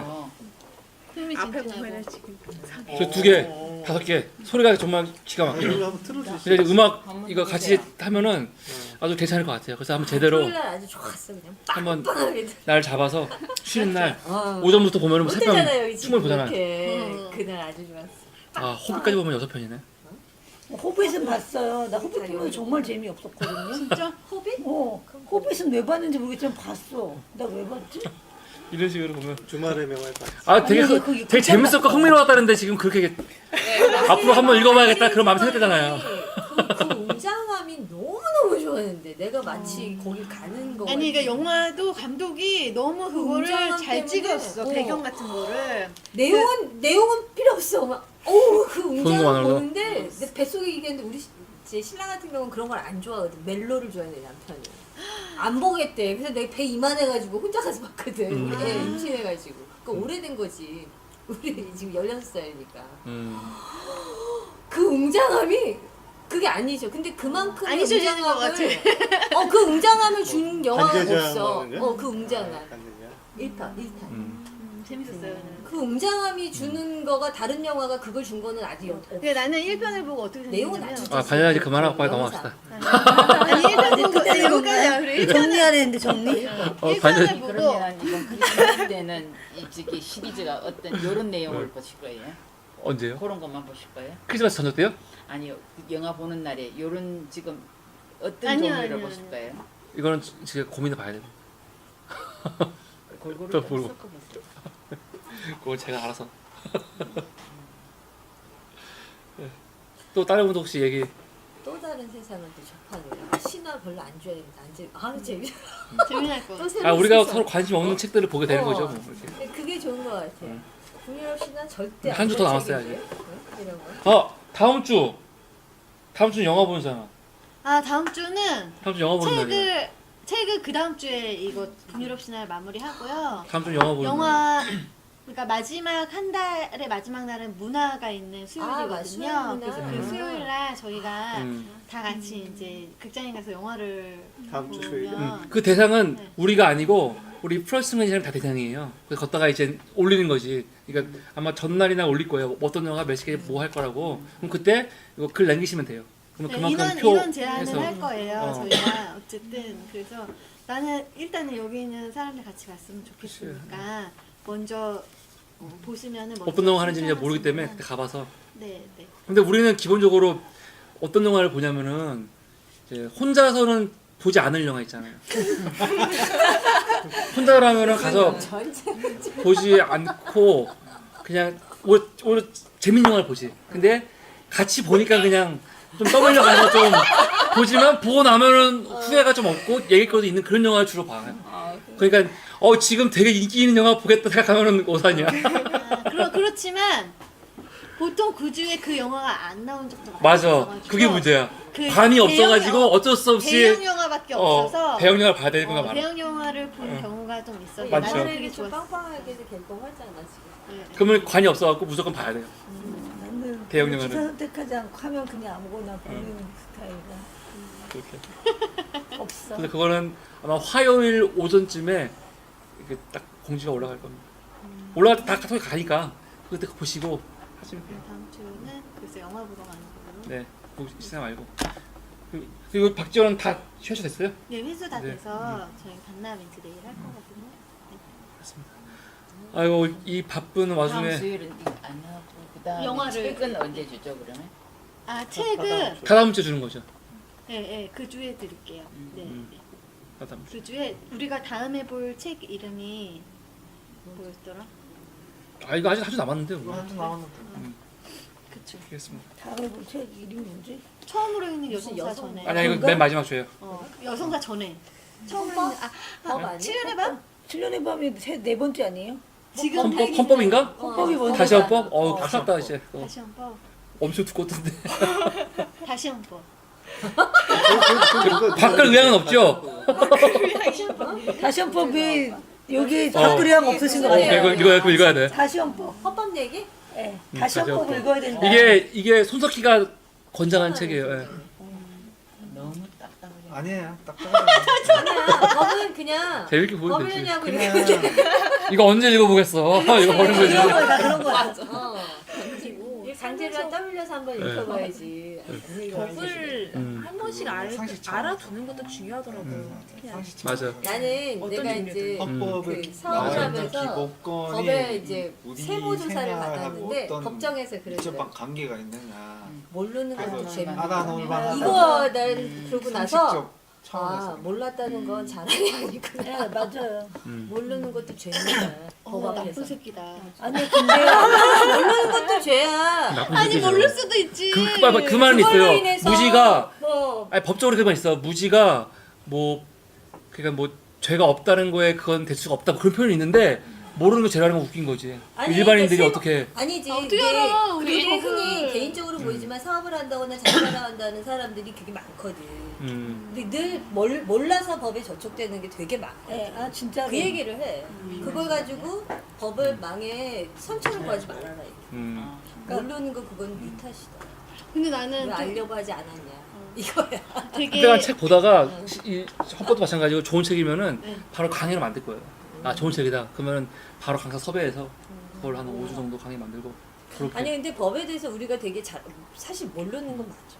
D: 흥미진진하고
E: 보면은 지금
A: 저 2개, 5개 소리가 정말 기가 막혀요.
F: 이거 한번 틀어주시죠.
A: 근데 이제 음악 이거 같이 하면은 아주 괜찮을 것 같아요. 그래서 한번 제대로
B: 토요일 날 아주 좋았어 그냥
A: 한번
B: 빵빵하게.
A: 날 잡아서 쉬는 날
B: 어.
A: 오전부터 보면은 뭐
B: 못했잖아요
A: 새벽
B: 여기
A: 춤을
B: 지금
A: 보잖아요.
B: 이렇게. 그날 아주 좋았어.
A: 아 호비까지 보면 6편이네.
C: 호빗은 봤어요. 나 호빗 보면 정말 재미없었거든요.
D: 진짜
B: 호빗?
C: 호빗은 왜 봤는지 모르겠지만 봤어. 나 왜 봤지?
A: 이런 식으로 보면
F: 주말의 명화에 봤어.
A: 아 되게
C: 아니, 거기
A: 되게 재밌었고 흥미로웠다는데 지금 그렇게 앞으로 한번 읽어봐야겠다 그런 마음이 생겼잖아요.
B: 그 웅장함이 너무너무 좋았는데 내가 마치 거기 가는 거
D: 아니 그러니까 영화도 감독이 너무 그거를
B: 웅장함
D: 잘
B: 때문에,
D: 찍었어.
B: 어.
D: 배경 같은 거를
B: 내용은 필요 없어. 막, 그
A: 보는
B: 웅장함
A: 것만으로도?
B: 보는데 내 뱃속에 이겼는데 우리 제 신랑 같은 경우는 그런 걸 안 좋아하거든. 멜로를 좋아해 내 남편이. 안 보겠대. 그래서 내가 배 이만해가지고 혼자 가서 봤거든. 우리 애 임신해가지고. 그러니까 오래된 거지. 우리 지금 16살이니까. 그 웅장함이 그게 아니죠. 근데 그만큼의
D: 안 잊혀지는 것
B: 웅장함을 그 웅장함을 준 영화가
F: 반지의
B: 없어.
F: 제왕
B: 그 웅장함.
F: 반지의
B: 1편.
D: 재밌었어요. 나는.
B: 그 웅장함이 주는 거가 다른 영화가 그걸 준 거는 아직 없어.
D: 근데 나는 1편을 보고 어떻게
B: 내용은
D: 생각했냐면
B: 아주
A: 아 반야지 그만하고 빨리 넘어갑시다.
D: 아니 1편 보고
C: 그때는
D: 여기까지야. 그래 1편을
C: 정리해야 되는데 정리?
A: 반야지
D: 보고
I: 그러면 이번 크리스마스 때는 이 시리즈가 어떤 이런 내용을 보실 거예요?
A: 언제요?
I: 그런 것만 보실 거예요?
A: 크리스마스 저녁 때요?
I: 아니요, 영화 보는 날에 이런 지금 어떤
D: 아니요,
I: 종류를
D: 아니요,
I: 보실
D: 아니요.
I: 거예요?
A: 이거는 지금 고민해 봐야 돼요.
I: 골고루
A: 또
I: 좀
A: 보고.
I: 섞어보세요.
A: 그걸 제가 알아서. 네. 또 다른 분도 혹시 얘기?
B: 또 다른 세상을 또 접하네요. 신화 별로 안 좋아했는데 재밌어.
D: 재미날 거.
B: 또 새로운
A: 아 우리가
B: 세상.
A: 서로 관심 없는 책들을 보게 되는 거죠. 뭐 이렇게.
B: 근데 그게 좋은 것 같아요. 국유럽 신화 절대
A: 한주더 남았어요,
B: 책인데. 응? 이런 거.
A: 다음 주 영화 보는 사람.
D: 아 다음 주는
A: 다음 주 영화 보는 날이에요.
D: 책을 그 다음 주에 이거 북유럽 신화를 마무리하고요.
A: 다음 주 영화 보는 날.
D: 영화 그러니까 마지막 한 달의 마지막 날은 문화가 있는 수요일이거든요.
B: 마지막
D: 그래서
B: 문화.
D: 그 수요일 날 저희가
A: 음.
D: 다 같이 이제 극장에 가서 영화를
F: 다음 주 수요일에?
D: 보면
A: 그 대상은
D: 네.
A: 우리가 아니고 우리 프로스맨이랑 다 대상이에요. 그래서 걷다가 이제 올리는 거지. 그러니까 아마 전날이나 올릴 거예요. 어떤 영화 몇 시에 뭐 할 거라고. 그럼 그때 이거 글 남기시면 돼요. 그러면
D: 네,
A: 그만큼
D: 인원 제한을
A: 표해서
D: 할 거예요.
A: 어.
D: 저희가 어쨌든 그래서 나는 일단은 여기 있는 사람들 같이 갔으면 좋겠으니까 먼저 보시면은 먼저
A: 어떤 영화 하는지 이제 모르기 때문에
D: 신청하시면-
A: 그때 가봐서.
D: 네, 네.
A: 근데 우리는 기본적으로 어떤 영화를 보냐면은 이제 혼자서는 보지 않을 영화 있잖아요. 혼자라면은 가서 보지 않고 그냥 오히려 재밌는 영화를 보지. 근데 같이 보니까 그냥 좀 떠벌려 가서 좀 보지만 보고 나면은 후회가 좀 없고 얘기거리도 있는 그런 영화를 주로 봐요. 그러니까 지금 되게 인기 있는 영화 보겠다 생각하면은 오산이야.
D: 그렇지만 보통 그 주에 그 영화가 안 나온 적도 많아요.
A: 맞아. 그게 문제야.
D: 그
A: 관이
D: 대형
A: 없어가지고 어쩔 수 없이
D: 대형 영화밖에 없어서
A: 대형 영화를 봐야 되는 거가 많아.
D: 대형 영화를 보는 경우가 좀 있어요.
A: 맞죠.
D: 나는 그게
B: 옛날에는 좀
D: 좋았어.
B: 빵빵하게 개봉하잖아 지금.
D: 네.
A: 그러면 관이 없어갖고 무조건 봐야 돼요.
C: 나는
A: 대형
C: 기사
A: 영화는.
C: 선택하지 않고 하면 그냥 아무거나 보는 스타일이라.
A: 그렇게.
C: 없어.
A: 근데 그거는 아마 화요일 오전쯤에 이게 딱 공지가 올라갈 겁니다. 올라갈 때 다 카톡에 가니까 그때 보시고 하시면 돼요.
D: 다음 주는 글쎄 영화 보러 가는 걸로.
A: 네, 보고 시간 말고. 그리고 박지원은 다 휴업됐어요?
D: 네, 회수 다
A: 네.
D: 돼서 저희 반나멘트 내일 할 거거든요.
A: 아이고 이 바쁜
I: 다음
A: 와중에
I: 수요일은 안 하고 그다음에
D: 영화를-
I: 책은 언제 주죠 그러면?
D: 아, 책은
A: 다다음 주에 주는 거죠.
D: 네, 그 주에 드릴게요. 네.
A: 음.
D: 네.
A: 다다음 주.
D: 그 주에 우리가 다음에 볼 책 이름이 뭐였더라?
A: 아 이거 아직 아주 남았는데
F: 이거
A: 뭐.
F: 한주 남았는데.
D: 그쵸.
A: 알겠습니다.
C: 다음에 볼 책 이름이 뭐지?
D: 처음으로 읽는
B: 무슨
D: 여성사
B: 여성-
D: 전에.
A: 아니야 이거 맨 마지막 주에요.
D: 여성사 전에. 처음으로
B: 헌법?
D: 읽는
B: 법 아니야?
D: 7년의 밤?
C: 7년의 밤이 네 번째 아니에요?
D: 지금
A: 헌법인가?
C: 헌법이 뭔지
A: 다시 헌법?
C: 어,
A: 큰일 났다 이제.
D: 다시 헌법.
A: 엄청 두껍던데.
D: 다시 헌법.
A: 바꿀 의향은 없죠?
C: 다시 헌법이 여기
A: 어.
C: 바꿀 의향 없으신 거
B: 네.
C: 같아요.
A: 이거 읽어야 돼.
C: 다시 헌법.
B: 헌법 얘기?
C: 네. 다시
A: 다시
C: 헌법
A: 헌법.
C: 읽어야 된다.
A: 이게 손석희가 권장한 책이에요. 예.
I: 너무 딱딱하게.
F: 아니에요. 딱딱하게.
B: 아니야. 법은 그냥
A: 재밌게 보면 되지.
B: 법이냐고
F: 그냥
B: 이렇게.
A: 이거 언제 읽어보겠어? 이거 버는 거지.
C: 그런 거야, 다 그런 거야.
B: 이게 강제로 떠밀려서 한번
A: 네.
B: 읽어봐야지.
E: 법을
A: 음.
E: 한 번씩
F: 상식처럼.
E: 알아두는 것도 중요하더라고요. 특히나.
A: 맞아.
B: 나는
E: 어떤
B: 내가
E: 종류든.
B: 이제
F: 헌법을
B: 그 사업을 하면서
F: 기본권이
B: 법에 이제
F: 우리
B: 세무조사를
F: 생활하고
B: 받았는데
F: 어떤
B: 법정에서
F: 밀접한
B: 그랬어요.
F: 관계가 있느냐.
B: 모르는 것도
I: 그래서
B: 재밌다.
F: 알아놓을 만한
B: 이거 난 그러고 나서
F: 상식적
B: 아
F: 차원에서.
B: 몰랐다는 건 자랑이 아니구나.
C: 네, 맞아요.
B: 모르는 것도 죄다. 법
D: 나쁜
B: 앞에서.
D: 새끼다.
C: 아니 근데
B: 모르는 것도 죄야.
A: 아니 모를
D: 수도 있지.
A: 그 말은
B: 그걸로
A: 있어요.
B: 인해서
A: 무지가
B: 뭐
A: 아니 법적으로 그만 있어. 무지가 뭐 그러니까 뭐 죄가 없다는 거에 그건 대수가 없다 그런 표현이 있는데 모르는 거 죄라는 건 웃긴 거지.
B: 아니,
A: 일반인들이
B: 그러니까
A: 어떻게
B: 아니지.
D: 어떻게
B: 이게
D: 알아? 우리
B: 그리고
D: 애들.
B: 흔히 개인적으로 보이지만 사업을 한다거나 장사를 한다는 사람들이 되게 많거든. 근데 늘 몰라서 법에 저촉되는 게 되게 많아.
C: 네, 아 진짜
B: 그 얘기를 해. 그걸 가지고 법을 망해 선처를 구하지 말아라. 이렇게. 모르는 거 그건 네 탓이다.
D: 근데
B: 왜
D: 나는 좀
B: 알려고 하지 않았냐. 이거야.
D: 되게
A: 그때가 책 보다가 이 헌법도 마찬가지고 좋은 책이면은
D: 네.
A: 바로 강의를 만들 거예요. 아 좋은 책이다. 그러면 바로 강사 섭외해서 그걸 한 5주 정도 강의 만들고 그렇게.
B: 아니 근데 법에 대해서 우리가 되게 사실 모르는 건 맞아.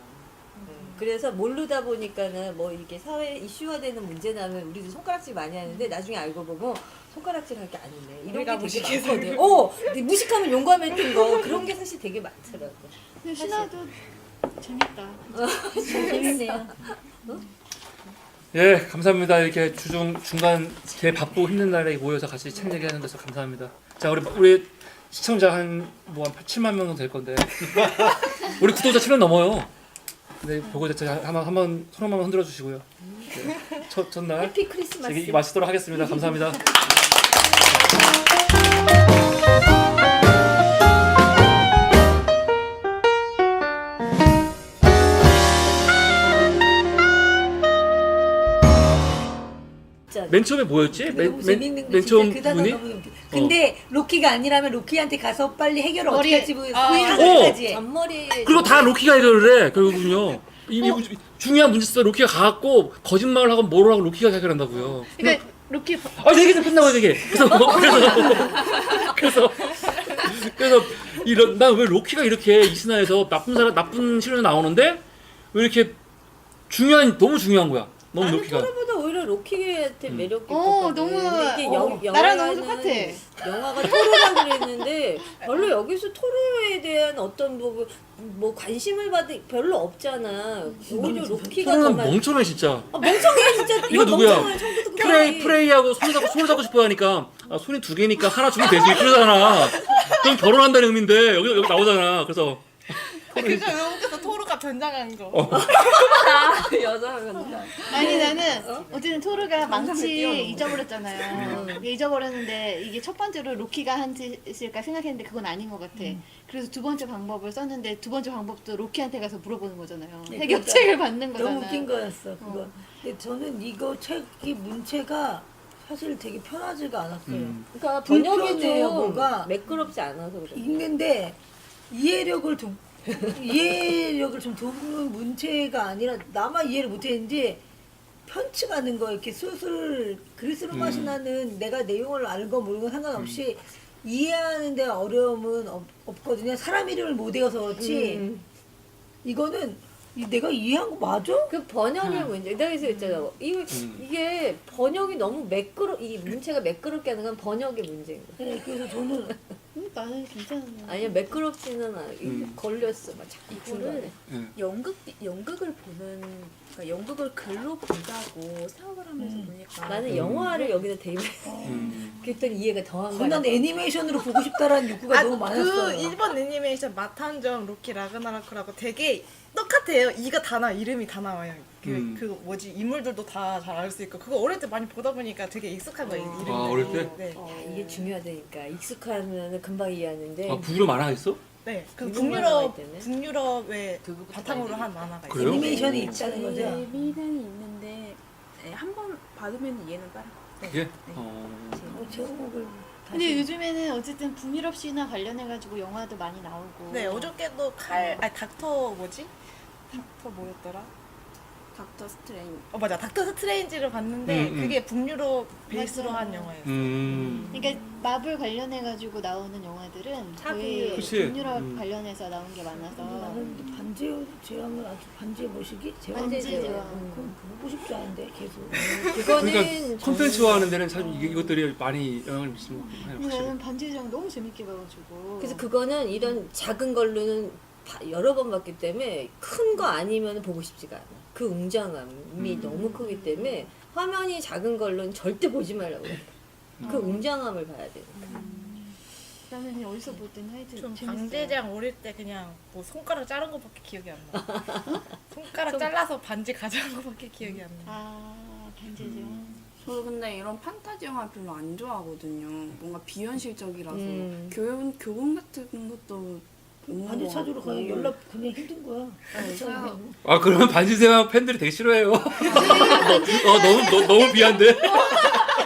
B: 그래서 모르다 보니까는 뭐 이게 사회 이슈화되는 문제 나면 우리도 손가락질 많이 하는데 나중에 알고 보면 손가락질 할 게 아니네. 이런
H: 우리가
B: 게 되게
H: 무식해서
B: 많거든. 근데 무식하면 용감했던 거 그런 게 사실 되게 많더라고.
D: 근데 신화도 재밌다.
B: 재밌네요.
A: 예, 감사합니다. 이렇게 중간 제 바쁘고 힘든 날에 모여서 같이 책 얘기하는 데서 감사합니다. 자, 우리 시청자 한 7만 명 정도 될 건데 우리 구독자 7만 넘어요. 네, 보고 한번 손 한번 흔들어 주시고요. 네, 첫날
B: 해피 크리스마스.
A: 이게 마치도록 하겠습니다. 감사합니다. 맨 처음에 뭐였지?
C: 너무 재밌는 게
A: 맨
C: 진짜
A: 처음
C: 그 단어
A: 분이?
C: 너무 웃겨. 근데 로키가 아니라면 로키한테 가서 빨리 해결을 어떻게
D: 머리-
C: 할지
B: 아,
C: 구인하기까지 해.
B: 잔머리.
A: 그리고 다 로키가 해결을 해 결국은요. 중요한 문제 있어 로키가 가갖고 거짓말을 하고 뭐를 하고 로키가 해결한다고요.
D: 그러니까 로키
A: 얘기 좀 끝나고 얘기해. 그래서 이런 난 왜 로키가 이렇게 이 신화에서 나쁜 실현이 나오는데 왜 이렇게 너무 중요한 거야. 너무
B: 나는
A: 로키가.
B: 토르보다 오히려 로키한테 매력
D: 어,
B: 있거든.
D: 너무-
B: 이게
D: 나랑 너무 똑같아.
B: 영화가 토르라 그랬는데 별로 여기서 토르에 대한 어떤 뭐 관심을 받을 별로 없잖아. 오히려 로키가 더
A: 토르는
B: 많이.
A: 멍청해 진짜.
B: 멍청해 진짜.
A: 이거 누구야?
B: 멍청해, 처음부터 끝까지.
A: 프레이하고 손을 잡고 싶어 하니까 손이 2개니까 하나 주면 되지 그러잖아. 그럼 결혼한다는 의미인데 여기 나오잖아. 그래서
G: 그죠? 너무 웃겨서 토르가 변장한 거.
B: 여자가
D: 아니 나는 어쨌든 토르가 망치 잊어버렸잖아요. 잊어버렸는데 이게 첫 번째로 로키가 한 짓일까 생각했는데 그건 아닌 것 같아. 그래서 두 번째 방법을 썼는데 두 번째 방법도 로키한테 가서 물어보는 거잖아요.
C: 네,
D: 해결책을 받는 거잖아.
C: 너무 웃긴 거였어 그거. 근데 저는 이거 책이 문체가 사실 되게 편하지가 않았어요.
B: 그러니까
C: 불편해요,
B: 번역이 좀
C: 뭐가.
B: 매끄럽지 않아서 그래.
C: 읽는데 이해력을 좀 도우는 문체가 아니라 나만 이해를 못했는지 편치 가는 거 이렇게 술술 그리스로 맛이 나는 내가 내용을 알고 모르고 상관없이 이해하는데 어려움은 없거든요. 사람 이름을 못 외워서 그렇지. 이거는 내가 이해한 거 맞아?
B: 그 번역의 문제. 내가 그래서 했잖아. 이게 번역이 너무 이 문체가 매끄럽게 하는 건 번역의 문제인 거야.
C: 네, 그래서 저는
D: 나는 괜찮은데.
B: 아니야 매끄럽지는 않아. 걸렸어 막 자꾸
E: 이거를
B: 중간에.
E: 연극을 보는 그러니까 연극을 글로 본다고 생각을 하면서 보니까
B: 나는 영화를 여기다 대입했어. 그랬더니 이해가 더한 거야.
C: 난 애니메이션으로 보고 싶다라는 욕구가 너무 많았어요.
G: 그 일본 애니메이션 마탄정 로키 라그나라크라고 되게 똑같아요. 이가 다 나, 이름이 다 나와요. 그 뭐지 인물들도 다 잘 알 수 있고 그거 어릴 때 많이 보다 보니까 되게 익숙한 거예요. 이름이.
A: 어릴 때?
G: 네.
B: 이게 중요하다니까. 익숙하면 금방 이해하는데.
A: 북유럽 만화가 있어?
G: 네. 그
B: 일본 만화가
G: 북유럽
B: 있다네.
G: 북유럽의
I: 그거부터
G: 바탕으로
I: 봐야
G: 한 만화가
A: 그래요?
G: 있어요.
C: 애니메이션이 있다는 거죠.
E: 재미는 있는데 한 번 받으면 이해는 빠르.
A: 이게?
C: 제목을
D: 근데 요즘에는 어쨌든 북유럽 신화 관련해가지고 영화도 많이 나오고.
G: 네, 어저께도 닥터 뭐지? 닥터 뭐였더라?
H: 닥터 스트레인.
G: 맞아. 닥터 스트레인지를 봤는데 그게 북유럽 베이스로 한 영화예요.
D: 그러니까 마블 관련해가지고 나오는 영화들은 거의
A: 그치.
D: 북유럽 관련해서 나온 게 많아서.
C: 나는 반지의 제왕을 아주 반지의 모시기?
D: 반지의
C: 제왕.
D: 제왕.
C: 그건 보고 싶지 않은데 계속.
B: 그거는
A: 그러니까 콘텐츠화 하는 데는 참 이것들이 많이 영향을 미치는 것 같아요.
D: 근데
A: 확실히.
D: 나는 반지의 제왕 너무 재밌게 봐가지고.
B: 그래서 그거는 이런 작은 걸로는 여러 번 봤기 때문에 큰 거 아니면 보고 싶지가 않아. 그 웅장함이 너무 크기 때문에 화면이 작은 걸로는 절대 보지 말라고 그래. 그 웅장함을 봐야 돼.
D: 나는 그냥 어디서 볼 때는 하여튼
G: 좀
D: 재밌어요.
G: 방제장 어릴 때 그냥 뭐 손가락 자른 거밖에 기억이 안 나. 손가락 잘라서 반지 가져간 거밖에 기억이 안 나.
D: 아 반지의 제왕.
H: 저 근데 이런 판타지 영화 별로 안 좋아하거든요. 뭔가 비현실적이라서 교훈 같은 것도 없는
C: 반지
H: 것
C: 찾으러
H: 같고.
C: 가야 연락 그냥 힘든 거야. 반지 찾으러.
A: 그러면 반지세왕 팬들이 되게 싫어해요. 너무 비한데?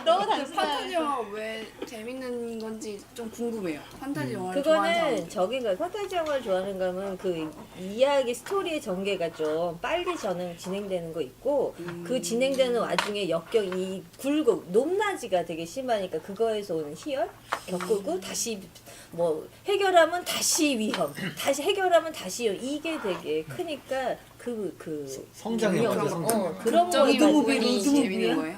D: 너무
H: 근데 판타지 영화 왜 재밌는 건지 좀 궁금해요. 판타지 영화를 좋아하는
B: 그거는
H: 사람들.
B: 저기가 판타지 영화를 좋아하는 거면 그 이야기 스토리의 전개가 좀 빨리 진행되는 거 있고 그 진행되는 와중에 이 굴곡 높낮이가 되게 심하니까 그거에서 오는 희열 겪고 다시 뭐 해결하면 다시 위험 다시 해결하면 다시 위험 이게 되게 크니까 그
F: 성장의
B: 능력,
F: 영화죠, 성장.
B: 그런 거에
H: 로드무비로
B: 관심이
H: 재밌는 거예요?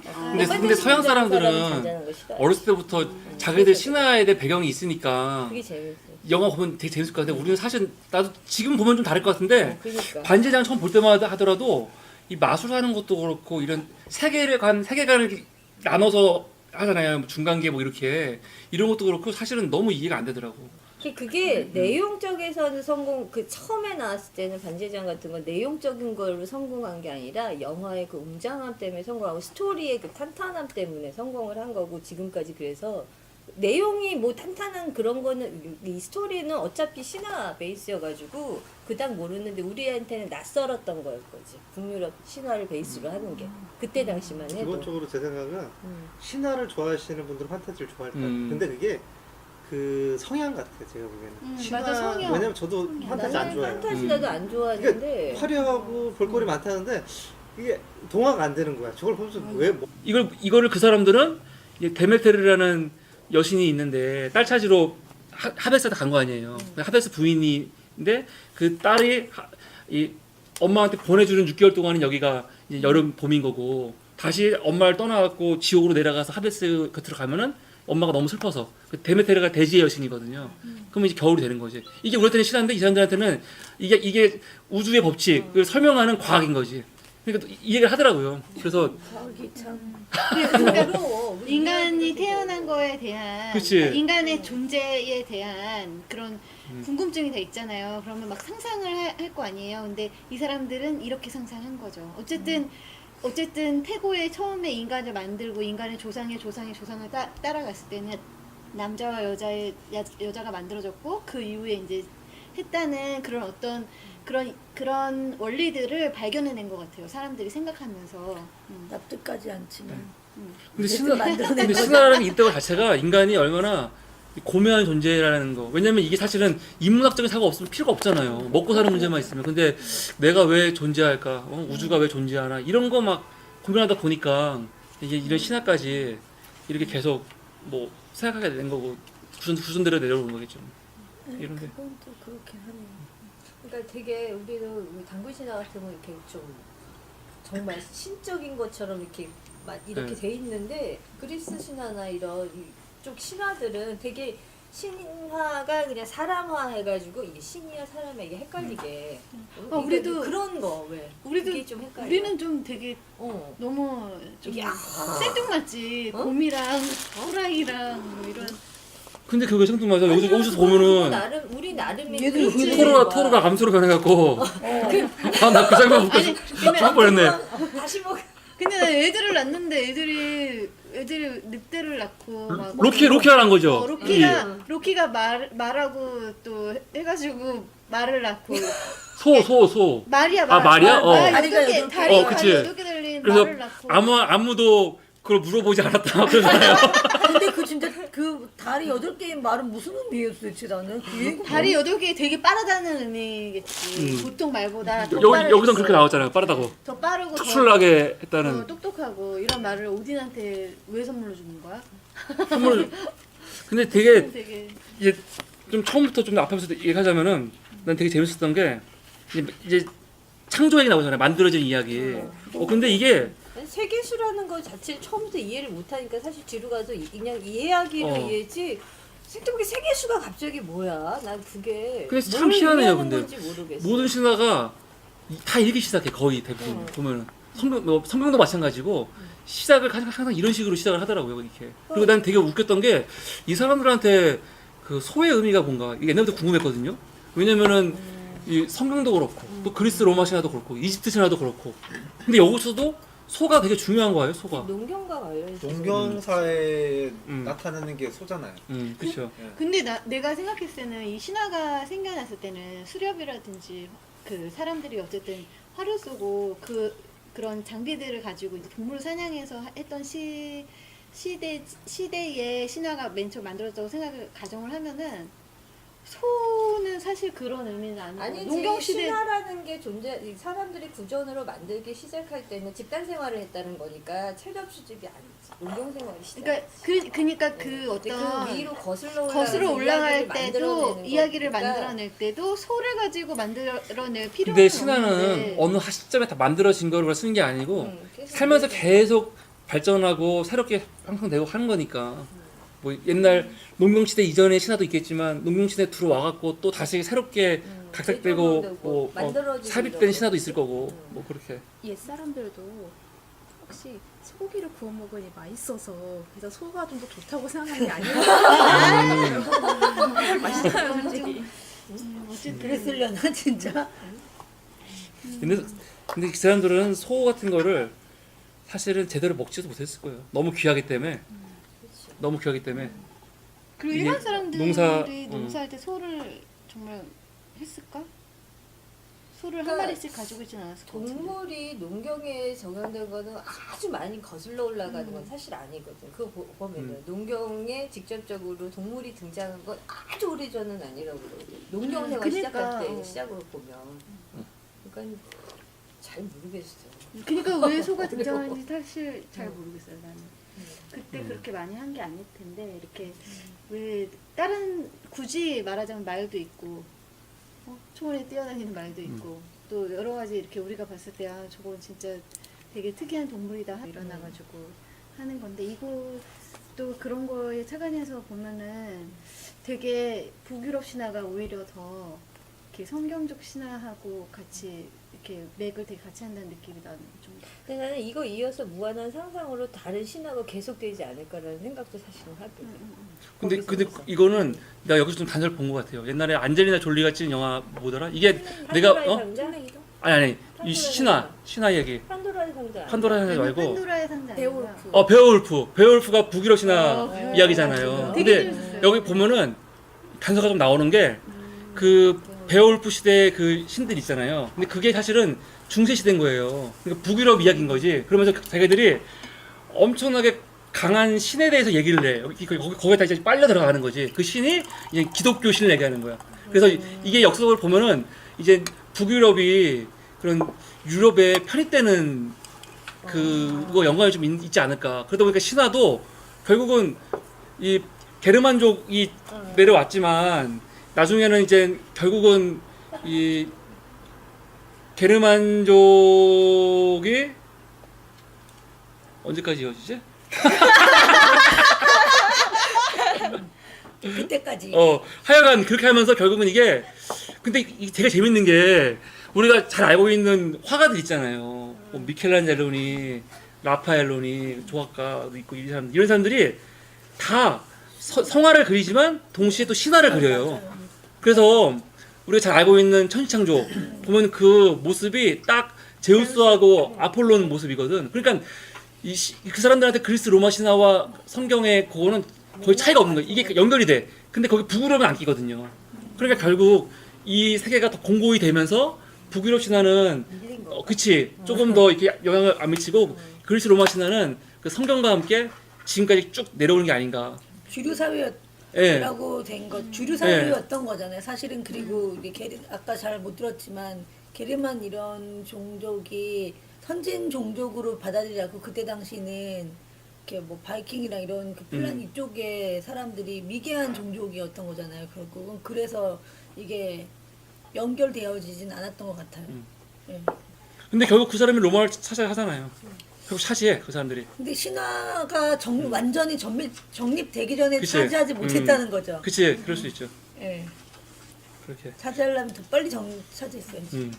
A: 근데 서양 사람들은 어렸을 때부터 자기들 신화에 대한 배경이 있으니까
B: 그게 재밌어.
A: 영화 보면 되게 재밌을 것 같은데 우리는 사실 나도 지금 보면 좀 다를 것 같은데
B: 그러니까.
A: 반지장 처음 볼 때마다 하더라도 이 마술하는 것도 그렇고 이런 세계관을 나눠서 하잖아요. 뭐 중간계 뭐 이렇게 이런 것도 그렇고 사실은 너무 이해가 안 되더라고.
B: 그게 내용적에서는 성공 그 처음에 나왔을 때는 반지장 같은 건 내용적인 걸로 성공한 게 아니라 영화의 그 웅장함 때문에 성공하고 스토리의 그 탄탄함 때문에 성공을 한 거고 지금까지 그래서 내용이 뭐 탄탄한 그런 거는 이 스토리는 어차피 신화 베이스여가지고 그닥 모르는데 우리한테는 낯설었던 거일 거지. 북유럽 신화를 베이스로 하는 게 그때 당시만 해도.
F: 기본적으로 제 생각은 신화를 좋아하시는 분들은 판타지를 좋아할 거예요. 근데 그게 그 성향 같아 제가 보기에는.
D: 맞아, 성향.
F: 왜냐면 저도 판타지 안 좋아해요.
B: 판타지 나도 안 좋아하는데
F: 이게 화려하고 볼거리 많다는데 이게 동화가 안 되는 거야. 저걸 보면서 왜 뭐.
A: 이거를 그 사람들은 데메테르라는 여신이 있는데 딸 찾으러 하베스한테 간 거 아니에요. 하베스 부인인데 그 딸이 이 엄마한테 보내주는 6개월 동안은 여기가 이제 여름 봄인 거고 다시 엄마를 떠나갖고 지옥으로 내려가서 하베스 곁으로 가면은 엄마가 너무 슬퍼서 데메테르가 대지의 여신이거든요. 그러면 이제 겨울이 되는 거지. 이게 우리한테는 신화인데 이 사람들한테는 이게 우주의 법칙을 설명하는 과학인 거지. 그러니까 이 얘기를 하더라고요. 그래서
C: 과학이 참.
D: 인간이 태어난 거에 대한
A: 그치.
D: 그러니까 인간의 존재에 대한 그런 궁금증이 다 있잖아요. 그러면 막 상상을 할 거 아니에요. 근데 이 사람들은 이렇게 상상한 거죠. 어쨌든 태고에 처음에 인간을 만들고 인간의 조상의 따라갔을 때는 남자와 여자가 만들어졌고 그 이후에 이제 했다는 그런 어떤 그런 원리들을 발견해낸 것 같아요. 사람들이 생각하면서.
C: 납득까지 않지만.
A: 근데 신화라는 이때가 자체가 인간이 얼마나 고매한 존재라는 거. 왜냐면 이게 사실은 인문학적인 사고가 없으면 필요가 없잖아요. 먹고 사는 문제만 있으면. 근데 내가 왜 존재할까? 우주가 왜 존재하나? 이런 거 막 고민하다 보니까 이게 이런 신화까지 이렇게 계속 뭐 생각하게 된 거고 구순대로 내려오는 거겠죠. 이런데
C: 그건 또 그렇긴 하네요.
B: 그러니까 되게 우리도 우리 당군 신화 같은 거 이렇게 좀 정말 신적인 것처럼 이렇게 막 이렇게
A: 네.
B: 돼 있는데 그리스 신화나 이런 이쪽 신화들은 되게 신화가 그냥 사람화 해가지고 이게 신이야 사람이야 이게 헷갈리게. 그러니까
D: 우리도
B: 그런 거 왜?
D: 우리도
B: 그게 좀 헷갈려.
D: 우리는 좀 되게 너무 좀 생뚱맞지. 곰이랑 호랑이랑 뭐 이런.
A: 근데 그게 생뚱맞아. 여기서 보면은
B: 나름 우리 나름의
C: 얘들
B: 그림이
A: 토로가 암소로 변해갖고 나 그 장면 보고 죽을 뻔했네.
B: 다시 먹.
D: 근데 나 애들을 낳는데 애들이 늑대를 낳고 막
A: 로키가 난 거죠.
D: 로키가 말하고 또 해가지고 말을 낳고
A: 소.
D: 말이야
A: 아, 말이야?
C: 다리가
D: 다리가
C: 여덟 개.
D: 다리가
A: 그치.
D: 여덟 개 달린
A: 그래서
D: 말을 낳고
A: 아무도 그걸 물어보지 않았다. 그러잖아요.
C: 근데 그 진짜 그 다리 8개인 말은 무슨 의미였어 도대체 나는? 그게
D: 다리 8개 되게 빠르다는 의미겠지. 보통 말보다 더
A: 여기선 그렇게 나왔잖아요. 빠르다고.
D: 더 빠르고
A: 척출나게 했다는
D: 똑똑하고 이런 말을 오딘한테 왜 선물로 주는 거야?
A: 선물. 근데 되게
D: 되게
A: 이제 좀 처음부터 좀 앞에서 얘기하자면은 난 되게 재밌었던 게 이제 창조 얘기 나오잖아요. 만들어진 이야기. 근데 이게
B: 세계수라는 거 자체를 처음부터 이해를 못하니까 사실 뒤로 가서 그냥 이해하기로 이해했지 생각해보니 세계수가 갑자기 뭐야? 난 그게
A: 근데 참
B: 뭘
A: 희한해요.
B: 의미하는
A: 근데
B: 건지 모르겠어.
A: 모든 신화가 다 읽기 시작해. 거의 대부분 보면은 성경도 마찬가지고 시작을 항상 이런 식으로 시작을 하더라고요. 이렇게. 그리고 난 되게 웃겼던 게 이 사람들한테 그 소의 의미가 뭔가 이게 옛날부터 궁금했거든요. 왜냐면은 이 성경도 그렇고 또 그리스 로마 신화도 그렇고 이집트 신화도 그렇고 근데 여기서도 소가 되게 중요한 거예요. 소가.
B: 농경과 관련해서
F: 농경사에 나타나는 게 소잖아요.
A: 그렇죠.
D: 근데 내가 생각했을 때는 이 신화가 생겨났을 때는 수렵이라든지 그 사람들이 어쨌든 화를 쏘고 그런 장비들을 가지고 이제 동물 사냥해서 했던 시대의 신화가 맨 처음 만들어졌다고 가정을 하면은 소는 사실 그런 의미는 아니고
B: 아니지
D: 농경 시대
B: 신화라는 게 이 사람들이 구전으로 만들기 시작할 때는 집단 생활을 했다는 거니까 철벽 수집이 아니지 농경 생활이 시작.
D: 그러니까 그 어떤
B: 그 위로
D: 거슬러 올라갈 때도 이야기를
B: 거니까.
D: 만들어낼 때도 소를 가지고 만들어낼 필요는
A: 근데 신화는
D: 없는데
A: 어느 시점에 다 만들어진 거를 쓰는 게 아니고
B: 계속
A: 살면서 계속 발전하고 새롭게 항상 되고 하는 거니까 뭐 옛날 농경시대 이전의 신화도 있겠지만 농경시대에 들어와갖고 또 다시 새롭게 각색되고 뭐
B: 만들어지고
A: 삽입된
B: 이런
A: 신화도 있을 거고 뭐 그렇게
E: 옛 사람들도 혹시 소고기를 구워 먹으니 맛있어서 그래서 소가 좀 더 좋다고 생각하는 게 아니에요. 맛있어요, 솔직히.
D: 어쨌든
C: 그랬으려나 진짜?
A: 근데 그 사람들은 소 같은 거를 사실은 제대로 먹지도 못했을 거예요. 너무 귀하기 때문에
D: 그리고
A: 이게
D: 일반 사람들이 농사할 때 소를 정말 했을까? 소를 한
B: 그러니까
D: 마리씩 가지고 있진 않았을 것 같은데.
B: 동물이 농경에 적용된 거는 아주 많이 거슬러 올라가는 건 사실 아니거든. 그거 보면은 농경에 직접적으로 동물이 등장한 건 아주 오래전은 아니라고 그러거든. 농경 생활
D: 그러니까.
B: 시작할 때 시작으로 보면. 그러니까 잘 모르겠어.
D: 그러니까 왜 소가 등장하는지 사실 잘 모르겠어요 나는. 그때 그렇게 많이 한 게 아닐 텐데 이렇게 왜 다른 굳이 말하자면 말도 있고 초원에 뛰어다니는 말도 있고 또 여러 가지 이렇게 우리가 봤을 때 아 저건 진짜 되게 특이한 동물이다 일어나가지고 하는 건데 이것도 그런 거에 착안해서 보면은 되게 북유럽 신화가 오히려 더 이렇게 성경적 신화하고 같이 이렇게 맥을 되게 같이 한다는 느낌이 나는 좀.
B: 근데 나는 이거 이어서 무한한 상상으로 다른 신화가 계속되지 않을까라는 생각도 사실은 하거든.
A: 근데 이거는 내가 여기서 좀 단서를 본 것 같아요. 옛날에 안젤리나 졸리가 찍은 영화 뭐더라? 이게 내가 아니 이 신화 얘기
B: 판도라의 상자.
A: 판도라의 상자 말고
D: 판도라의 상자
E: 베오울프.
A: 베오울프가 북유럽 신화 이야기잖아요.
D: 되게
A: 근데
D: 재밌었어요.
A: 여기 보면은 단서가 좀 나오는 게 그 베오울프 시대의 그 신들 있잖아요. 근데 그게 사실은 중세 시대인 거예요. 그러니까 북유럽 이야기인 거지. 그러면서 자기들이 엄청나게 강한 신에 대해서 얘기를 해. 거기다 이제 빨려 들어가는 거지. 그 신이 이제 기독교 신을 얘기하는 거야. 그래서 이게 역사를 보면은 이제 북유럽이 그런 유럽에 편입되는 그거 연관이 좀 있지 않을까. 그러다 보니까 신화도 결국은 이 게르만족이 내려왔지만 나중에는 이제 결국은 이 게르만족이 언제까지 이어지지?
C: 그때까지.
A: 하여간 그렇게 하면서 결국은 이게 근데 이게 되게 재밌는 게 우리가 잘 알고 있는 화가들 있잖아요. 뭐 미켈란젤로니, 라파엘로니, 조각가도 있고 이런 사람들이 다 성화를 그리지만 동시에 또 신화를 그려요. 그래서 우리가 잘 알고 있는 천지창조 보면 그 모습이 딱 제우스하고 아폴론 모습이거든. 그러니까 그 사람들한테 그리스 로마 신화와 성경의 그거는 거의 차이가 없는 거예요. 이게 연결이 돼. 근데 거기 북유럽은 안 끼거든요. 그러니까 결국 이 세계가 더 공고히 되면서 북유럽 신화는 그치 조금 더 이렇게 영향을 안 미치고 그리스 로마 신화는 그 성경과 함께 지금까지 쭉 내려오는 게 아닌가.
C: 주류 사회였.
A: 예.
C: 라고 된 것, 주류 사회였던 거잖아요. 사실은 그리고 이게 아까 잘 못 들었지만 게르만 이런 종족이 선진 종족으로 받아들이고 그때 당시는 이렇게 뭐 바이킹이랑 이런 그 플란 이쪽에 사람들이 미개한 종족이었던 거잖아요. 결국은 그래서 이게 연결되어지진 않았던 것 같아요. 예.
A: 근데 결국 그 사람이 로마를 차지하잖아요. 결국 차지해 그 사람들이.
C: 근데 신화가 완전히 정립되기 전에
A: 그치.
C: 차지하지 못했다는 거죠.
A: 그치 그럴 수 있죠.
C: 예.
A: 그렇게.
C: 차지하려면 더 빨리 차지했어야지.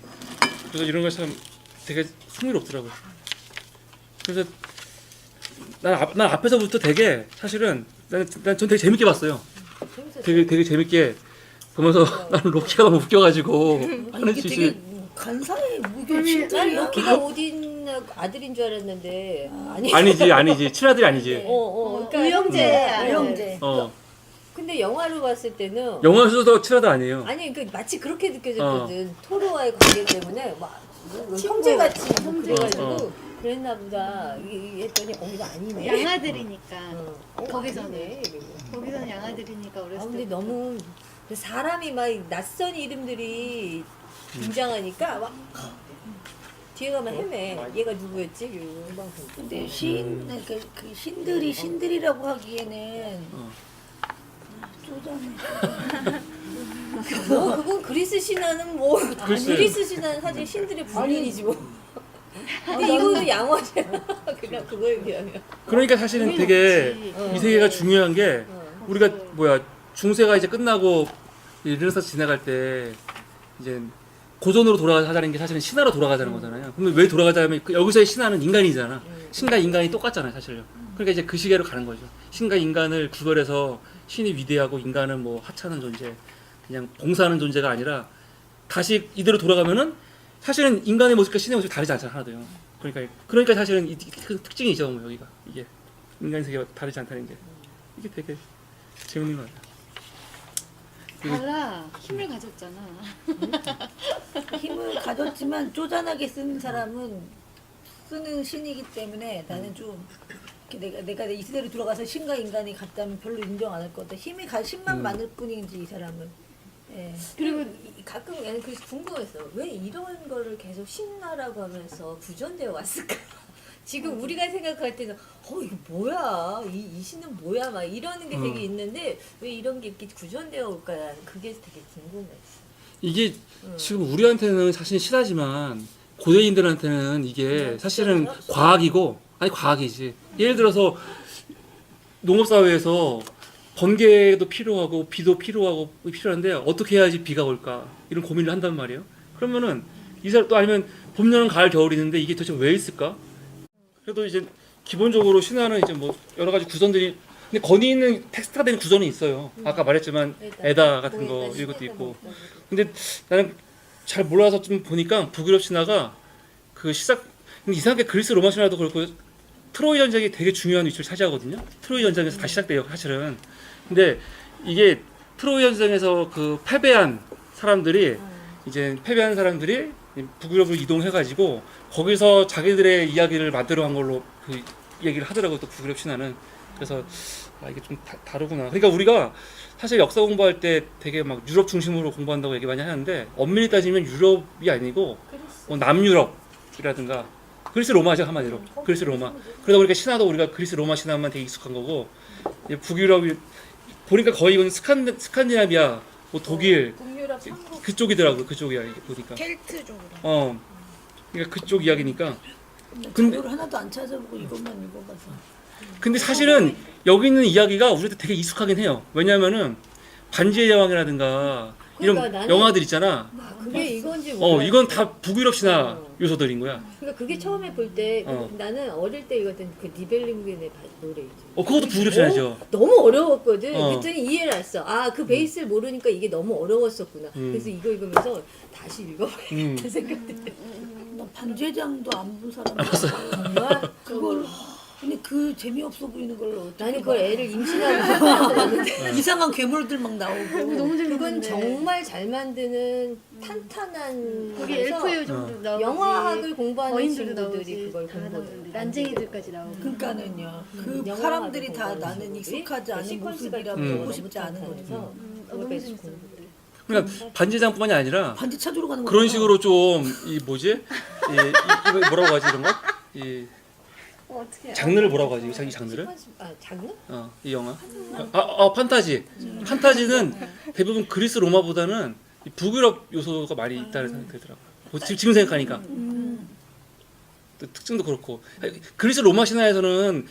A: 그래서 이런 거 참 되게 흥미롭더라고요. 그래서 난 앞에서부터 되게 사실은 전 되게 재밌게 봤어요. 되게 재밌게 보면서 나는 로키가 너무 웃겨가지고 하는
C: 이게
A: 짓이
C: 되게 간사해. 이게
B: 난
C: 진짜야.
B: 로키가 오딘 아들인 줄 알았는데
A: 아니지 친아들이 아니지.
B: 그러니까
C: 의형제.
B: 근데 영화로 봤을 때는
A: 영화에서도 친아들 아니에요.
B: 아니 그 마치 그렇게 느껴졌거든. 토로와의 관계 때문에 막 형제같이 그래가지고 그랬나 보다. 이게 했더니 이거 아니네.
D: 양아들이니까 거기서는
B: 아니네, 이러고.
D: 거기서는 양아들이니까 어렸을
B: 근데
D: 때
B: 너무 사람이 막 낯선 이름들이 등장하니까 막 뒤에 가면 헤매. 얘가 누구였지? 이러고.
C: 근데 그 신들이라고 하기에는 쪼잔해.
B: 그건 그리스 신화는 그리스 신화는 사실 신들의 불륜이지 뭐. 근데 이거는 양화잖아. 그냥 그거에 비하면.
A: 그러니까 사실은 되게 이 세계가 중요한 게 우리가 중세가 이제 끝나고 이 르네상스 지나갈 때 이제 고전으로 돌아가자는 게 사실은 신화로 돌아가자는 거잖아요. 그러면 왜 돌아가자면 여기서의 신화는 인간이잖아. 신과 인간이 똑같잖아요, 사실요. 그러니까 이제 그 시계로 가는 거죠. 신과 인간을 구별해서 신이 위대하고 인간은 뭐 하찮은 존재, 그냥 봉사하는 존재가 아니라 다시 이대로 돌아가면은 사실은 인간의 모습과 신의 모습이 다르지 않잖아, 하나도요. 그러니까 사실은 이 특징이죠, 뭐 여기가 이게 인간 세계와 다르지 않다는 게 이게 되게 재밌는 것 같아요.
D: 달라 힘을 가졌잖아.
C: 힘을 가졌지만 쪼잔하게 쓰는 사람은 쓰는 신이기 때문에 나는 좀 내가 이 시대로 들어가서 신과 인간이 같다면 별로 인정 안 할 것 같아. 힘만 많을 뿐이지 이 사람은. 예.
B: 그리고 가끔 나는 그래서 궁금했어. 왜 이런 거를 계속 신화라고 하면서 구전되어 왔을까? 지금 우리가 생각할 때는 이거 뭐야? 이 신은 뭐야? 막 이러는 게 되게 있는데 왜 이런 게 이렇게 구전되어 올까? 그게 되게 궁금했어.
A: 이게 지금 우리한테는 사실 신화지만 고대인들한테는 이게 사실은 과학이고 과학이지. 예를 들어서 농업사회에서 번개도 필요하고 비도 필요한데 어떻게 해야지 비가 올까 이런 고민을 한단 말이에요. 그러면은 이 사람 또 아니면 봄, 여름, 가을, 겨울이 있는데 이게 도대체 왜 있을까? 그래도 이제 기본적으로 신화는 이제 뭐 여러 가지 구성들이 근데 건의 있는 텍스트가 된 구조는 있어요. 아까 말했지만 에다 같은 거 이것도 있고. 근데 나는 잘 몰라서 좀 보니까 북유럽 신화가 근데 이상하게 그리스 로마 신화도 그렇고 트로이 전쟁이 되게 중요한 위치를 차지하거든요. 트로이 전쟁에서 다 시작돼요, 사실은. 근데 이게 트로이 전쟁에서 그 패배한 사람들이 북유럽으로 이동해가지고 거기서 자기들의 이야기를 만들어간 걸로 그 얘기를 하더라고요. 또 북유럽 신화는. 그래서 이게 좀 다르구나. 그러니까 우리가 사실 역사 공부할 때 되게 막 유럽 중심으로 공부한다고 얘기 많이 하는데 엄밀히 따지면 유럽이 아니고 뭐 남유럽이라든가 그리스 로마죠 한마디로. 그리스 로마. 그러다 보니까 신화도 우리가 그리스 로마 신화만 되게 익숙한 거고 이제 북유럽이 보니까 거의 이건 스칸디나비아, 뭐 독일
B: 북유럽 삼국
A: 그쪽이더라고. 그쪽이야 이게 보니까.
G: 켈트 쪽으로.
A: 그러니까 그쪽 이야기니까. 근데
C: 자료를 하나도 안 찾아보고 이것만 읽어봐서.
A: 근데 사실은 여기 있는 이야기가 우리한테 되게 익숙하긴 해요. 왜냐하면은 반지의 제왕이라든가 이런
B: 그러니까 나는-
A: 영화들 있잖아.
B: 그게 이건지 몰라.
A: 이건 다 북유럽 신화 요소들인 거야.
B: 그러니까 그게 처음에 볼 때 나는 어릴 때 읽었던 그 니벨링겐의 노래 있지.
A: 그것도 북유럽 신화죠.
B: 너무 어려웠거든.
A: 어.
B: 그랬더니 이해를 했어. 아, 그 베이스를 모르니까 이게 너무 어려웠었구나. 그래서 이거 읽으면서 다시 읽어봐야겠다 생각돼.
C: 나 반제장도 안 본 사람.
B: 정말
C: 그걸 근데 그 재미없어 보이는 걸 어떻게
B: 나는
C: 봐.
B: 그걸 애를 임신하고 봤는데
C: 이상한 괴물들 막 나오고.
D: 너무
B: 그건
D: 재밌는데.
B: 정말 잘 만드는 탄탄한
D: 거기
B: 거에서
D: 엘프 정도 나오지.
B: 영화학을 공부하는
D: 거인들도
B: 친구들이
D: 나오지.
B: 그걸
D: 다
B: 공부해.
D: 나오는데 난쟁이들까지 나오고.
C: 그러니까는요. 그
B: 영화학을
C: 사람들이 다
B: 공부하는
C: 나는
B: 친구들이
C: 익숙하지 않은
B: 시퀀스가
C: 모습이라
A: 너무
C: 보고 싶지 않은 거죠.
B: 탄탄해서 그걸
D: 너무
B: 계속
D: 재밌었는데.
A: 그러니까 반지장뿐만이 아니라
C: 반지 찾으러 가는 거.
A: 그런 식으로 좀 이 뭐지? 이거 뭐라고 하지 이런 거? 이
D: 어떻게?
A: 장르를 뭐라고 하지? 이 장르를?
B: 장르?
A: 이 영화. 판타지. 판타지는 대부분 그리스 로마보다는 이 북유럽 요소가 많이 있다는 생각이 들더라고. 지금 생각하니까. 또 특징도 그렇고 그리스 로마 신화에서는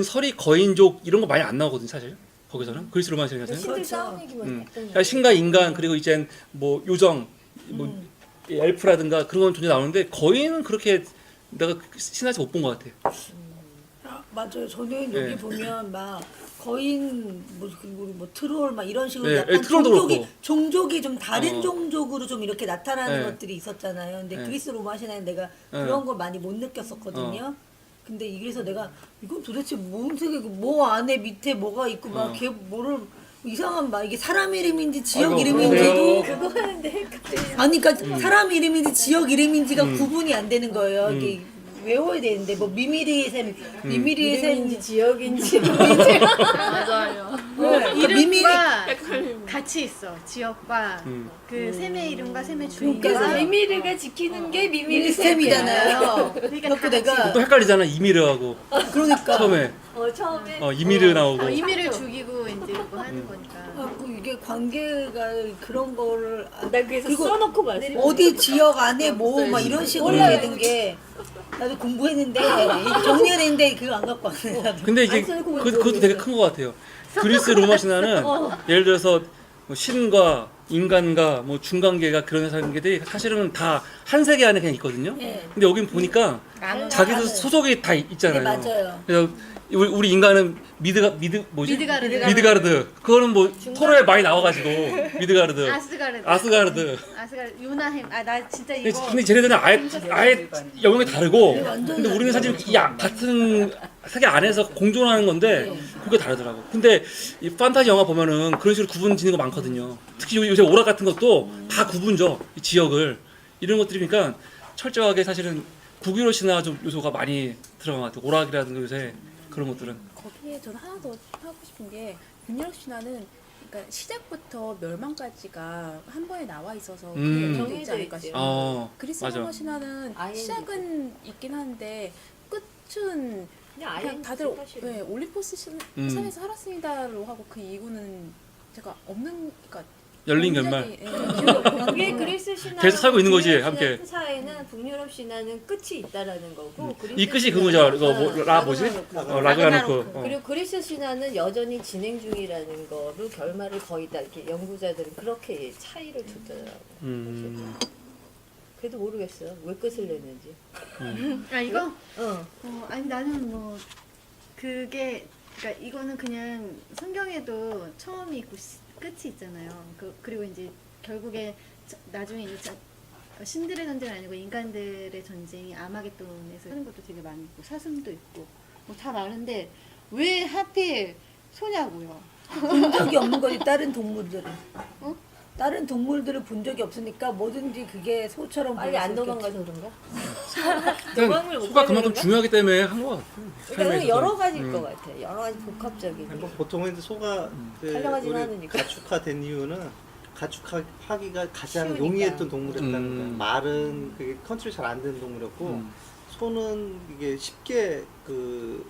A: 서리 거인족 이런 거 많이 안 나오거든 사실. 거기서는 그리스 로마 신화에서는.
B: 신들 싸움 얘기만 했던
A: 그러니까 신과 인간 그리고 이젠 뭐 요정 뭐 엘프라든가 그런 건 존재 나오는데 거인은 그렇게 내가 신화에서 못 본 것 같아.
C: 맞아요. 저는 여기
A: 예.
C: 보면 막 거인 그리고 뭐 트롤 막 이런 식으로
A: 예,
C: 약간
A: 트롤도 그렇고.
C: 종족이 좀 다른
A: 어.
C: 종족으로 좀 이렇게 나타나는
A: 예.
C: 것들이 있었잖아요. 근데
A: 예.
C: 그리스 로마 신화는 내가 그런 걸 많이 못 느꼈었거든요. 근데 이래서 내가 이건 도대체 뭔 색이고 뭐 안에 밑에 뭐가 있고 막 걔 뭐를 이상한 막 이게 사람 이름인지 지역
A: 아이고,
C: 이름인지도
A: 그래요?
B: 그거 하는데 헷갈려.
C: 아니 그러니까 사람 이름인지 지역 이름인지가 구분이 안 되는 거예요. 이게 외워야 되는데 뭐 미미리의 샘, 미미리의
B: 이름인지
C: 샘,
B: 지역인지
H: 맞아요.
D: 이름과 같이 있어. 지역과 그
A: 음.
D: 샘의 이름과 샘의
B: 그래서
D: 주인과.
B: 미미르가 지키는 게 미미르
C: 미미리
B: 샘이잖아요.
C: 샘이잖아요.
D: 그러니까
C: 그래갖고 내가
A: 또 헷갈리잖아 이미르하고
C: 그러니까
A: 처음에
B: 처음에
A: 이미르 나오고.
D: 이미를 죽이고 이제 뭐 하는 거니까.
C: 이게 관계가 그런 거를
B: 나 그래서
C: 그리고
B: 써놓고 봤어.
C: 어디 지역 안에 뭐 막 이런 식으로 되는 게 나도 공부했는데 정리가 되는데 그거 안 갖고 왔네. 나도.
A: 근데 이제
B: 안 써놓고
A: 그것도 되게 큰 것 같아요. 그리스 로마 신화는 예를 들어서 뭐 신과 인간과 뭐 중간계가 그런 관계들이 사실은 다 한 세계 안에 그냥 있거든요.
C: 예.
A: 근데 여긴 보니까 자기도 소속이 다 있잖아요.
C: 네, 맞아요.
A: 그래서 우리 인간은 뭐지?
D: 미드가르드.
A: 미드가르드. 그거는 뭐 토로에 많이 나와가지고 미드가르드,
D: 아스가르드.
A: 아스가르드.
D: 아스가르드. 요나햄. 나 진짜 이거.
A: 근데 쟤네들은 아예 영역이 다르고,
C: 완전
A: 근데 우리는 사실
C: 다르죠.
A: 같은 세계 안에서 공존하는 건데 그게 다르더라고. 근데 이 판타지 영화 보면은 그런 식으로 구분 짓는 거 많거든요. 특히 요새 오락 같은 것도 다 구분져 이 지역을 이런 것들이 그러니까 철저하게 사실은 북유럽 신화 좀 요소가 많이 들어간 것 같아요. 오락이라든가 요새 그런 것들은.
E: 거기에 저는 하나 더 하고 싶은 게 북유럽 신화는 그러니까 시작부터 멸망까지가 한 번에 나와 있어서 그게 정해져 있지 않을까
B: 있지.
E: 싶어요. 그리스
A: 맞아.
E: 로마 신화는
B: 아예
E: 시작은 있긴 한데 끝은
B: 그냥 아예
E: 그냥 다들
B: 사실은.
E: 네, 올림포스 산에서 살았습니다로 하고 그 이유는 제가 없는 그러니까
A: 열린 결말.
B: 그게 그리스 신화
A: 계속 살고 있는 거지, 함께.
B: 사에는 북유럽 신화는 끝이 있다라는 거고 그리스
A: 이 끝이
B: 신화는-
A: 그거죠. 이거 뭐 뭐지?
B: 라그나로크.
A: 라그나로크.
B: 그리고 그리스 신화는 여전히 진행 중이라는 거로 결말을 거의 다 이렇게 연구자들은 그렇게 차이를 두더라고. 그래도 모르겠어요. 왜 끝을 냈는지.
D: 아 이거?
B: 어.
D: 아니 나는 뭐 그게 그러니까 이거는 그냥 성경에도 처음이 있고 끝이 있잖아요. 그리고 이제 결국에 나중에 이제 신들의 전쟁은 아니고 인간들의 전쟁이 아마겟돈에서 하는 것도 되게 많이 있고 사슴도 있고 뭐 다 많은데 왜 하필 소냐고요?
C: 본 적이 없는 거지 다른 동물들은.
D: 어?
C: 다른 동물들을 본 적이 없으니까 뭐든지 그게 소처럼
B: 빨리 안
C: 보일 수 있겠지.
B: 도망가서 그런가?
A: 그냥 소가 그만큼 중요하기 때문에 한 것 같아요.
B: 그러니까
A: 삶에
B: 여러
A: 있어서.
B: 가지일 것 같아. 여러 가지 복합적인.
F: 뭐 보통은 이제 소가 그
B: 탈령하지는
F: 우리
B: 않으니까.
F: 가축화된 이유는 가축하기가 가장
B: 쉬우니까.
F: 용이했던 동물이었다는
A: 음.
F: 거예요. 말은 그게 컨트롤 잘 안 되는 동물이었고 소는 이게 쉽게 그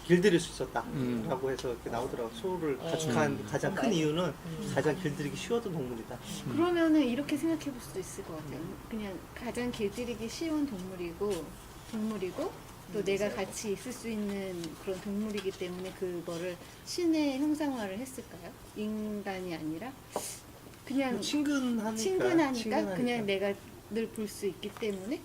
F: 길들일 수 있었다라고 해서 이렇게 나오더라고. 소를 가축한 가장 큰 이유는 가장 길들이기 쉬웠던 동물이다.
D: 그러면은 이렇게 생각해 볼 수도 있을 것 같아요. 그냥 가장 길들이기 쉬운 동물이고 또 내가 같이 있을 수 있는 그런 동물이기 때문에 그거를 신의 형상화를 했을까요? 인간이 아니라 그냥 친근하니까 그냥 내가 늘 볼 수 있기 때문에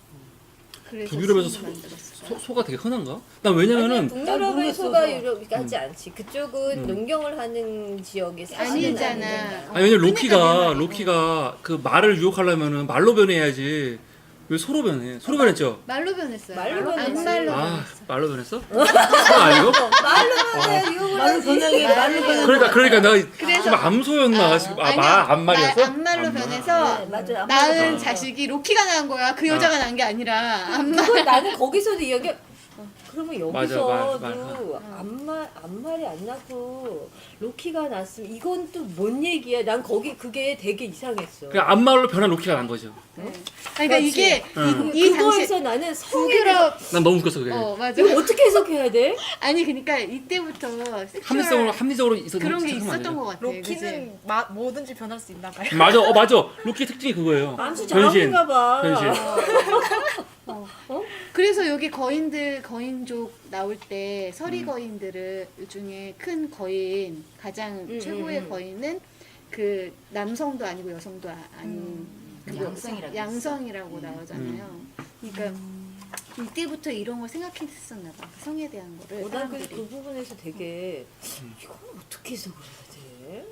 D: 그래서
A: 북유럽에서
D: 신을 만들었을까요?
A: 소가 되게 흔한가? 난 왜냐면은
B: 북유럽의 소가 이렇게 하지 않지. 그쪽은 농경을 하는 지역에 사시는
D: 아니잖아.
B: 아니잖아.
A: 아니 왜냐면
D: 그러니까
A: 로키가 그 말을 유혹하려면은 말로 변해야지. 왜 소로 변해? 소로 변했죠?
D: 말로 변했어요.
B: 말로 변했어요.
D: 악말로
A: 아
D: 변했어.
A: 말로 변했어? 소가 아니고?
B: 말로 변해 유혹을
C: 말로
B: 하지.
C: 변하게 말로 변하게.
A: 그러니까 내가
D: 그래서-
A: 지금 암소였나? 지금 암말이었어?
D: 악말로 변해서
B: 네, 맞아요.
D: 낳은
B: 암말로
D: 자식이 로키가 낳은 거야. 그 여자가 낳은 게 아니라 암말.
B: 그걸 나는 거기서도 이야기. 그러면
A: 맞아,
B: 여기서도 암말이 안 낳고 로키가 낳았으면 이건 또 뭔 얘기야? 난 거기 그게 되게 이상했어.
A: 그냥 암말로 변한 로키가 난 거죠.
D: 그러니까
B: 그렇지.
D: 이게
A: 응.
D: 이 당시
B: 그거에서 나는 성에
D: 북유럽
A: 난 너무 웃겼어 그게.
D: 맞아.
B: 이거 어떻게 해석해야 돼?
D: 아니 그러니까 이때부터
A: 합리적으로 있었던
D: 그런 게
A: 생각하면 안
D: 있었던 것 같아. 그지?
G: 로키는 뭐든지 변할 수 있나 봐요.
A: 맞아, 맞아. 로키의 특징이 그거예요.
B: 암수
A: 변신.
B: 잘하는가 봐.
A: 변신.
D: 그래서 여기 거인족 나올 때
A: 음.
D: 서리 거인들을 중에 큰 거인 가장 최고의 거인은 그 남성도 아니고 여성도 아닌 그거
I: 양성이라고
D: 양성이라고 나오잖아요. 그러니까 이때부터 이런 걸 생각했었나 봐. 그 성에 대한 거를
B: 난
D: 사람들이.
B: 그 부분에서 되게 이건 어떻게 해석을 해야 돼?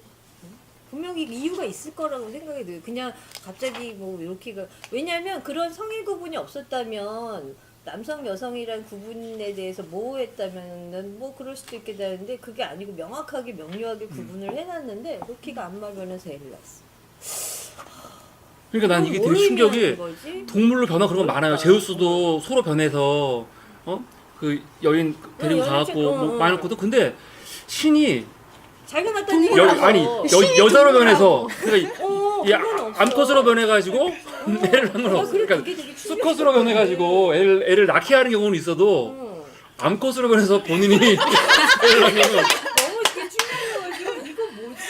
B: 분명히 이유가 있을 거라고 생각이 들어요. 그냥 갑자기 뭐 이렇게가 왜냐하면 그런 성일 구분이 없었다면 남성 여성이란 구분에 대해서 모호했다면 뭐 그럴 수도 있겠다는데 그게 아니고 명확하게 명료하게 구분을 해놨는데 로키가 암말 변해서 애를 낳았어.
A: 그러니까 난 이게
B: 뭘
A: 되게 충격이
B: 의미하는 거지?
A: 동물로 변화 그런 거 많아요. 제우스도 소로 변해서 그 여인 데리고
B: 여인
A: 가갖고
B: 책-
A: 뭐 많았거든. 근데 신이
B: 자기가 낳았다는 얘기가
A: 아니 여자로 변해서 그러니까 이
B: 그건 없어.
A: 암컷으로 변해가지고 애를 낳은 건 없어.
B: 그래,
A: 그러니까
B: 그게 되게
A: 수컷으로 변해가지고 애를 낳게 하는 경우는 있어도 암컷으로 변해서 본인이 애를 낳는 경우는
B: 너무 이게 충격이어가지고 이거 뭐지?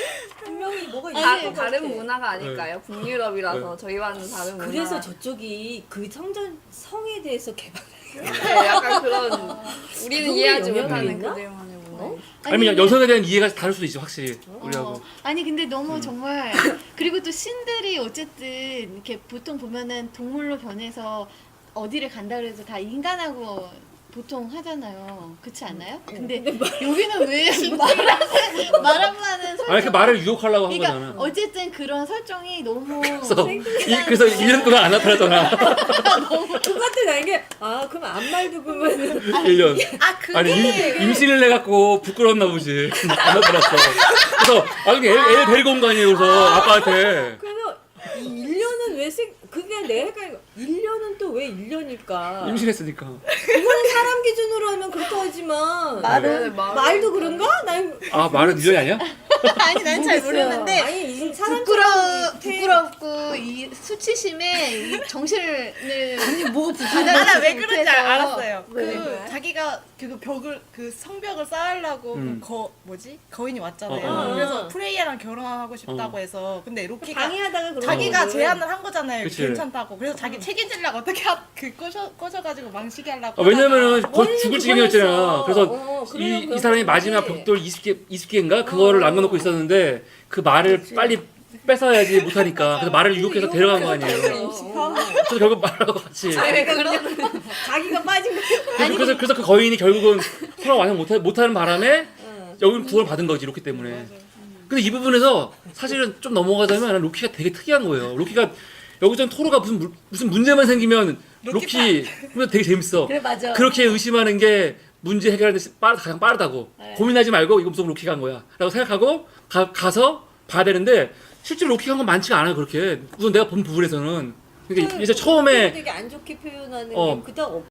B: 분명히 뭐가 있을 것
H: 다른
B: 같아.
H: 문화가 아닐까요? 북유럽이라서 저희와는 다른 문화.
B: 그래서 저쪽이 그 성에 대해서 개발.
H: 네, 약간 그런 우리는
B: 그런
H: 이해하지
B: 영향이
H: 못하는
B: 있나?
H: 그들만의 문화.
A: 아니면 여성에 대한 이해가 다를 수도 있죠, 확실히 우리하고.
D: 아니 근데 너무 정말 그리고 또 신들이 어쨌든 이렇게 보통 보면은 동물로 변해서 어디를 간다 그래도 다 인간하고 보통 하잖아요. 그렇지 않아요? 근데 여기는 왜 말하고 하는 설정?
A: 아니 그 말을 유혹하려고 한
D: 그러니까
A: 거잖아.
D: 어쨌든 그런 설정이 너무
A: 그래서 1년 동안 안 나타났잖아.
B: 그것도 나게 그럼 암말도 그러면
A: 1년. 아니 임신을 해갖고 부끄러웠나 보지. 안 나타났어. 그래서 나중에 애 데리고 온 거 아니에요, 그래서 아빠한테.
B: 그래서 이 1년은 왜 그게 내가 1년은 또 왜 1년일까?
A: 임신했으니까.
B: 그거는 사람 기준으로 하면 그렇다 하지만 말도 그런가? 난
A: 말은 1년이 아니야?
D: 아니 난 잘
B: 모르겠어요.
D: 모르는데
B: 아니 이 사람
D: 부끄럽고 이 수치심에 이 정신을 아니 뭐가
G: 나 왜 그런지
D: 못해서.
G: 알았어요.
B: 왜?
G: 자기가 그 성벽을 쌓으려고 거인이 왔잖아요. 그래서 프레이야랑 결혼하고 싶다고 해서 근데 로키가
B: 방해하다가 그런
G: 자기가
B: 거거든.
G: 제안을 한 거잖아요.
A: 그치.
G: 괜찮다고. 그래서 자기 책임지려고 어떻게 꺼져가지고 망치게 하려고.
A: 왜냐면은 거의
B: 원래는
A: 죽을 지경이었잖아.
B: 그거였어.
A: 그래서
B: 그래요,
A: 이 사람이 마지막
B: 그런데.
A: 벽돌 20개인가 그거를 남겨놓고 있었는데 그 말을 빨리 뺏어야지 못하니까 그래서 말을 유혹해서 데려간 거 아니에요. 그래서 결국 말하고 같이.
B: 자기가 빠진 거.
A: 그래서 그 거인이 결국은 서로 완전 못하는 바람에 여기는 구원을 받은 거지 로키 때문에. 근데 이 부분에서 사실은 좀 넘어가자면 나는 로키가 되게 특이한 거예요. 로키가 여기서 토로가 무슨 문제만 생기면 로키 근데 되게 재밌어.
B: 그래 맞아.
A: 그렇게 의심하는 게 문제 해결하는 데 가장 빠르다고. 고민하지 말고 이거 무조건 로키가 한 거야 라고 생각하고 가서 봐야 되는데 실제로 로키가 한 건 많지가 않아요. 그렇게 우선 내가 본 부분에서는 그러니까 이제 처음에
B: 되게 안 좋게 표현하는
A: 어.
B: 게 그닥